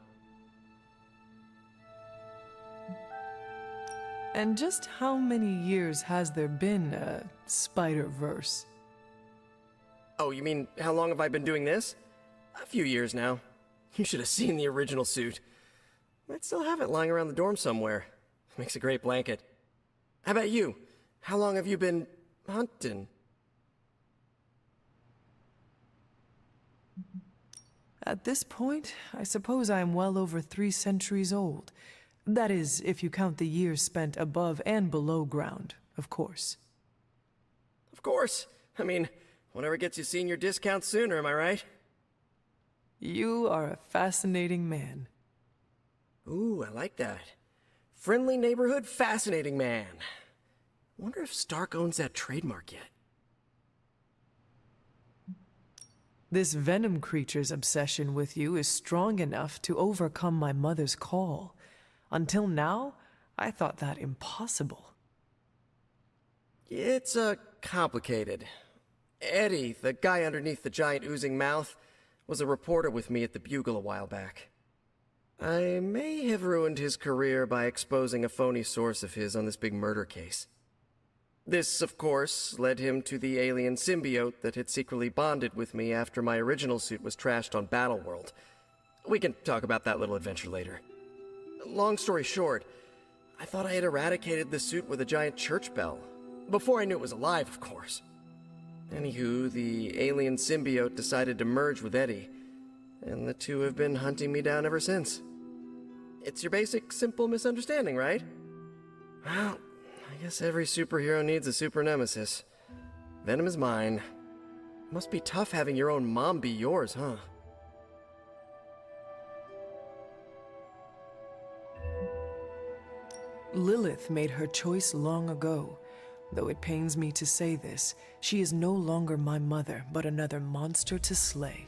And just how many years has there been a Spider-Verse? Oh, you mean, how long have I been doing this? A few years now. You should have seen the original suit. I'd still have it lying around the dorm somewhere. Makes a great blanket. How about you? How long have you been hunting? At this point, I suppose I am well over 3 centuries old. That is, if you count the years spent above and below ground, of course. Of course. I mean, whatever gets you senior discount sooner, am I right? You are a fascinating man. Ooh, I like that. Friendly neighborhood, fascinating man. Wonder if Stark owns that trademark yet. This venom creature's obsession with you is strong enough to overcome my mother's call. Until now, I thought that impossible. It's, complicated. Eddie, the guy underneath the giant oozing mouth, was a reporter with me at the Bugle a while back. I may have ruined his career by exposing a phony source of his on this big murder case. This, of course, led him to the alien symbiote that had secretly bonded with me after my original suit was trashed on Battleworld. We can talk about that little adventure later. Long story short, I thought I had eradicated the suit with a giant church bell. Before I knew it was alive, of course. Anywho, the alien symbiote decided to merge with Eddie, and the two have been hunting me down ever since. It's your basic, simple misunderstanding, right? Well, I guess every superhero needs a super nemesis. Venom is mine. Must be tough having your own mom be yours, huh? Lilith made her choice long ago. Though it pains me to say this, she is no longer my mother, but another monster to slay.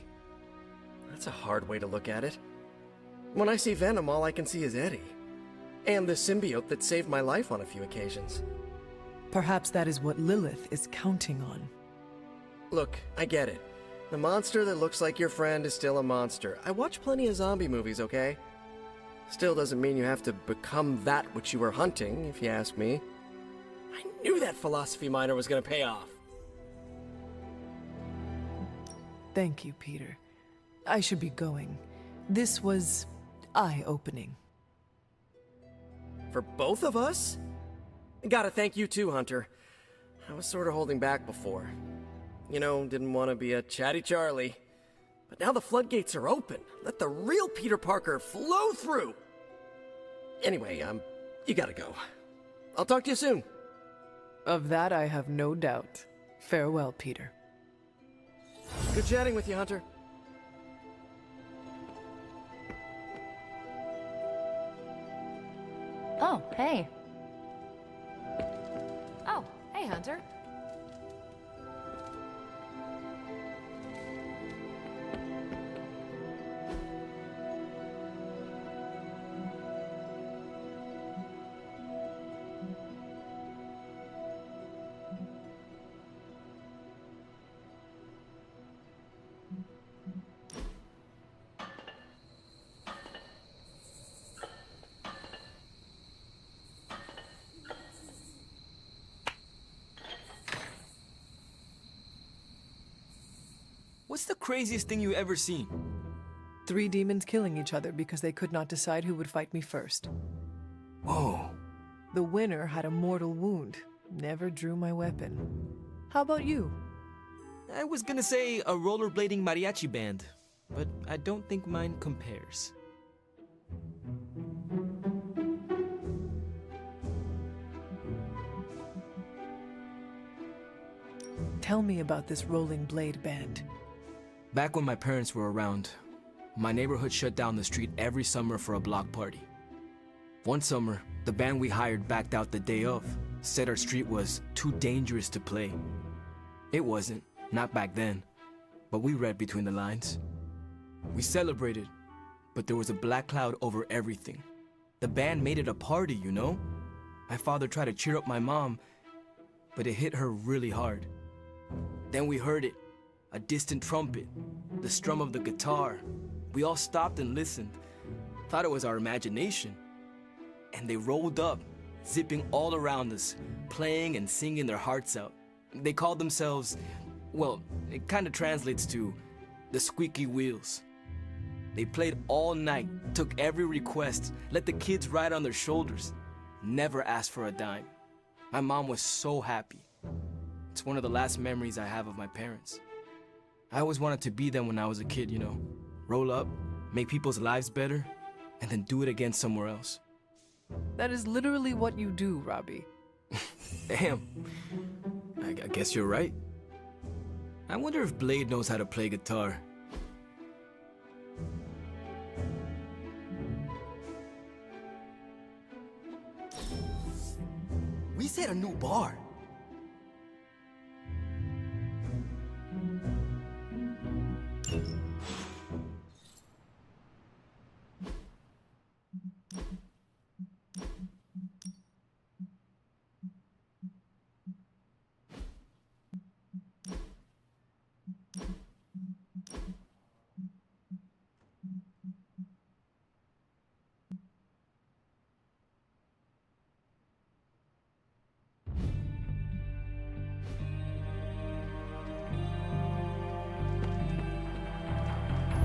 That's a hard way to look at it. When I see Venom, all I can see is Eddie. And the symbiote that saved my life on a few occasions. Perhaps that is what Lilith is counting on. Look, I get it. The monster that looks like your friend is still a monster. I watch plenty of zombie movies, okay? Still doesn't mean you have to become that which you were hunting, if you ask me. I knew that philosophy minor was gonna pay off. Thank you, Peter. I should be going. This was eye-opening. For both of us? Gotta thank you too, Hunter. I was sort of holding back before. You know, didn't want to be a chatty Charlie. But now the floodgates are open. Let the real Peter Parker flow through! Anyway, you gotta go. I'll talk to you soon. Of that I have no doubt. Farewell, Peter. Good chatting with you, Hunter. Oh, hey. Oh, hey, Hunter. What's the craziest thing you ever seen? 3 demons killing each other because they could not decide who would fight me first. Whoa. The winner had a mortal wound. Never drew my weapon. How about you? I was gonna say a rollerblading mariachi band, but I don't think mine compares. Tell me about this rolling blade band. Back when my parents were around, my neighborhood shut down the street every summer for a block party. One summer, the band we hired backed out the day of, said our street was too dangerous to play. It wasn't, not back then, but we read between the lines. We celebrated, but there was a black cloud over everything. The band made it a party, you know? My father tried to cheer up my mom, but it hit her really hard. Then we heard it, a distant trumpet, the strum of the guitar. We all stopped and listened, thought it was our imagination. And they rolled up, zipping all around us, playing and singing their hearts out. They called themselves, well, it kind of translates to the Squeaky Wheels. They played all night, took every request, let the kids ride on their shoulders, never asked for a dime. My mom was so happy. It's one of the last memories I have of my parents. I always wanted to be them when I was a kid, you know. Roll up, make people's lives better, and then do it again somewhere else. That is literally what you do, Robbie. Damn. I guess you're right. I wonder if Blade knows how to play guitar. We set a new bar.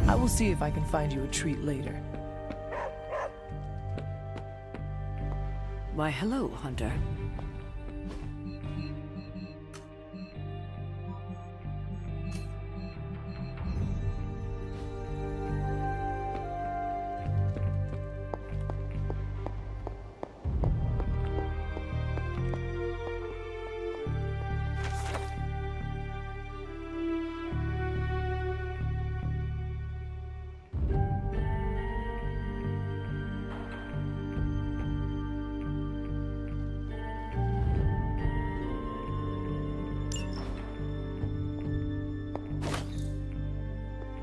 I will see if I can find you a treat later. Why, hello, Hunter.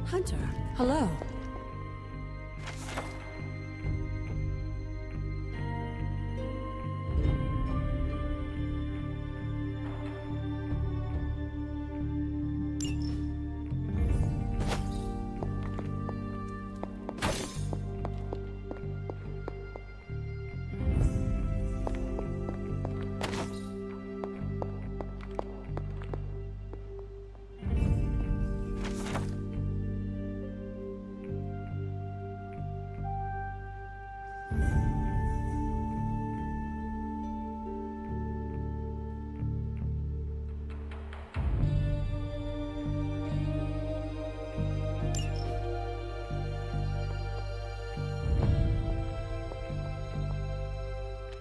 Hunter, hello.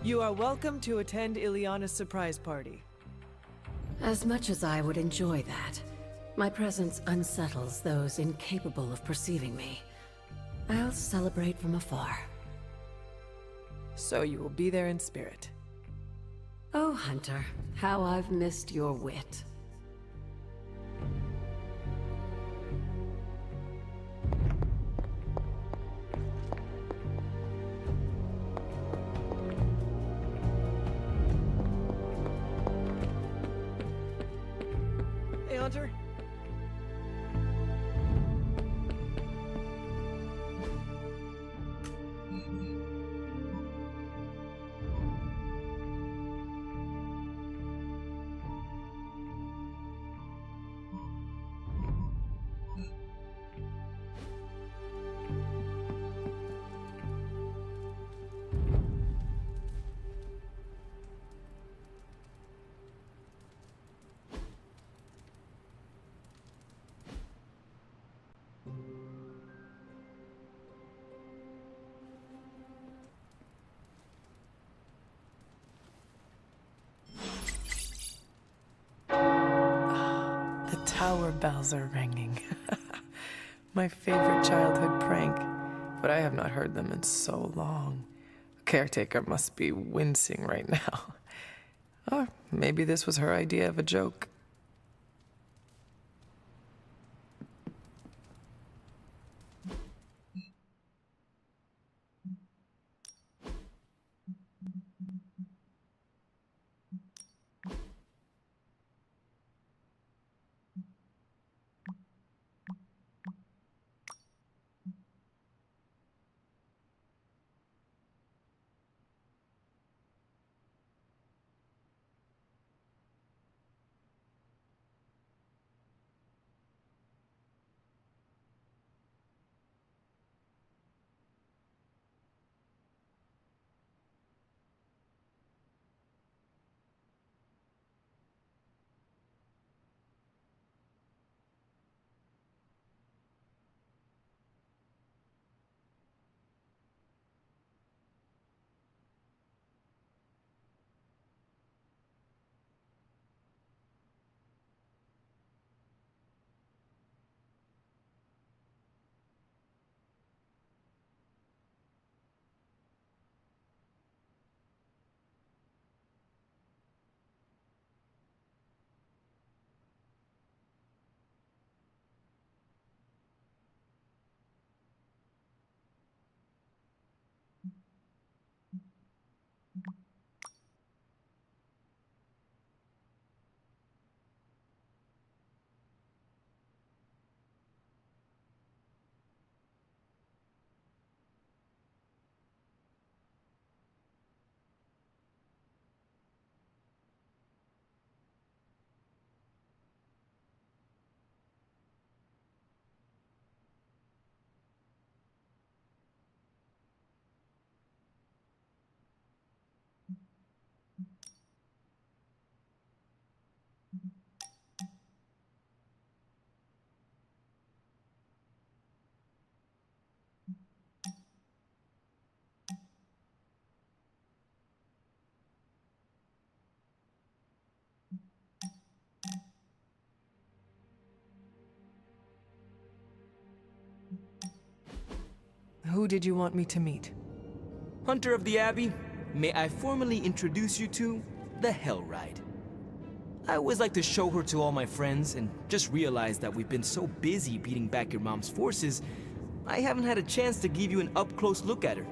You are welcome to attend Ileana's surprise party. As much as I would enjoy that, my presence unsettles those incapable of perceiving me. I'll celebrate from afar. So you will be there in spirit. Oh, Hunter, how I've missed your wit. Hey, Hunter. The tower bells are ringing. My favorite childhood prank, but I have not heard them in so long. Caretaker must be wincing right now. Or maybe this was her idea of a joke. Who did you want me to meet? Hunter of the Abbey, may I formally introduce you to the Hell Ride. I always like to show her to all my friends and just realized that we've been so busy beating back your mom's forces, I haven't had a chance to give you an up-close look at her.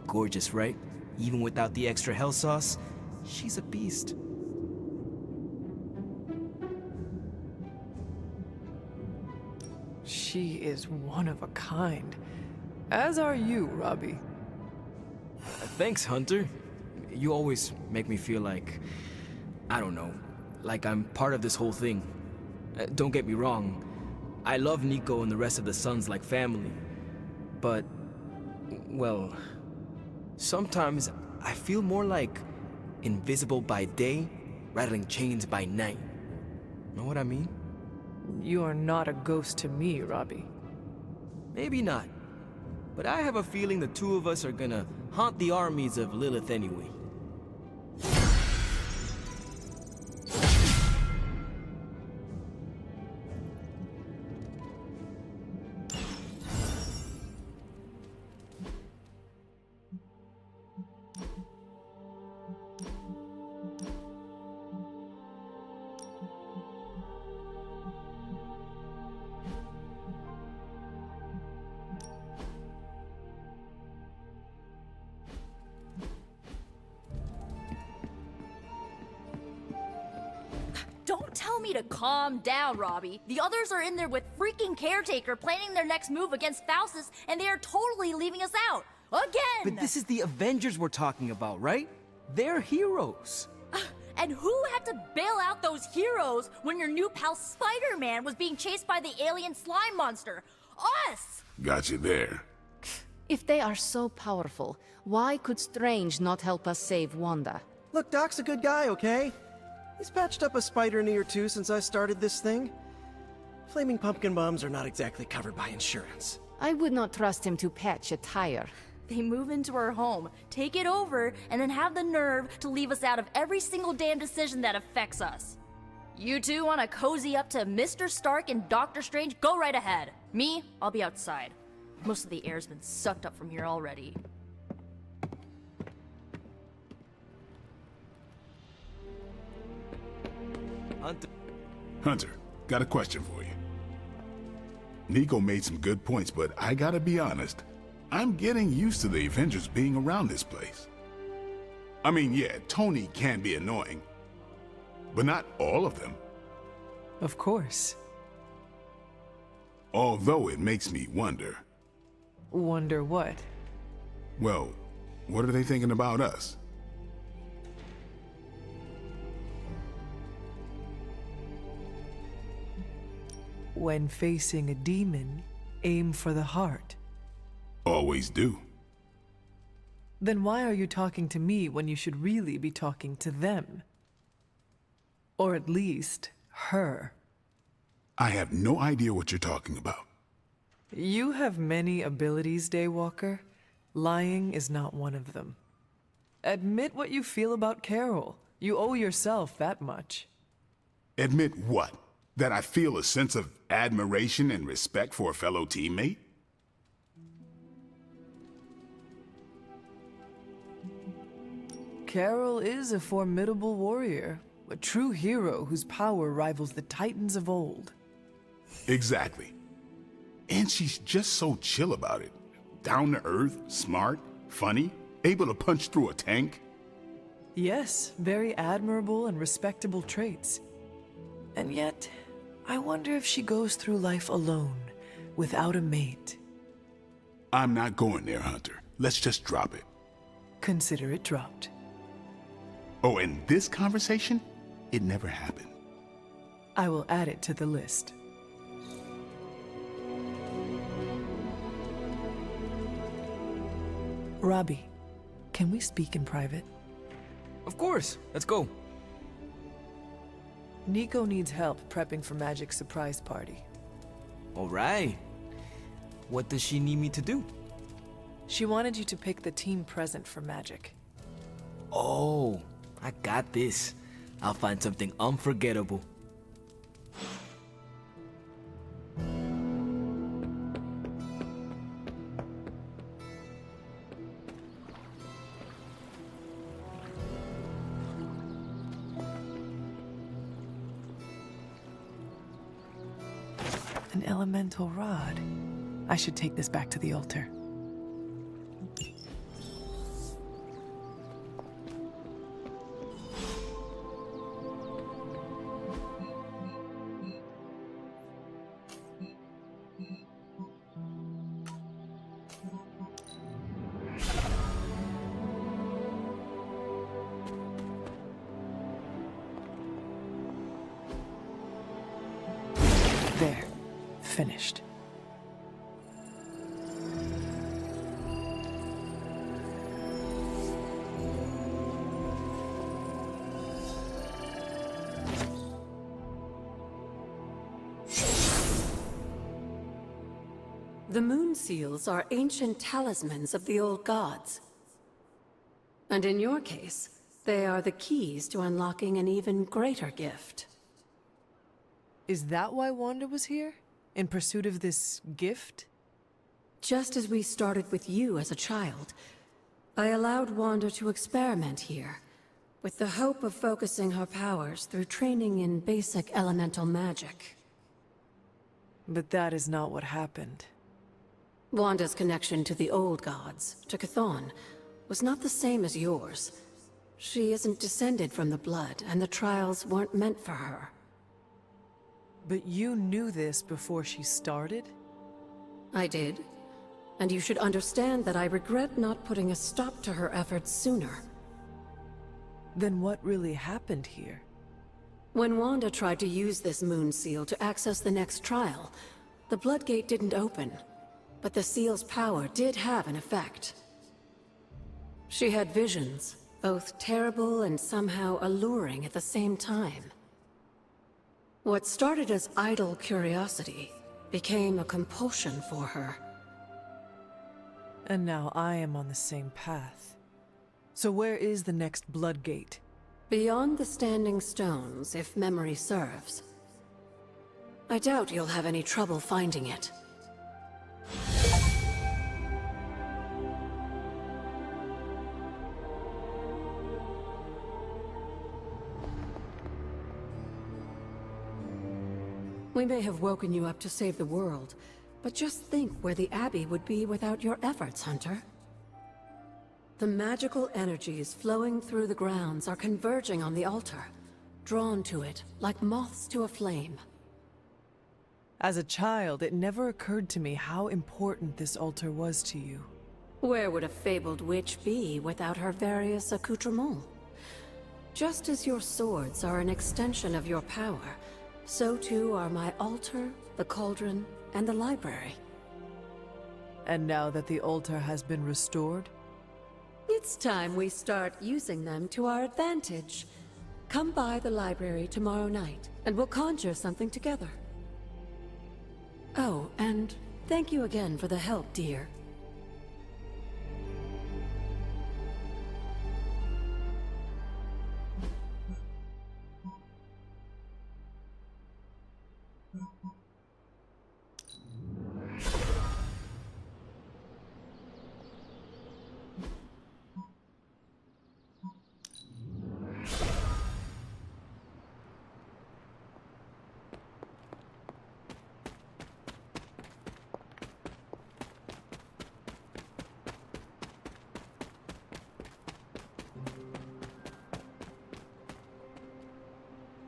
Gorgeous, right? Even without the extra hell sauce, she's a beast. She is one of a kind. As are you, Robbie. Thanks, Hunter. You always make me feel like, I don't know, like I'm part of this whole thing. Don't get me wrong, I love Nico and the rest of the Sons like family. But, well, sometimes I feel more like invisible by day, rattling chains by night. Know what I mean? You are not a ghost to me, Robbie. Maybe not. but I have a feeling the two of us are gonna haunt the armies of Lilith anyway. Don't tell me to calm down, Robbie. The others are in there with freaking Caretaker planning their next move against Faustus, and they are totally leaving us out. Again! But this is the Avengers we're talking about, right? They're heroes. And who had to bail out those heroes when your new pal Spider-Man was being chased by the alien slime monster? Us! Got you there. If they are so powerful, why could Strange not help us save Wanda? Look, Doc's a good guy, okay? He's patched up a spider knee or two since I started this thing. Flaming pumpkin bombs are not exactly covered by insurance. I would not trust him to patch a tire. They move into our home, take it over, and then have the nerve to leave us out of every single damn decision that affects us. You two want to cozy up to Mr. Stark and Doctor Strange? Go right ahead. Me, I'll be outside. Most of the air's been sucked up from here already. Hunter, got a question for you. Nico made some good points, but I gotta be honest. I'm getting used to the Avengers being around this place. I mean, yeah, Tony can be annoying, but not all of them. Of course. Although it makes me wonder. Wonder what? Well, what are they thinking about us? When facing a demon, aim for the heart. Always do. Then why are you talking to me when you should really be talking to them? Or at least, her. I have no idea what you're talking about. You have many abilities, Daywalker. Lying is not one of them. Admit what you feel about Carol. You owe yourself that much. Admit what? That I feel a sense of admiration and respect for a fellow teammate? Carol is a formidable warrior, a true hero whose power rivals the titans of old. Exactly. And she's just so chill about it. Down to earth, smart, funny, able to punch through a tank. Yes, very admirable and respectable traits. And yet, I wonder if she goes through life alone, without a mate. I'm not going there, Hunter. Let's just drop it. Consider it dropped. Oh, and this conversation? It never happened. I will add it to the list. Robbie, can we speak in private? Of course, let's go. Nico needs help prepping for Magic's surprise party. All right. What does she need me to do? She wanted you to pick the team present for Magic. Oh, I got this. I'll find something unforgettable. An elemental rod. I should take this back to the altar. There. Finished. The moon seals are ancient talismans of the old gods. And in your case, they are the keys to unlocking an even greater gift. Is that why Wanda was here? In pursuit of this gift? Just as we started with you as a child, I allowed Wanda to experiment here, with the hope of focusing her powers through training in basic elemental magic. But that is not what happened. Wanda's connection to the old gods, to Chthon, was not the same as yours. She isn't descended from the blood, and the trials weren't meant for her. But you knew this before she started? I did. And you should understand that I regret not putting a stop to her efforts sooner. Then what really happened here? When Wanda tried to use this moon seal to access the next trial, the Bloodgate didn't open. But the seal's power did have an effect. She had visions, both terrible and somehow alluring at the same time. What started as idle curiosity became a compulsion for her. And now I am on the same path. So where is the next Bloodgate? Beyond the Standing Stones, if memory serves. I doubt you'll have any trouble finding it. We may have woken you up to save the world, but just think where the Abbey would be without your efforts, Hunter. The magical energies flowing through the grounds are converging on the altar, drawn to it like moths to a flame. As a child, it never occurred to me how important this altar was to you. Where would a fabled witch be without her various accoutrements? Just as your swords are an extension of your power, so too are my altar, the cauldron, and the library. And now that the altar has been restored? It's time we start using them to our advantage. Come by the library tomorrow night, and we'll conjure something together. Oh, and thank you again for the help, dear.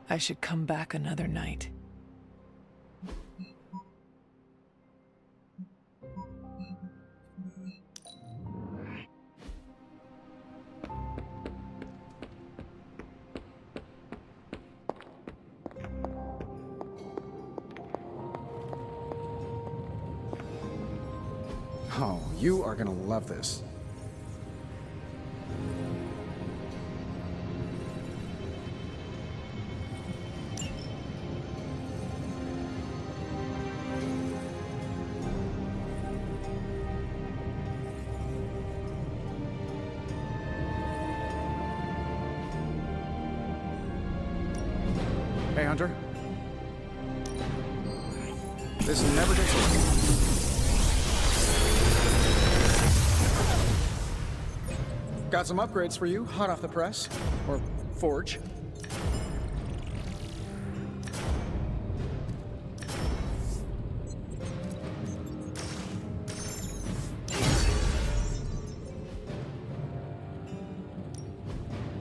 I should come back another night. Oh, you are gonna love this. Hey, Hunter. This never gets old. Got some upgrades for you, hot off the press. Or forge.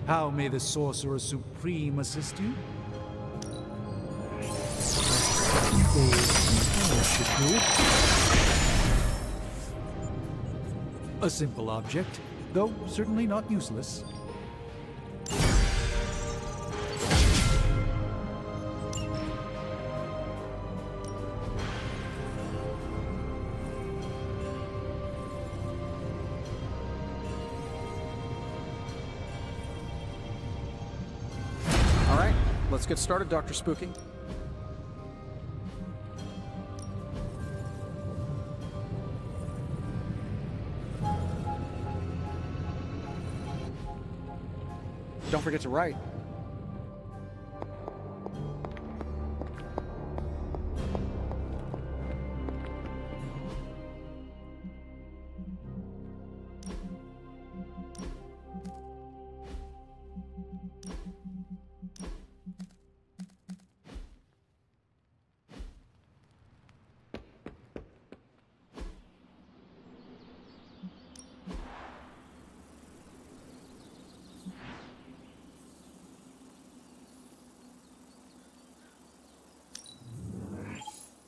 How may the Sorcerer Supreme assist you? A simple object, though certainly not useless. All right, let's get started, Dr. Spooky. Don't forget to write.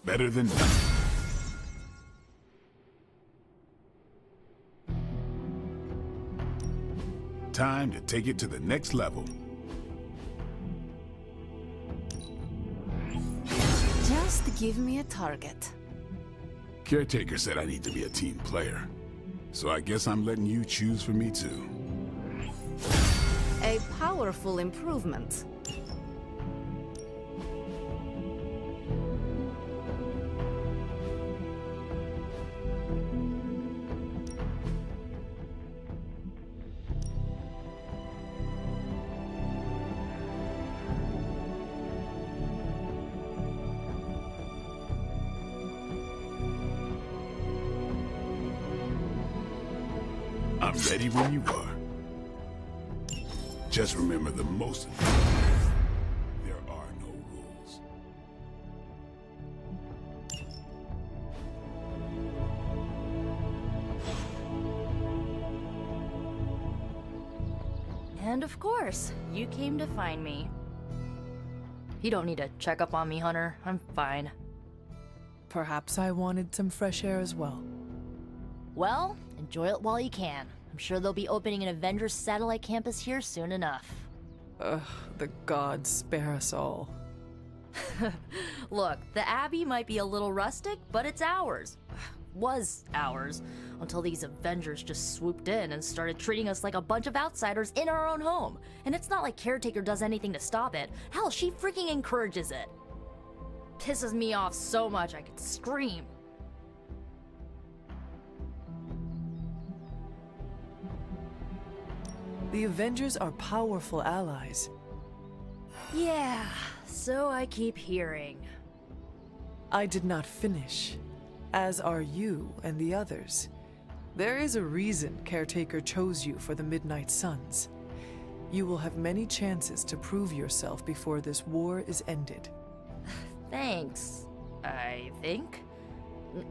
Better than nothing. Time to take it to the next level. Just give me a target. Caretaker said I need to be a team player. So I guess I'm letting you choose for me too. A powerful improvement. I'm ready when you are. Just remember the most important thing. There are no rules. And of course, you came to find me. You don't need to check up on me, Hunter. I'm fine. Perhaps I wanted some fresh air as well. Well, enjoy it while you can. I'm sure they'll be opening an Avengers satellite campus here soon enough. Ugh, the gods spare us all. Look, the Abbey might be a little rustic, but it's ours. Was ours. Until these Avengers just swooped in and started treating us like a bunch of outsiders in our own home. And it's not like Caretaker does anything to stop it. Hell, she freaking encourages it. Pisses me off so much I could scream. The Avengers are powerful allies. Yeah, so I keep hearing. I did not finish, as are you and the others. There is a reason Caretaker chose you for the Midnight Suns. You will have many chances to prove yourself before this war is ended. Thanks, I think.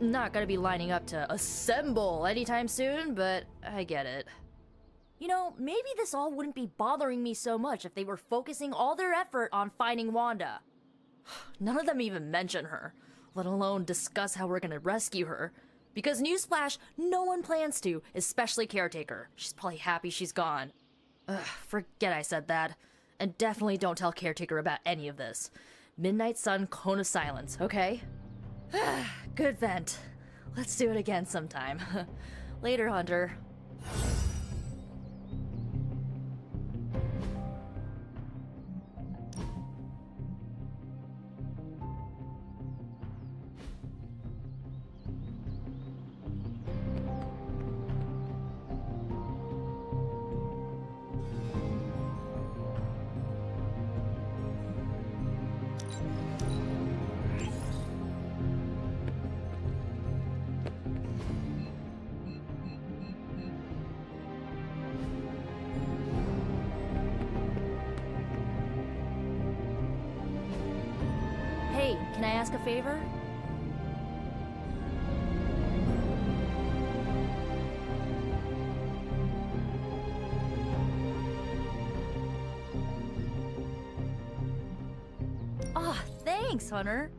Not gonna be lining up to assemble anytime soon, but I get it. You know, maybe this all wouldn't be bothering me so much if they were focusing all their effort on finding Wanda. None of them even mention her, let alone discuss how we're gonna rescue her. Because newsflash, no one plans to, especially Caretaker. She's probably happy she's gone. Ugh, forget I said that. And definitely don't tell Caretaker about any of this. Midnight Sun, Cone of Silence, okay? Good vent. Let's do it again sometime. Later, Hunter. Hey, can I ask a favor? Ah, thanks, Hunter.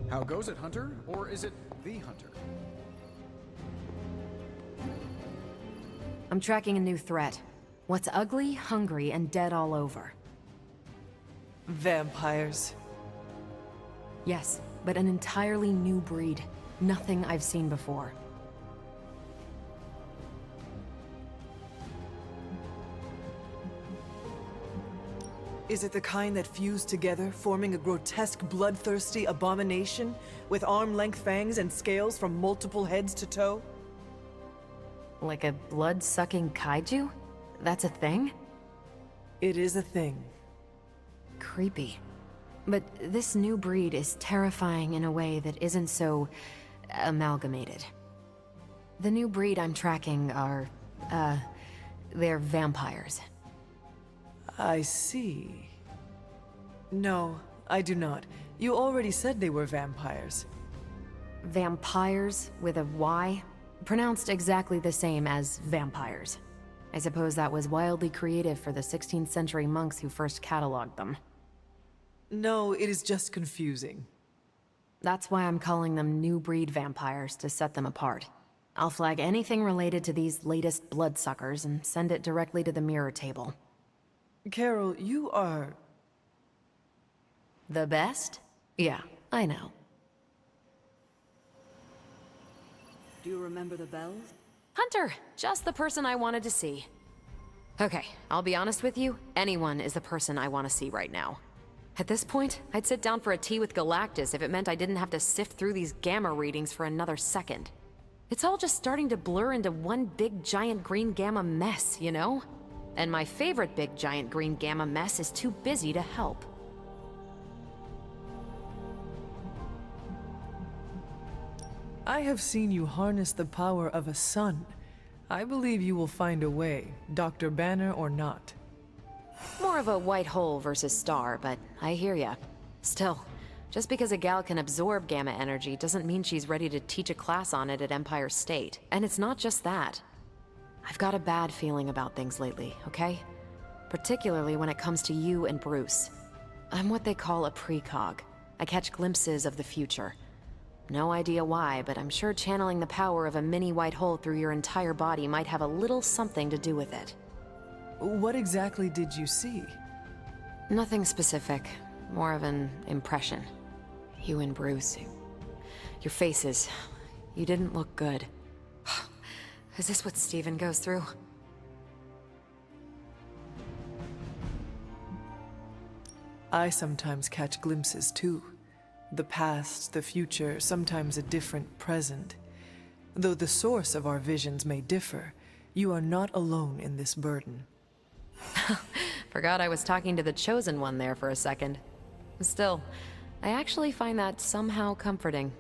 How goes it, Hunter? Or is it the Hunter? I'm tracking a new threat. What's ugly, hungry, and dead all over. Vampires. Yes, but an entirely new breed. Nothing I've seen before. Is it the kind that fuse together, forming a grotesque, bloodthirsty abomination with arm-length fangs and scales from multiple heads to toe? Like a blood-sucking kaiju? That's a thing? It is a thing. Creepy. But this new breed is terrifying in a way that isn't so amalgamated. The new breed I'm tracking are, they're vampires. I see. No, I do not. You already said they were vampires. Vampires with a Y? Pronounced exactly the same as vampires. I suppose that was wildly creative for the 16th century monks who first cataloged them. No, it is just confusing. That's why I'm calling them new breed vampires, to set them apart. I'll flag anything related to these latest bloodsuckers and send it directly to the mirror table. Carol, you are... The best? Yeah, I know. Do you remember the bells? Hunter! Just the person I wanted to see. Okay, I'll be honest with you, anyone is the person I want to see right now. At this point, I'd sit down for a tea with Galactus if it meant I didn't have to sift through these gamma readings for another second. It's all just starting to blur into one big giant green gamma mess, you know? And my favorite big giant green gamma mess is too busy to help. I have seen you harness the power of a sun. I believe you will find a way, Dr. Banner or not. More of a white hole versus star, but I hear ya. Still, just because a gal can absorb gamma energy doesn't mean she's ready to teach a class on it at Empire State. And it's not just that. I've got a bad feeling about things lately, okay? Particularly when it comes to you and Bruce. I'm what they call a precog. I catch glimpses of the future. No idea why, but I'm sure channeling the power of a mini white hole through your entire body might have a little something to do with it. What exactly did you see? Nothing specific. More of an impression. You and Bruce. Your faces. You didn't look good. Is this what Steven goes through? I sometimes catch glimpses too. The past, the future, sometimes a different present. Though the source of our visions may differ, you are not alone in this burden. Forgot I was talking to the Chosen One there for a second. Still, I actually find that somehow comforting.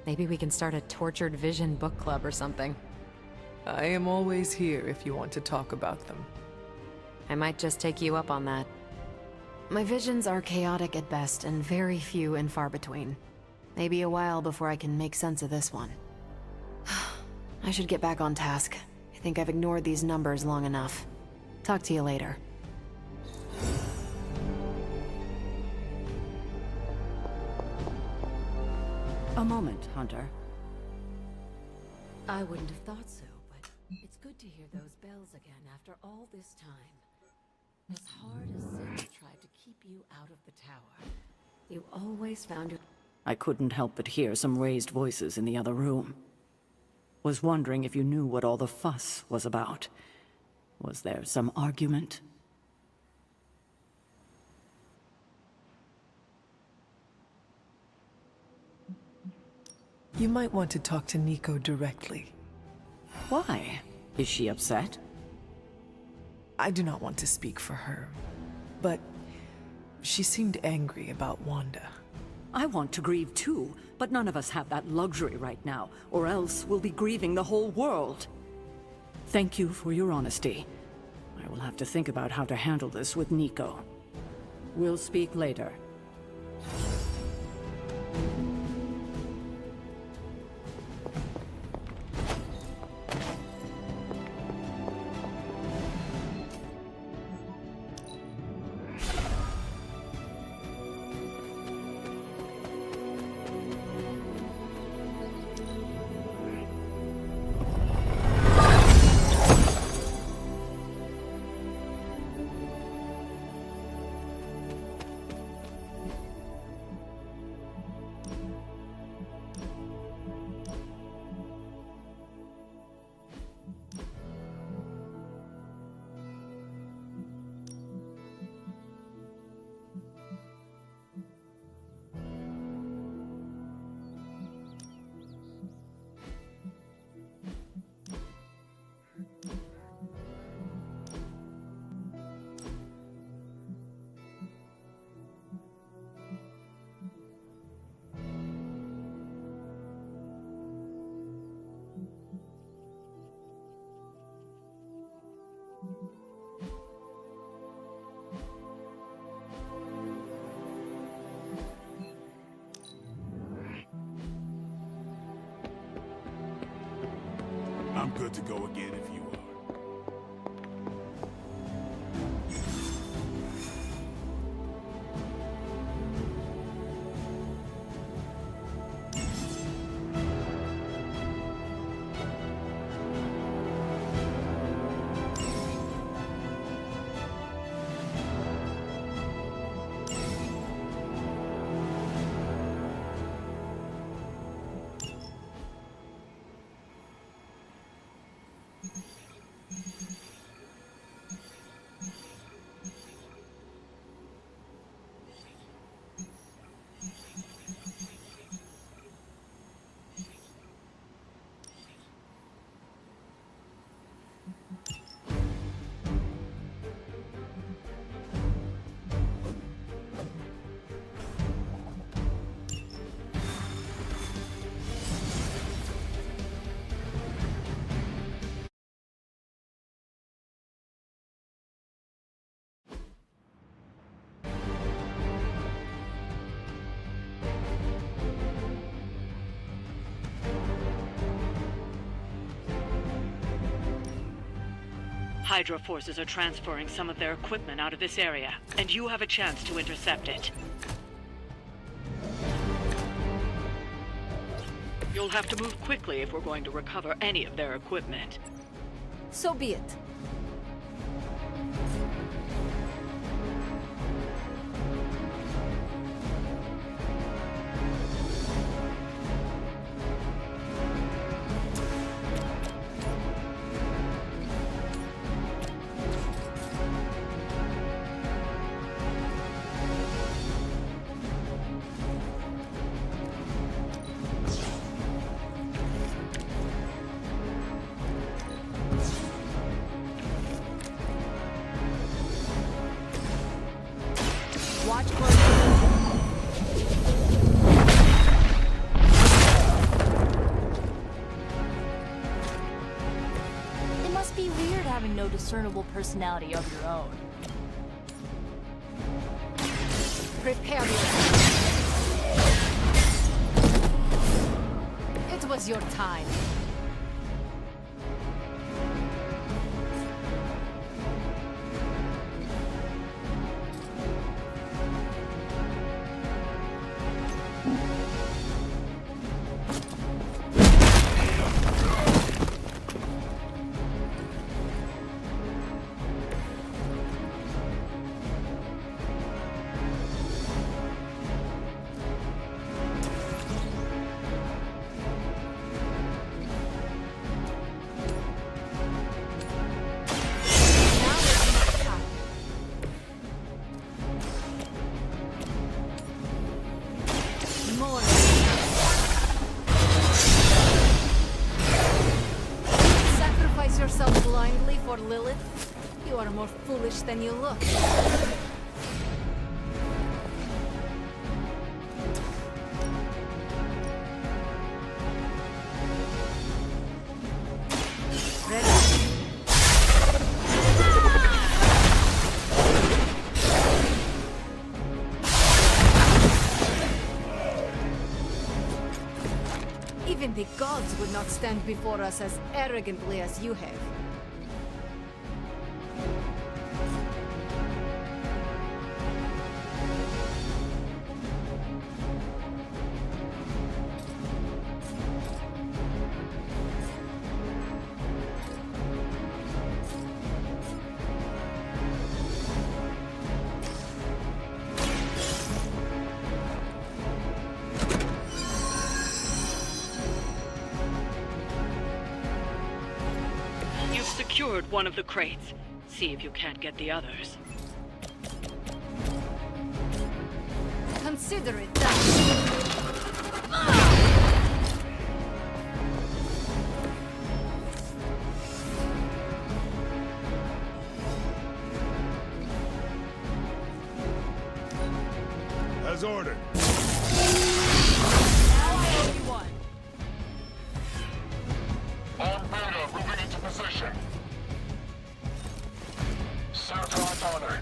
Maybe we can start a Tortured Vision book club or something. I am always here if you want to talk about them. I might just take you up on that. My visions are chaotic at best and very few and far between. Maybe a while before I can make sense of this one. I should get back on task. I think I've ignored these numbers long enough. Talk to you later. A moment, Hunter. I wouldn't have thought so, but it's good to hear those bells again after all this time. As hard as Zero tried to keep you out of the tower, you always found your... I couldn't help but hear some raised voices in the other room. Was wondering if you knew what all the fuss was about. Was there some argument? You might want to talk to Nico directly. Why? Is she upset? I do not want to speak for her, but she seemed angry about Wanda. I want to grieve too, but none of us have that luxury right now, or else we'll be grieving the whole world. Thank you for your honesty. I will have to think about how to handle this with Nico. We'll speak later. I'm good to go again if you are. Hydra forces are transferring some of their equipment out of this area, and you have a chance to intercept it. You'll have to move quickly if we're going to recover any of their equipment. So be it. Watch closely. It must be weird having no discernible personality of your own. Prepare yourself. It was your time. Sacrifice yourself blindly for Lilith? You are more foolish than you look. Even the gods would not stand before us as arrogantly as you have. Secured one of the crates. See if you can't get the others. Consider it done. As ordered. Now I owe you one. On Beta, moving into position. Serve honor.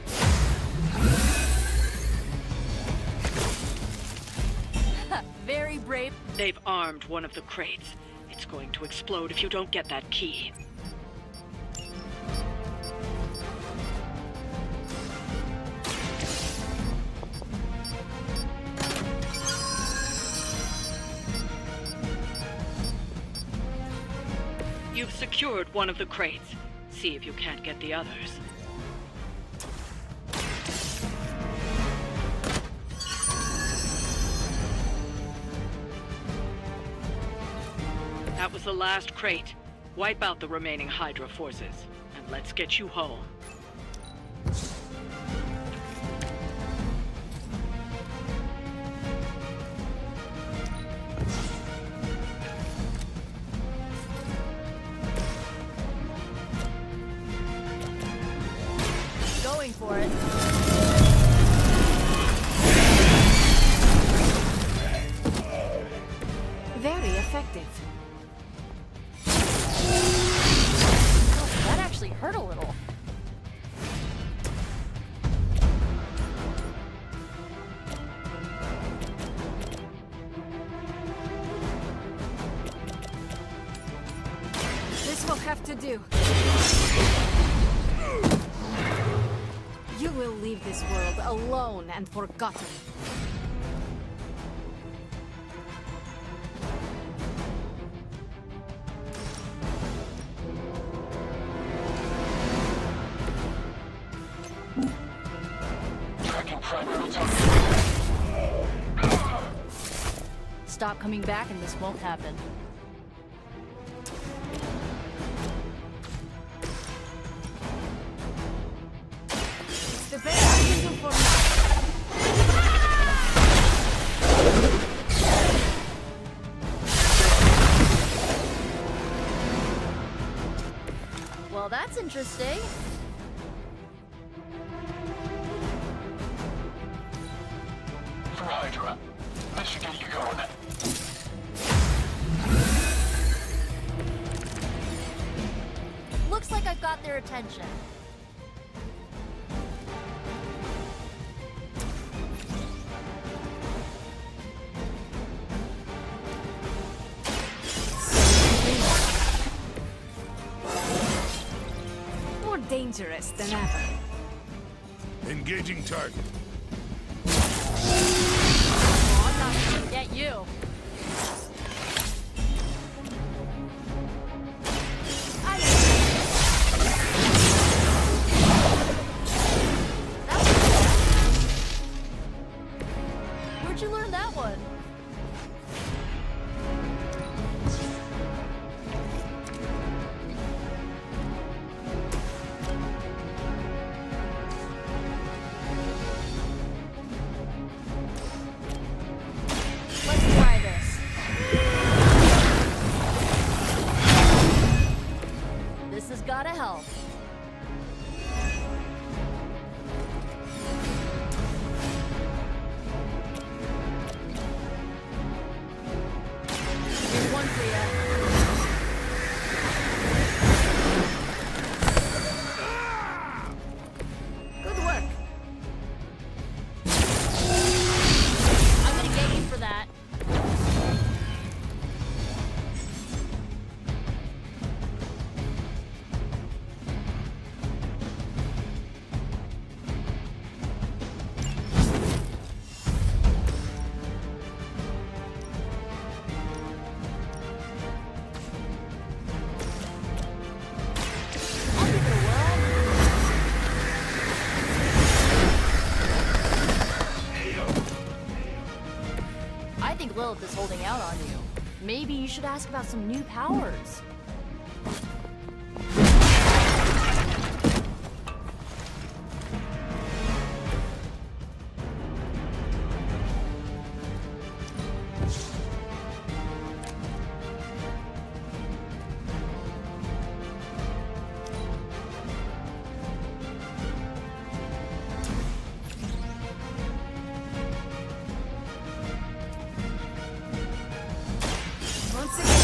Very brave. They've armed one of the crates. It site's going to explode if you don't get that key. You've secured one of the crates. See if you can't get the others. That was the last crate. Wipe out the remaining Hydra forces, and let's get you home. Going for it. Very effective. Oh, that actually hurt a little. This will have to do. You will leave this world alone and forgotten. Stop coming back and this won't happen. It's the best I can do for now. Well, that's interesting. For Hydra. This should get you going. Looks like I've got their attention. More dangerous than ever. Engaging target. Oh, I'm not gonna get you. Where'd you learn that one? Let's try this. This has gotta help. Here's one for you. Good work. I'm gonna get you for that. I'll give it a whirl. I think Lilith is holding out on you. Maybe you should ask about some new powers. Once again.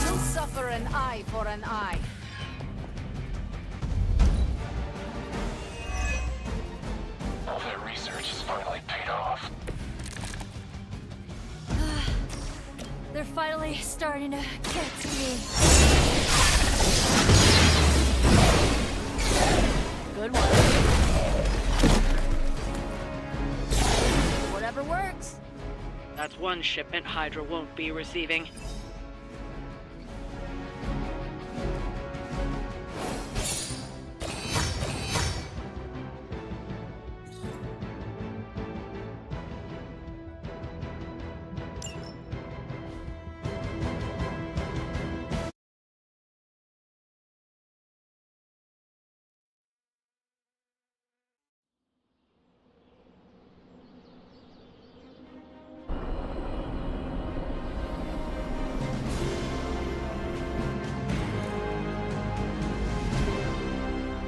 You'll suffer an eye for an eye. All that research is finally paying finally starting to get to me. Good one. Whatever works. That's one shipment Hydra won't be receiving.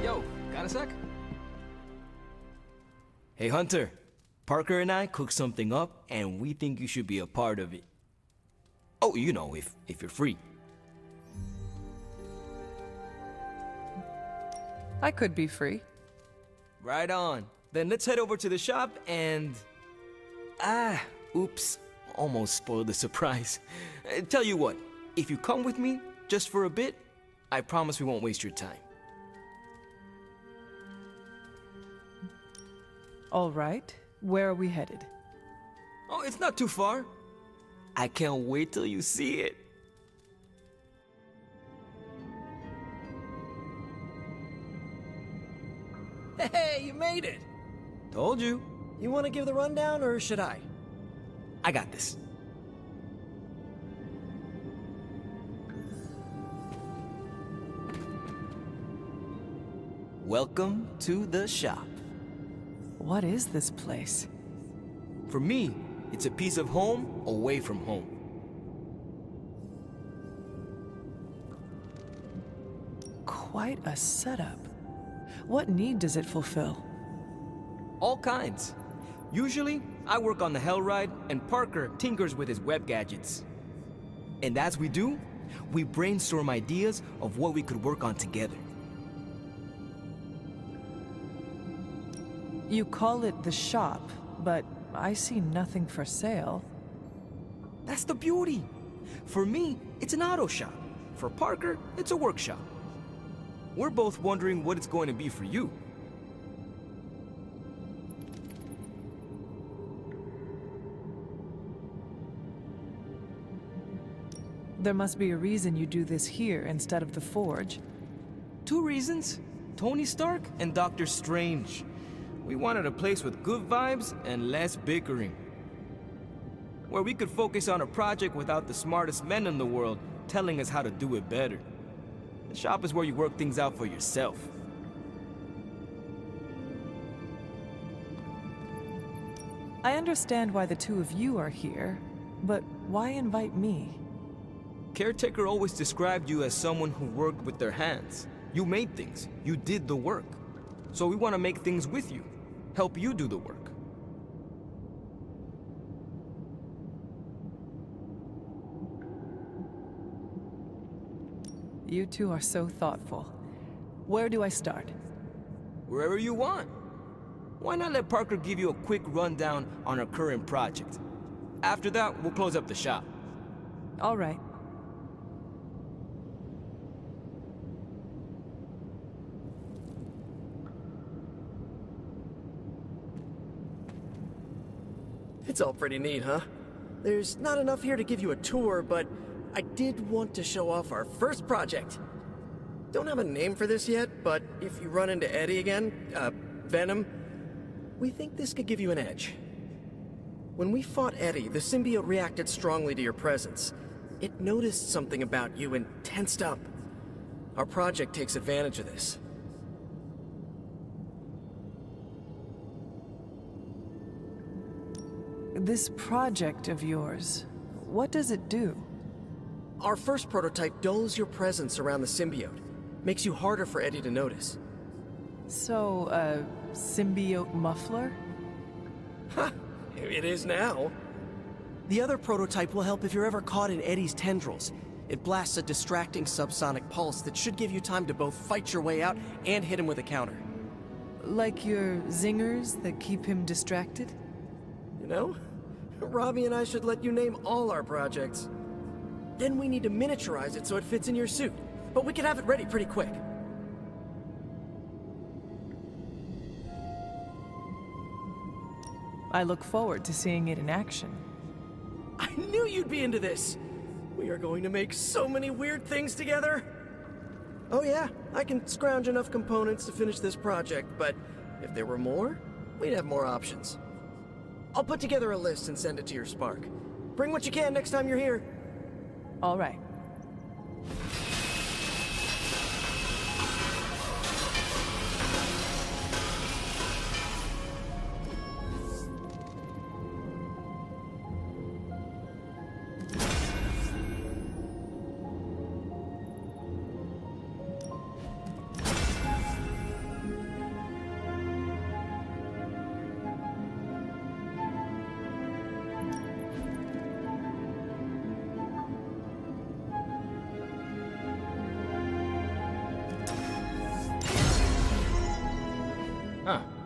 Yo, got a sec? Hey Hunter, Parker and I cooked something up and we think you should be a part of it. Oh, you know, if you're free. I could be free. Right on. Then let's head over to the shop and... oops. Almost spoiled the surprise. Tell you what, if you come with me, just for a bit, I promise we won't waste your time. All right. Where are we headed? Oh, it's not too far. I can't wait till you see it. Hey, you made it! Told you. You want to give the rundown, or should I? I got this. Welcome to the shop. What is this place? For me, it's a piece of home away from home. Quite a setup. What need does it fulfill? All kinds. Usually, I work on the Hell Ride, and Parker tinkers with his web gadgets. And as we do, we brainstorm ideas of what we could work on together. You call it the shop, but I see nothing for sale. That's the beauty. For me, it's an auto shop. For Parker, it's a workshop. We're both wondering what it's going to be for you. There must be a reason you do this here instead of the Forge. 2 reasons. Tony Stark and Doctor Strange. We wanted a place with good vibes and less bickering. Where we could focus on a project without the smartest men in the world telling us how to do it better. The shop is where you work things out for yourself. I understand why the two of you are here, but why invite me? Caretaker always described you as someone who worked with their hands. You made things. You did the work. So we want to make things with you. Help you do the work. You two are so thoughtful. Where do I start? Wherever you want. Why not let Parker give you a quick rundown on our current project? After that, we'll close up the shop. All right. It's all pretty neat, huh? There's not enough here to give you a tour, but I did want to show off our first project. Don't have a name for this yet, but if you run into Eddie again, Venom, we think this could give you an edge. When we fought Eddie, the symbiote reacted strongly to your presence. It noticed something about you and tensed up. Our project takes advantage of this. This project of yours, what does it do? Our first prototype dulls your presence around the symbiote. Makes you harder for Eddie to notice. So, symbiote muffler? Ha! It is now. The other prototype will help if you're ever caught in Eddie's tendrils. It blasts a distracting subsonic pulse that should give you time to both fight your way out and hit him with a counter. Like your zingers that keep him distracted? You know, Robbie and I should let you name all our projects. Then we need to miniaturize it so it fits in your suit. But we can have it ready pretty quick. I look forward to seeing it in action. I knew you'd be into this! We are going to make so many weird things together! Oh yeah, I can scrounge enough components to finish this project, but if there were more, we'd have more options. I'll put together a list and send it to your Spark. Bring what you can next time you're here. All right.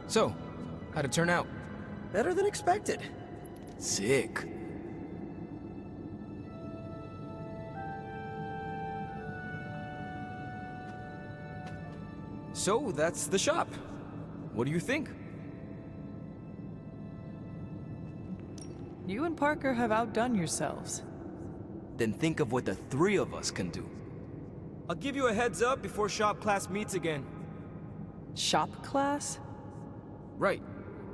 So, how'd it turn out? Better than expected. Sick. So, that's the shop. What do you think? You and Parker have outdone yourselves. Then think of what the three of us can do. I'll give you a heads up before shop class meets again. Shop class? Right.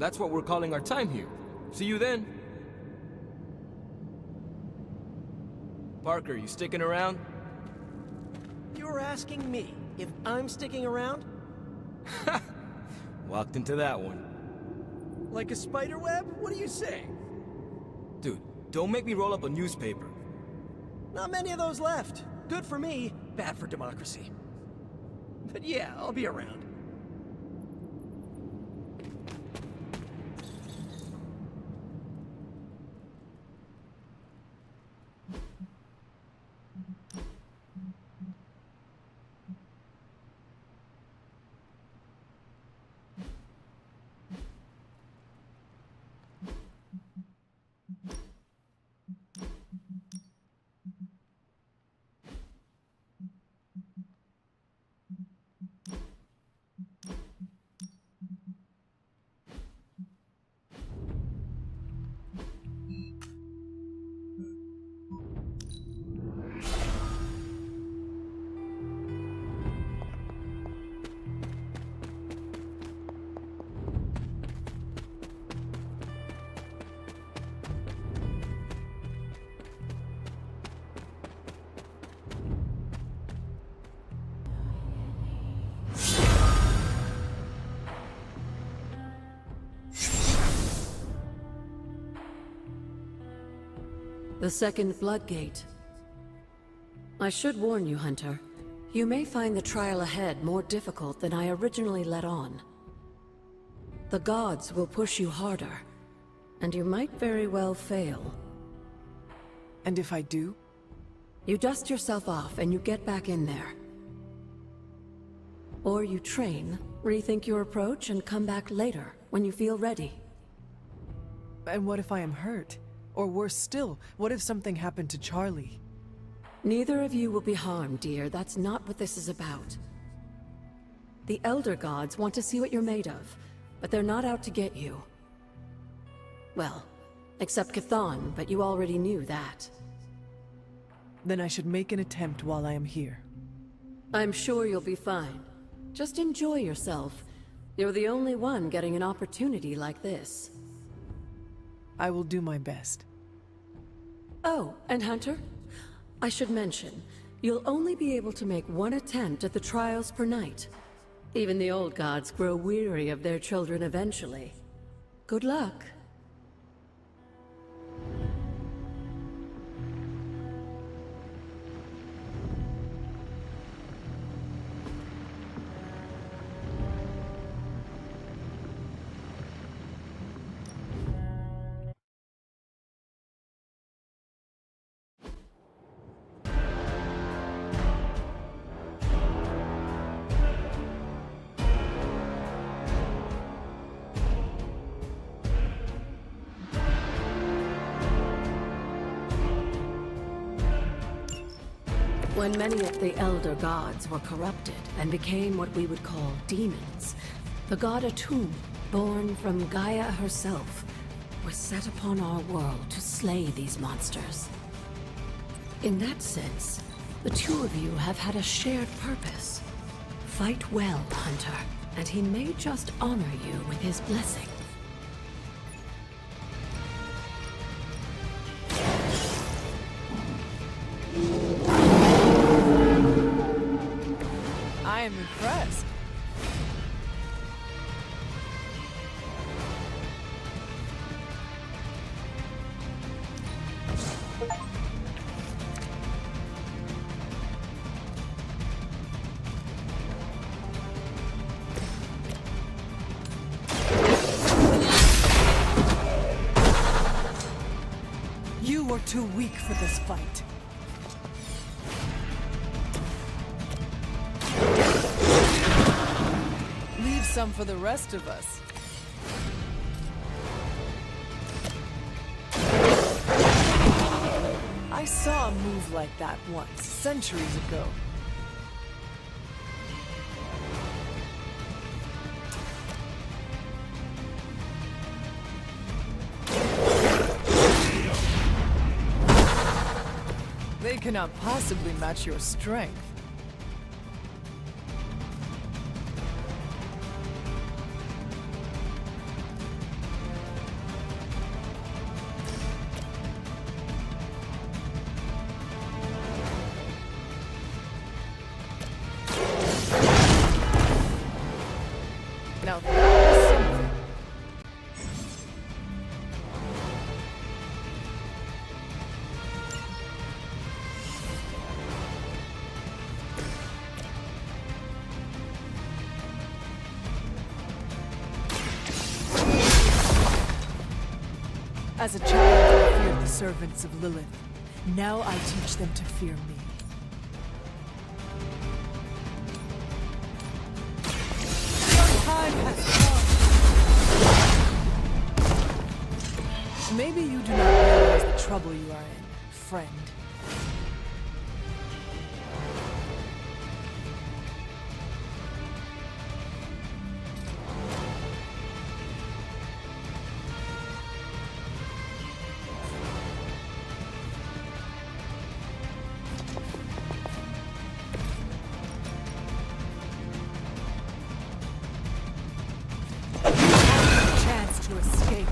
That's what we're calling our time here. See you then. Parker, you sticking around? You're asking me if I'm sticking around? Walked into that one. Like a spider web? What are you saying? Dude, don't make me roll up a newspaper. Not many of those left. Good for me, bad for democracy. But yeah, I'll be around. The second Bloodgate. I should warn you, Hunter. You may find the trial ahead more difficult than I originally let on. The gods will push you harder, and you might very well fail. And if I do? You dust yourself off and you get back in there. Or you train, rethink your approach, and come back later, when you feel ready. And what if I am hurt? Or worse still, what if something happened to Charlie? Neither of you will be harmed, dear. That's not what this is about. The Elder Gods want to see what you're made of, but they're not out to get you. Well, except Chthon, but you already knew that. Then I should make an attempt while I am here. I'm sure you'll be fine. Just enjoy yourself. You're the only one getting an opportunity like this. I will do my best. Oh, and Hunter? I should mention, you'll only be able to make one attempt at the trials per night. Even the old gods grow weary of their children eventually. Good luck. When many of the Elder Gods were corrupted and became what we would call demons, the god Atum, born from Gaia herself, was set upon our world to slay these monsters. In that sense, the two of you have had a shared purpose. Fight well, Hunter, and he may just honor you with his blessing. I am impressed. You were too weak for this fight. Leave some for the rest of us. I saw a move like that once, centuries ago. They cannot possibly match your strength. Now that is something. As a child, I feared the servants of Lilith. Now I teach them to fear me. Your time has come. Maybe you do not realize the trouble you are in, friend. Chance to escape.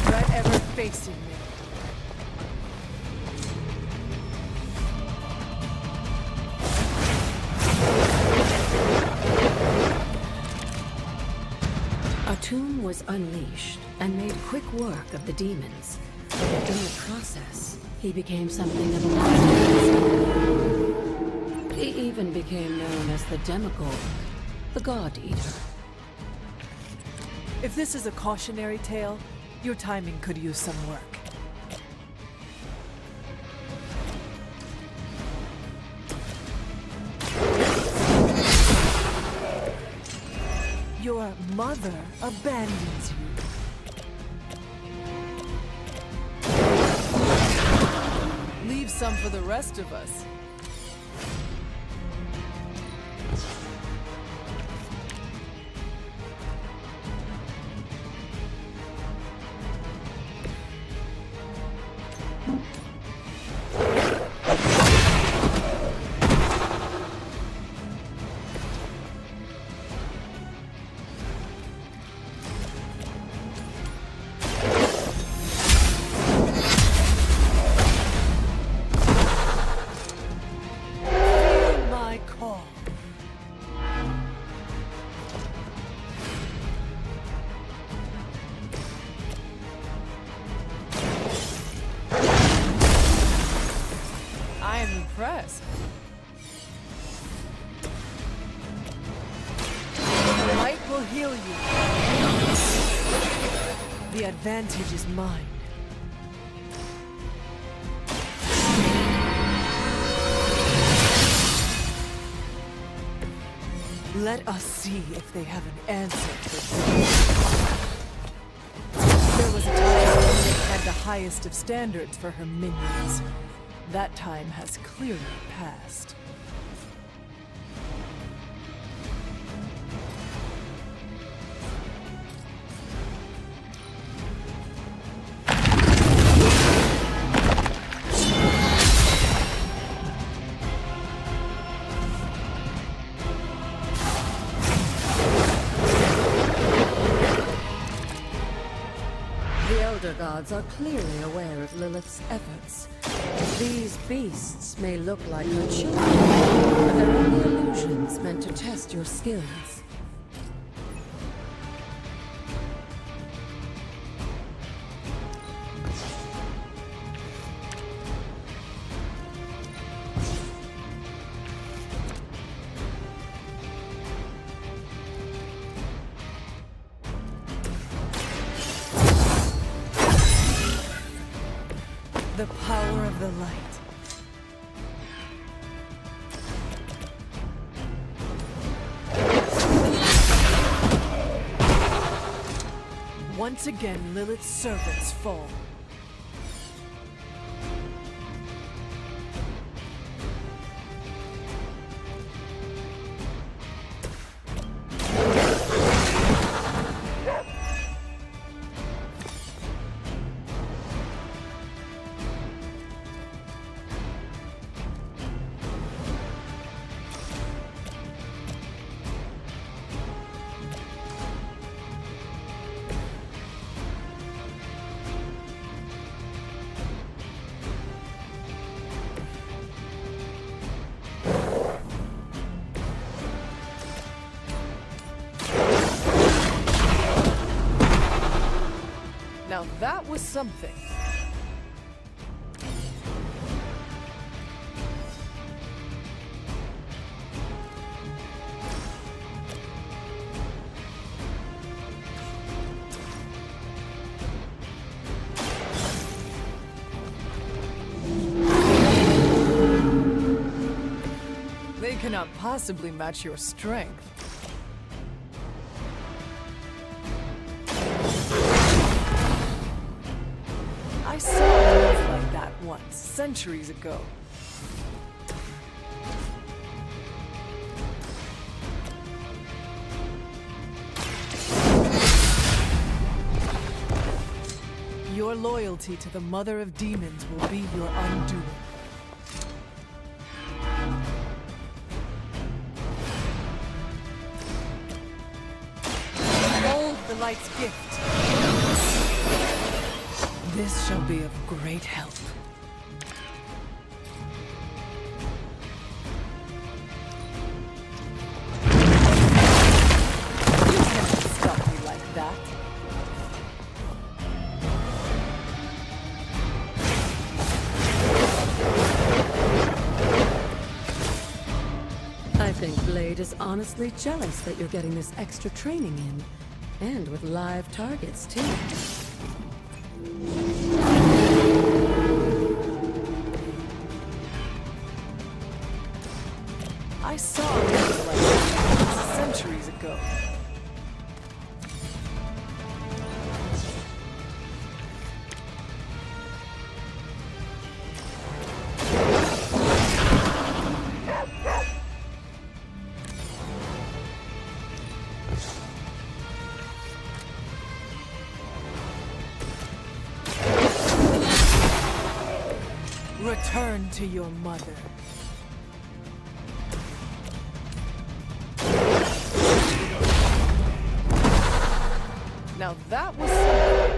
Regret ever facing me. Atum was unleashed and made quick work of the demons. In the process, he became something of a monster. He even became known as the Demagogue, the God Eater. If this is a cautionary tale, your timing could use some work. Your mother abandons you. Leave some for the rest of us. The advantage is mine. Let us see if they have an answer for this. There was a time when they had the highest of standards for her minions. That time has clearly passed. Gods are clearly aware of Lilith's efforts. These beasts may look like her children, but they're only illusions meant to test your skills. The power of the light. Once again, Lilith's servants fall. Now that was something. They cannot possibly match your strength. I saw a move like that once, centuries ago. Your loyalty to the Mother of Demons will be your undoing. Hold the light's gift. This shall be of great help. You can't stop me like that. I think Blade is honestly jealous that you're getting this extra training in. And with live targets, too. I saw a move like that centuries ago. Return to your mother. Now that was something.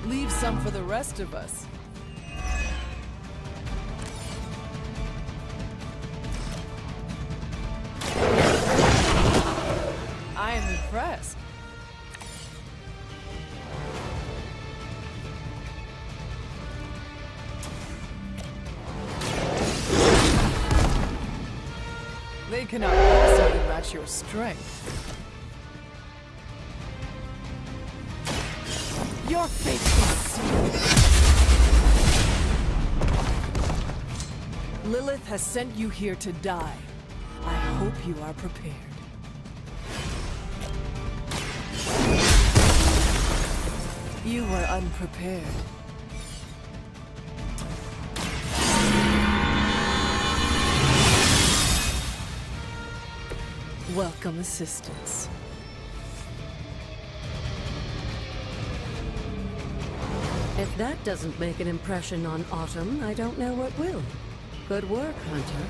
Leave some for the rest of us. I am impressed. They cannot possibly match your strength. Your fate is sealed. Lilith has sent you here to die. I hope you are prepared. You were unprepared. Welcome assistance. If that doesn't make an impression on Autumn, I don't know what will. Good work, Hunter.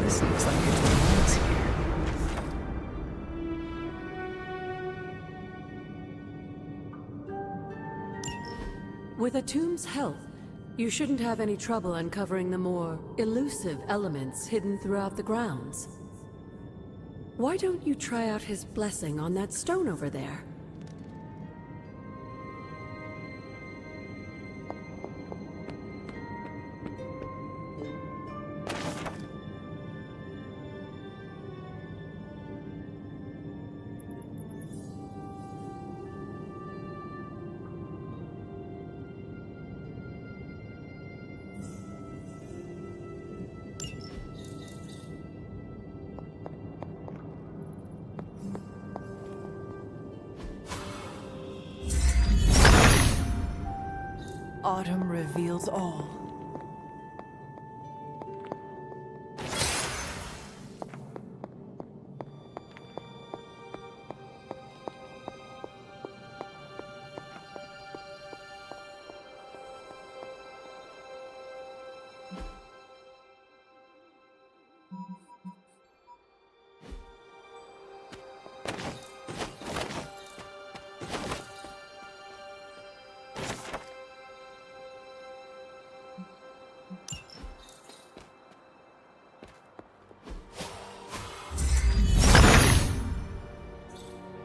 This looks like it belongs here. With a tomb's help, you shouldn't have any trouble uncovering the more elusive elements hidden throughout the grounds. Why don't you try out his blessing on that stone over there? Autumn reveals all.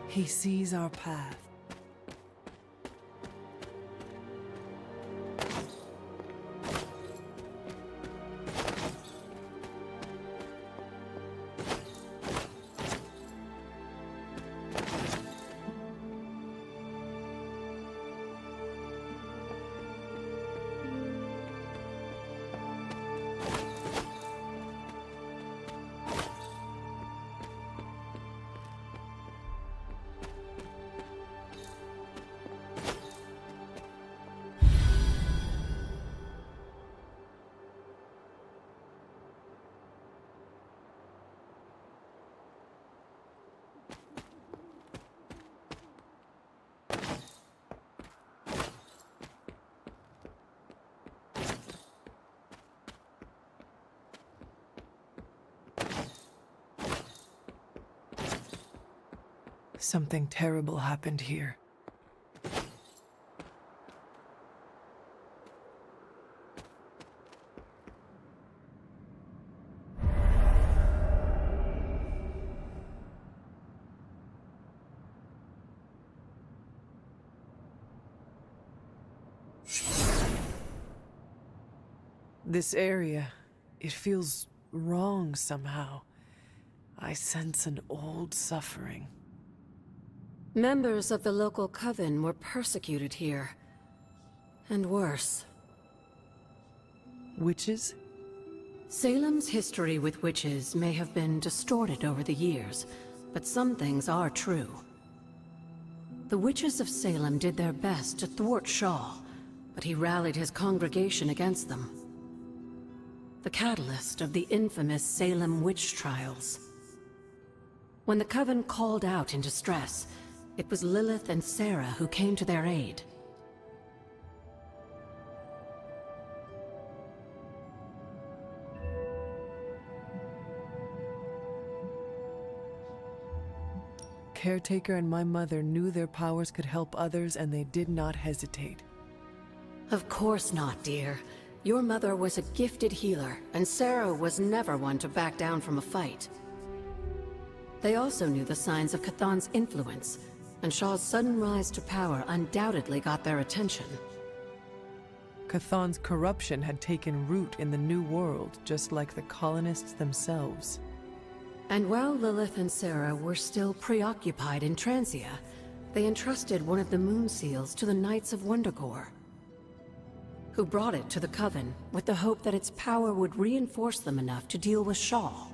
He sees our path. Something terrible happened here. This area, it feels wrong somehow. I sense an old suffering. Members of the local coven were persecuted here. And worse. Witches? Salem's history with witches may have been distorted over the years, but some things are true. The witches of Salem did their best to thwart Shaw, but he rallied his congregation against them. The catalyst of the infamous Salem witch trials. When the Coven called out in distress, it was Lilith and Sarah who came to their aid. Caretaker and my mother knew their powers could help others, and they did not hesitate. Of course not, dear. Your mother was a gifted healer, and Sarah was never one to back down from a fight. They also knew the signs of Chthon's influence, and Shaw's sudden rise to power undoubtedly got their attention. Chthon's corruption had taken root in the New World, just like the colonists themselves. And while Lilith and Sarah were still preoccupied in Transia, they entrusted one of the moon seals to the Knights of Wondergore, who brought it to the Coven with the hope that its power would reinforce them enough to deal with Shaw.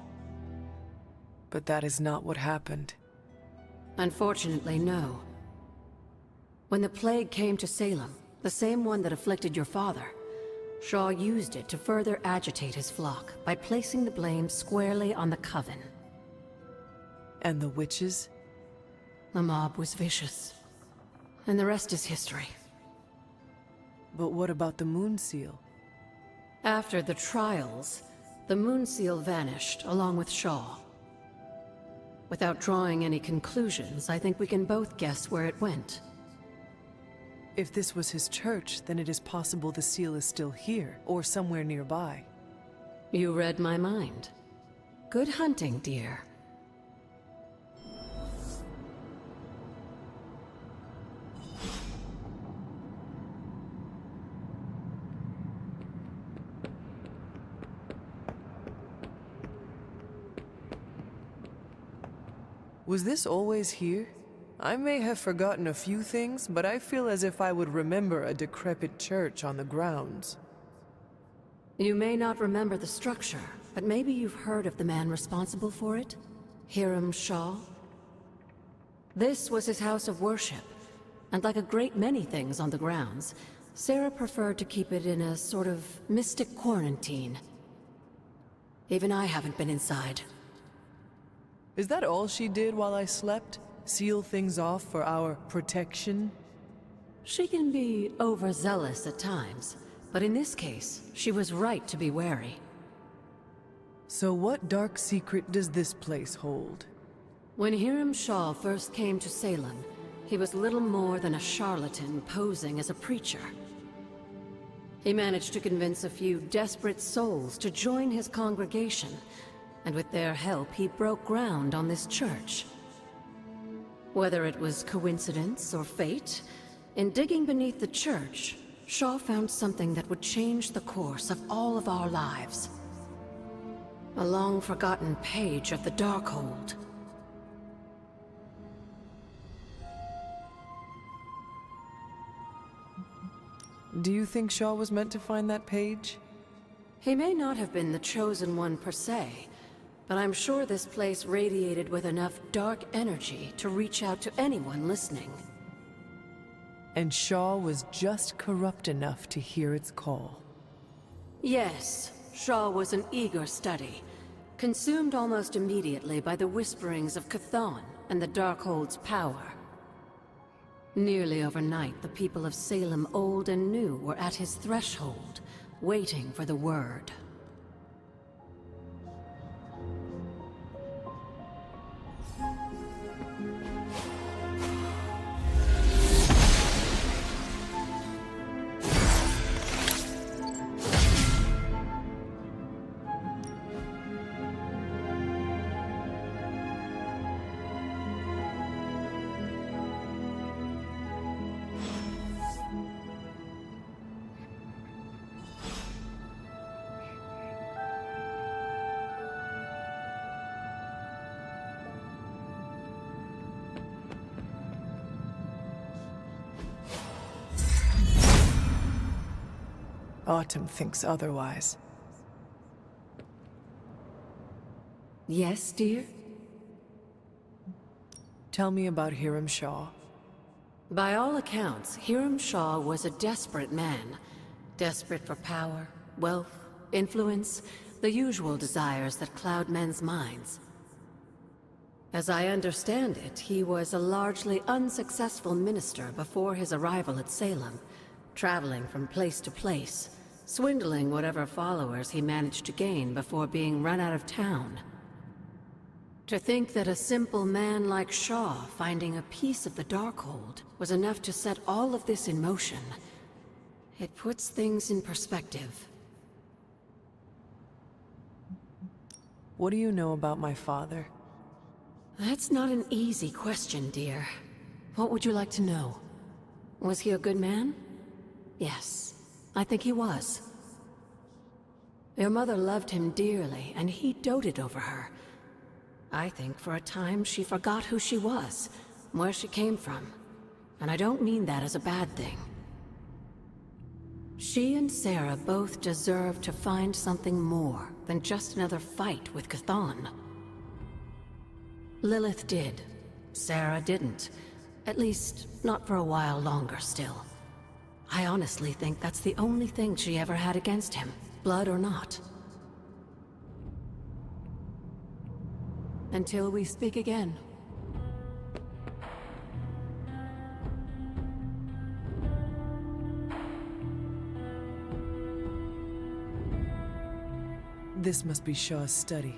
But that is not what happened. Unfortunately, no. When the plague came to Salem, the same one that afflicted your father, Shaw used it to further agitate his flock by placing the blame squarely on the Coven. And the witches? The mob was vicious. And the rest is history. But what about the moon seal? After the trials, the moon seal vanished along with Shaw. Without drawing any conclusions, I think we can both guess where it went. If this was his church, then it is possible the seal is still here, or somewhere nearby. You read my mind. Good hunting, dear. Was this always here? I may have forgotten a few things, but I feel as if I would remember a decrepit church on the grounds. You may not remember the structure, but maybe you've heard of the man responsible for it? Hiram Shaw? This was his house of worship, and like a great many things on the grounds, Sarah preferred to keep it in a sort of mystic quarantine. Even I haven't been inside. Is that all she did while I slept? Seal things off for our protection? She can be overzealous at times, but in this case, she was right to be wary. So what dark secret does this place hold? When Hiram Shaw first came to Salem, he was little more than a charlatan posing as a preacher. He managed to convince a few desperate souls to join his congregation, and with their help, he broke ground on this church. Whether it was coincidence or fate, in digging beneath the church, Shaw found something that would change the course of all of our lives. A long-forgotten page of the Darkhold. Do you think Shaw was meant to find that page? He may not have been the chosen one per se, but I'm sure this place radiated with enough dark energy to reach out to anyone listening. And Shaw was just corrupt enough to hear its call. Yes, Shaw was an eager study, consumed almost immediately by the whisperings of Chthon and the Darkhold's power. Nearly overnight, the people of Salem, old and new, were at his threshold, waiting for the word. Autumn thinks otherwise. Yes, dear? Tell me about Hiram Shaw. By all accounts, Hiram Shaw was a desperate man. Desperate for power, wealth, influence, the usual desires that cloud men's minds. As I understand it, he was a largely unsuccessful minister before his arrival at Salem, traveling from place to place, swindling whatever followers he managed to gain before being run out of town. To think that a simple man like Shaw finding a piece of the Darkhold was enough to set all of this in motion, it puts things in perspective. What do you know about my father? That's not an easy question, dear. What would you like to know? Was he a good man? Yes, I think he was. Your mother loved him dearly, and he doted over her. I think for a time she forgot who she was, where she came from. And I don't mean that as a bad thing. She and Sarah both deserve to find something more than just another fight with Chthon. Lilith did. Sarah didn't. At least, not for a while longer still. I honestly think that's the only thing she ever had against him, blood or not. Until we speak again. This must be Shaw's study.